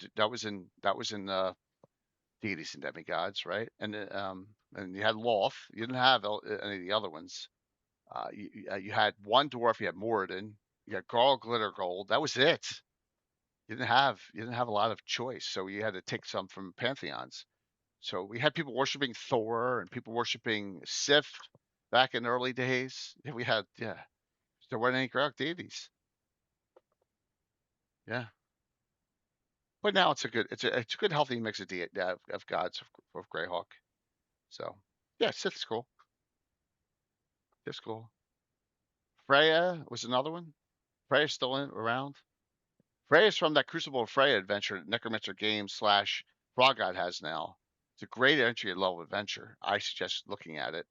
deities and demigods, right? And you had Loth. You didn't have any of the other ones. You had one dwarf. You had Moradin. You had Garl, Glitter Gold. That was it. You didn't have a lot of choice, so you had to take some from pantheons. So we had people worshiping Thor and people worshiping Sif back in the early days. We had there weren't any Greyhawk deities. Yeah. But now it's a good healthy mix of gods of Greyhawk. So yeah, Sith's cool. Sith's cool. Freya was another one. Freya's still around. Freya's from that Crucible of Freya adventure that Necromancer Games / Frog God has now. It's a great entry level adventure. I suggest looking at it.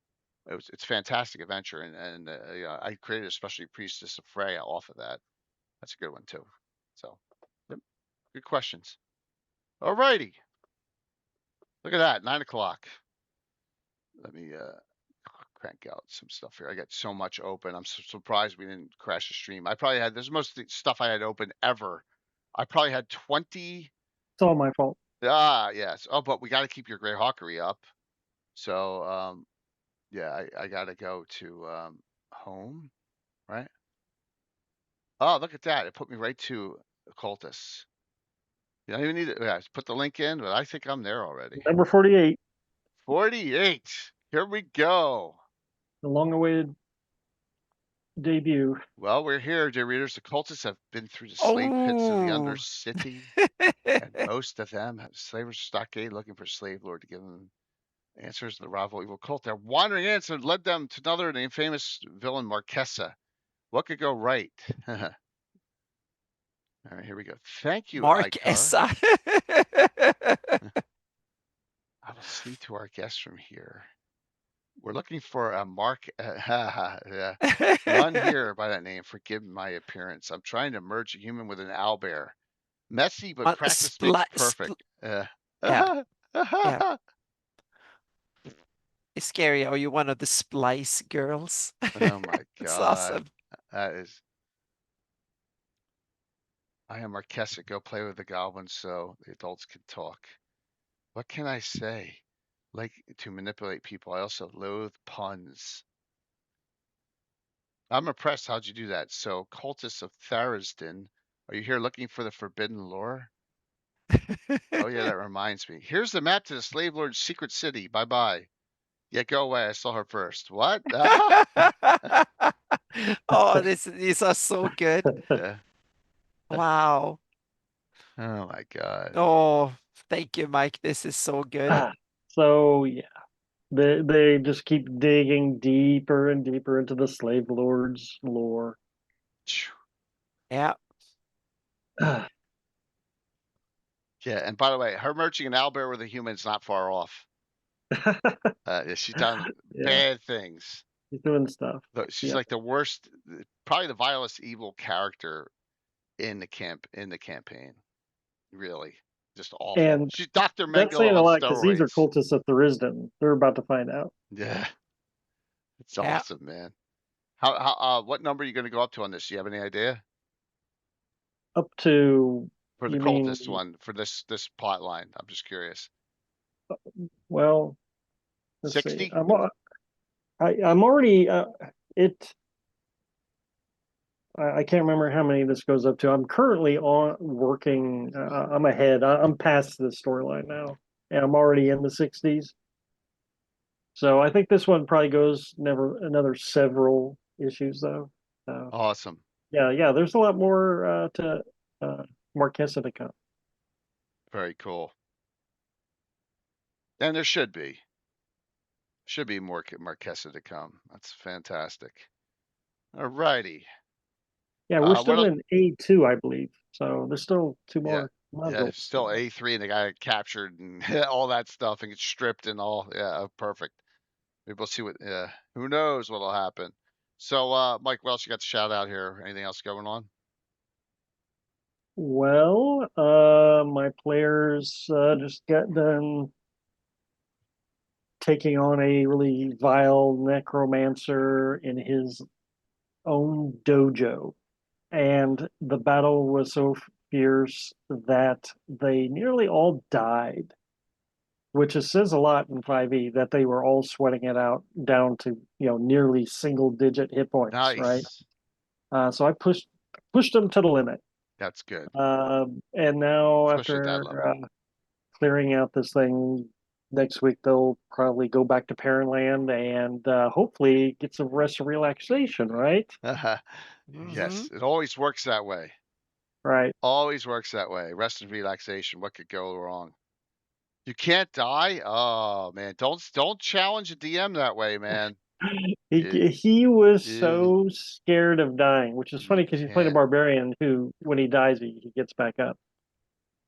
It's a fantastic adventure, and I created a specialty priestess of Freya off of that. That's a good one too. So, yep, good questions. All righty. Look at that, 9 o'clock. Let me crank out some stuff here. I got so much open. I'm so surprised we didn't crash the stream. I probably had, this is most of the stuff I had open ever. I probably had 20. It's all my fault. Yes. Oh, but we got to keep your Greyhawkery up. So, yeah, I got to go to home, right? Oh, look at that. It put me right to Cultus. You don't even need it. Yeah, put the link in, but I think I'm there already. Number 48. 48. Here we go. The long-awaited debut. Well, we're here, dear readers. The cultists have been through the slave pits of the Undercity, and most of them have slavers stockade looking for a slave lord to give them answers to the rival evil cult. They're wandering in, so it led them to another, the infamous villain Marquesa. What could go right? All right, here we go. Thank you, Marquesa. I will see to our guests from here. We're looking for a Mark. None here by that name. Forgive my appearance. I'm trying to merge a human with an owlbear. Messy, but practice makes perfect. Yeah. It's scary. Are you one of the splice girls? Oh my god. That's awesome. That is. I am Marquesa. Go play with the goblins so the adults can talk. What can I say? Like to manipulate people. I also loathe puns. I'm impressed. How'd you do that? So, cultists of Tharisden, are you here looking for the forbidden lore? Oh yeah, that reminds me. Here's the map to the slave lord's secret city. Bye bye. Yeah, go away. I saw her first. What? Oh, these are so good. Yeah. Wow. Oh my god. Oh, thank you, Mike. This is so good. So yeah, they just keep digging deeper and deeper into the slave lord's lore. Yeah. Yeah, and by the way, her merging an owlbear with a human is not far off. She's done bad things. She's doing stuff. She's like the worst, probably the vilest evil character in the campaign. Really, just awful. And she's Dr. Mengele that's saying a lot because these are steroids. cultists of Tharisden. They're about to find out. Yeah, it's awesome, man. How what number are you going to go up to on this? Do you have any idea? Up to for the cultist one for this plot line. I'm just curious. Well, 60. I'm already I can't remember how many this goes up to. I'm currently working. I'm ahead. I'm past this storyline now, and I'm already in the 60s. So I think this one probably goes another several issues though. Awesome. Yeah. There's a lot more to Marquesa to come. Very cool. And there should be more Marquesa to come. That's fantastic. All righty. Yeah, we're still in A2, I believe. So there's still 2 more. Yeah, still A3, and the guy captured and all that stuff and gets stripped and all. Yeah, perfect. Maybe we'll see what. Yeah, who knows what'll happen. So, Mike, what else you got to shout out here? Anything else going on? Well, my players just got done taking on a really vile necromancer in his own dojo. And the battle was so fierce that they nearly all died, which says a lot in 5e that they were all sweating it out down to nearly single digit hit points, right? Nice. So I pushed them to the limit. That's good. And now Especially at that after level. clearing out this thing next week, they'll probably go back to Parentland and hopefully get some rest and relaxation, right? Yes, it always works that way. Right. Always works that way. Rest and relaxation. What could go wrong? You can't die? Oh man, don't challenge a DM that way, man. He was You, so scared of dying, which is you funny because he's playing a can't. barbarian who, when he dies, he gets back up.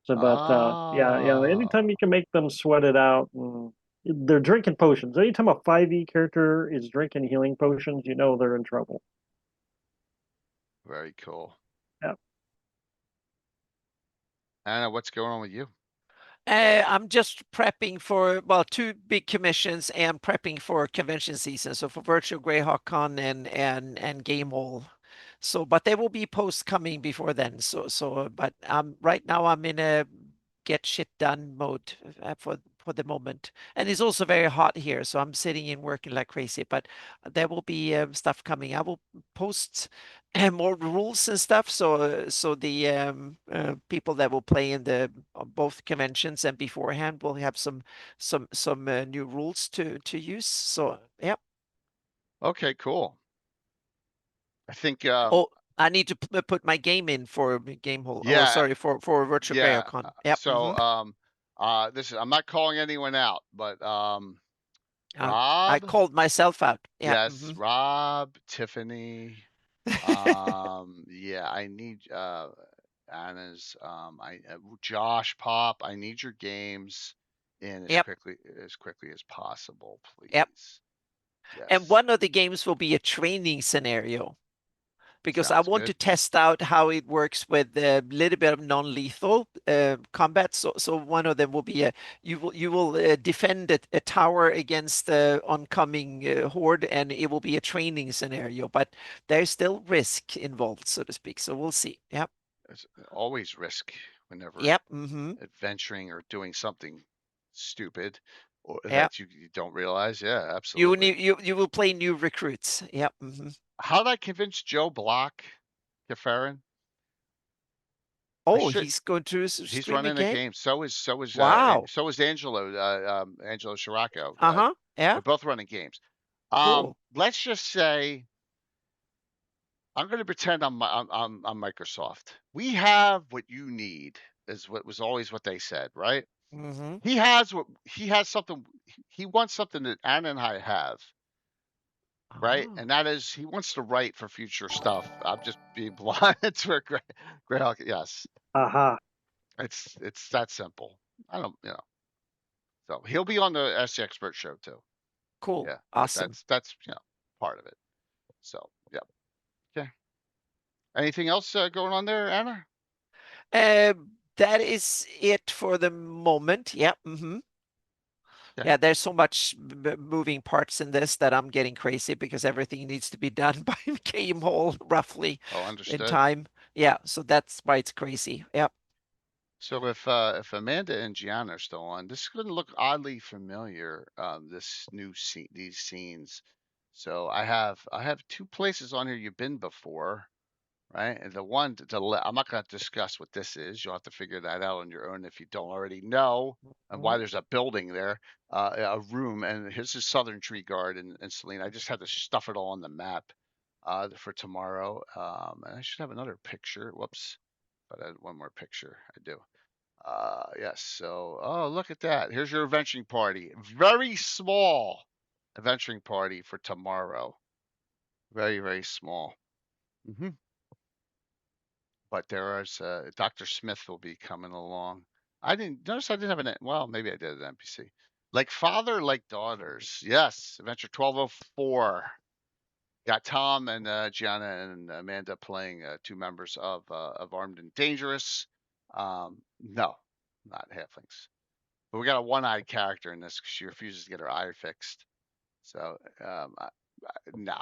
So, but yeah, anytime Ah, you can make them sweat it out, and they're drinking potions. Anytime a 5e character is drinking healing potions, you know they're in trouble. very cool. Yeah. Anna, what's going on with you? I'm just prepping for, well, 2 big commissions and prepping for convention season. So for Virtual Greyhawk Con and Game Hall. So, but there will be posts coming before then. But right now I'm in a get shit done mode for the moment. And it's also very hot here, so I'm sitting and working like crazy. But there will be stuff coming. I will post more rules and stuff. So the people that will play in the both conventions and beforehand will have some new rules to use. So yeah. Okay, cool. I think Oh, I need to put my game in for Game Hall. Oh, yeah, sorry, for Virtual yeah. Greyhawk. Yep. So this is, I'm not calling anyone out, but I Rob, called myself out. Yeah. yes, Rob, Tiffany, yeah, I need Anna's Josh Pop, I need your games in Yep. as quickly as possible, Yep. please. And Yes. one of the games will be a training scenario because I Sounds want to good. test out how it works with a little bit of non-lethal combat. So one of them will be you will defend a tower against the oncoming horde, and it will be a training scenario. But there's still risk involved, so to speak. So we'll see. Yep. There's always risk whenever Yep. adventuring or doing something stupid or Yep. that you don't realize. Yeah, You absolutely. need you will play new recruits. Yep. How did I convince Joe Block, Kefarin? I Oh, should. he's going to He's stream running a again? game. Wow. So is Angelo Angelo Scirocco. Uh-huh. Yeah. They're both running games. Cool. Let's just say I'm going to pretend I'm Microsoft. We have what you need, is what was always what they said, right? Mm-hmm. He has something. He wants something that Anna and I have, right? Ah. And that is he wants to write for future stuff. I'm just being blunt. It's for Greyhawk. Yes, Aha. it's that simple. I don't, So he'll be on the SC Expert show too. Cool. Yeah, Awesome. that's part of it. So yeah. Okay. Anything else going on there, Anna? Uh, that is it for the moment. Yep. Mm-hmm. Okay. Yeah, there's so much moving parts in this that I'm getting crazy because everything needs to be done by game hall roughly Oh, in understood. time. Yeah, so that's why it's crazy. Yep. So if Amanda and Gianna are still on, this is going to look oddly familiar. This new scene, these scenes. So I have 2 places on here you've been before, right? And the one I'm not going to discuss what this is. You'll have to figure that out on your own if you don't already know, and why there's a building there, a room. And here's the Southern Tree Guard and Selena. I just had to stuff it all on the map for tomorrow. And I should have another picture. Whoops. But I had one more picture. I do. Yes. So, oh, look at that. Here's your adventuring party. Very small adventuring party for tomorrow. Very, very small. hmm But there is Dr. Smith will be coming along. I didn't notice I didn't have well, maybe I did an NPC. Like father, like daughters. Yes. Adventure 1204. Got Tom and Gianna and Amanda playing 2 members of Armed and Dangerous. No, not halflings. But we got a one-eyed character in this because she refuses to get her eye fixed. So, no,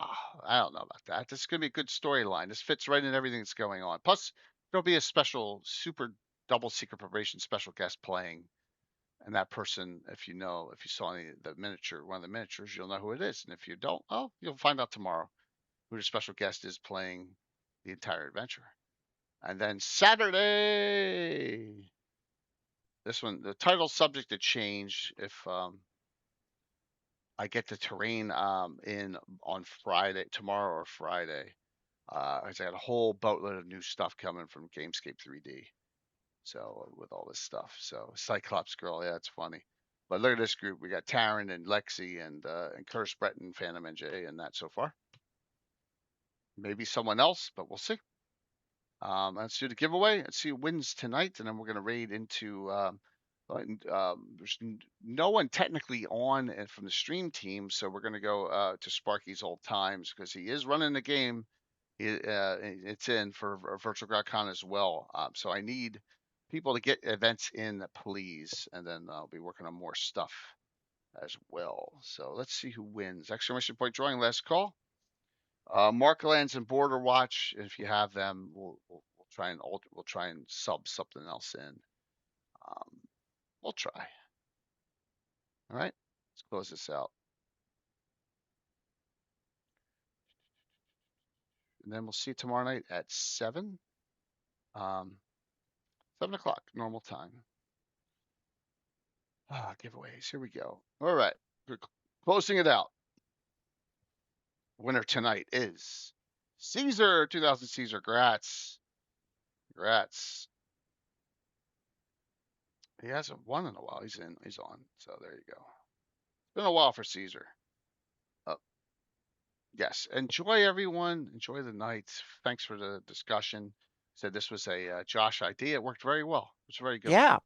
I don't know about that. This is going to be a good storyline. This fits right in everything that's going on. Plus, there'll be a special, super double secret probation special guest playing. And that person, if you saw one of the miniatures, you'll know who it is. And if you don't, you'll find out tomorrow who the special guest is playing the entire adventure. And then Saturday, this one, the title subject to change if I get the terrain in on Friday, tomorrow or Friday. I got a whole boatload of new stuff coming from Gamescape 3D. So with all this stuff, so Cyclops Girl, yeah, it's funny. But look at this group. We got Taryn and Lexi and Curse Breton, Phantom NJ, and that so far. Maybe someone else, but we'll see. Let's do the giveaway. Let's see who wins tonight, and then we're gonna raid into. There's no one technically on from the stream team, so we're gonna go to Sparky's old times because he is running the game. It's in for Virtual GrowdCon as well. So I need people to get events in, please, and then I'll be working on more stuff as well. So let's see who wins. Exclamation point drawing, last call. Marklands and Border Watch. If you have them, we'll try and sub something else in. We'll try. All right, let's close this out. And then we'll see you tomorrow night at 7. 7 o'clock, normal time. Giveaways. Here we go. All right, we're closing it out. Winner tonight is Caesar, 2000 Caesar. Congrats. He hasn't won in a while. He's on. So there you go. It's been a while for Caesar. Yes. Enjoy, everyone. Enjoy the night. Thanks for the discussion. Said this was a Josh idea. It worked very well. It's very good. Yeah.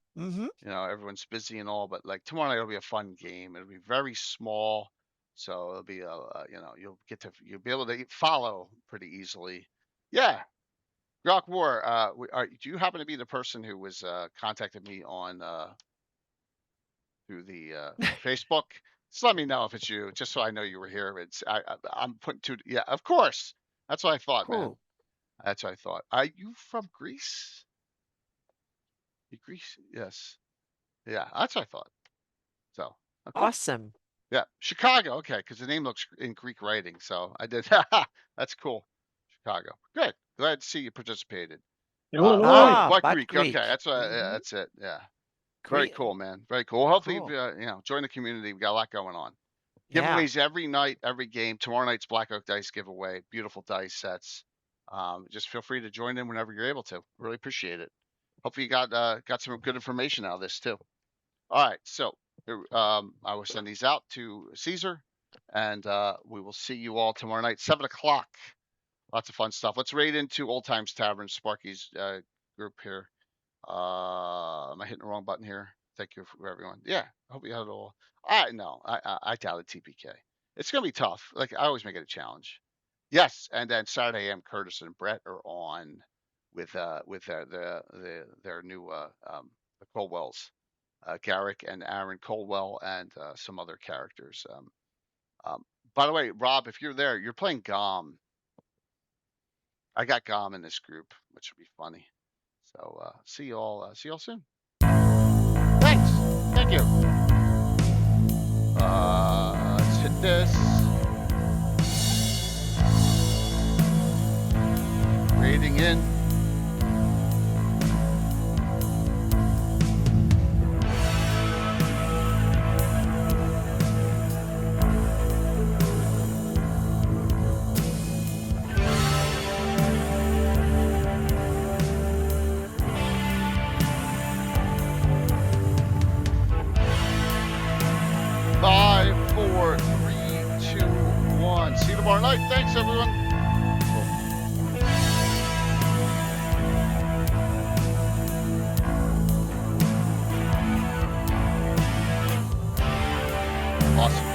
Everyone's busy and all, but like tomorrow night it'll be a fun game. It'll be very small, so it'll be you'll be able to follow pretty easily. Yeah. Rock War. Do you happen to be the person who was contacted me on through the Facebook? Just let me know if it's you, just so I know you were here. I'm putting two. Yeah, of course. That's what I thought, Cool. man. That's what I thought. Are you from Greece? Greece? Yes. Yeah, that's what I thought. So okay. Awesome. Yeah, Chicago. Okay, because the name looks in Greek writing, so I did. That's cool. Chicago. Good. Glad to see you participated. Illinois. What Greek? Okay, that's what. Yeah, that's it. Yeah. Very cool, man. Very cool. Hopefully, join the community. We got a lot going on. Giveaways every night, every game. Tomorrow night's Black Oak Dice giveaway. Beautiful dice sets. Just feel free to join in whenever you're able to. Really appreciate it. Hopefully you got some good information out of this too. All right, so I will send these out to Caesar, and we will see you all tomorrow night, 7 o'clock. Lots of fun stuff. Let's raid into Old Times Tavern, Sparky's group here. Am I hitting the wrong button here? Thank you for everyone. Yeah, I hope you had it all. I doubted TPK. It's gonna be tough. Like I always make it a challenge. Yes, and then Saturday AM Curtis and Brett are on with their new the Colwells, Garrick and Aaron Colwell, and some other characters. By the way, Rob, if you're there, you're playing Gom. I got Gom in this group, which would be funny. So see you all soon. Thanks. Thank you. Let's hit this. Rating in. See you tomorrow night. Thanks, everyone. Awesome.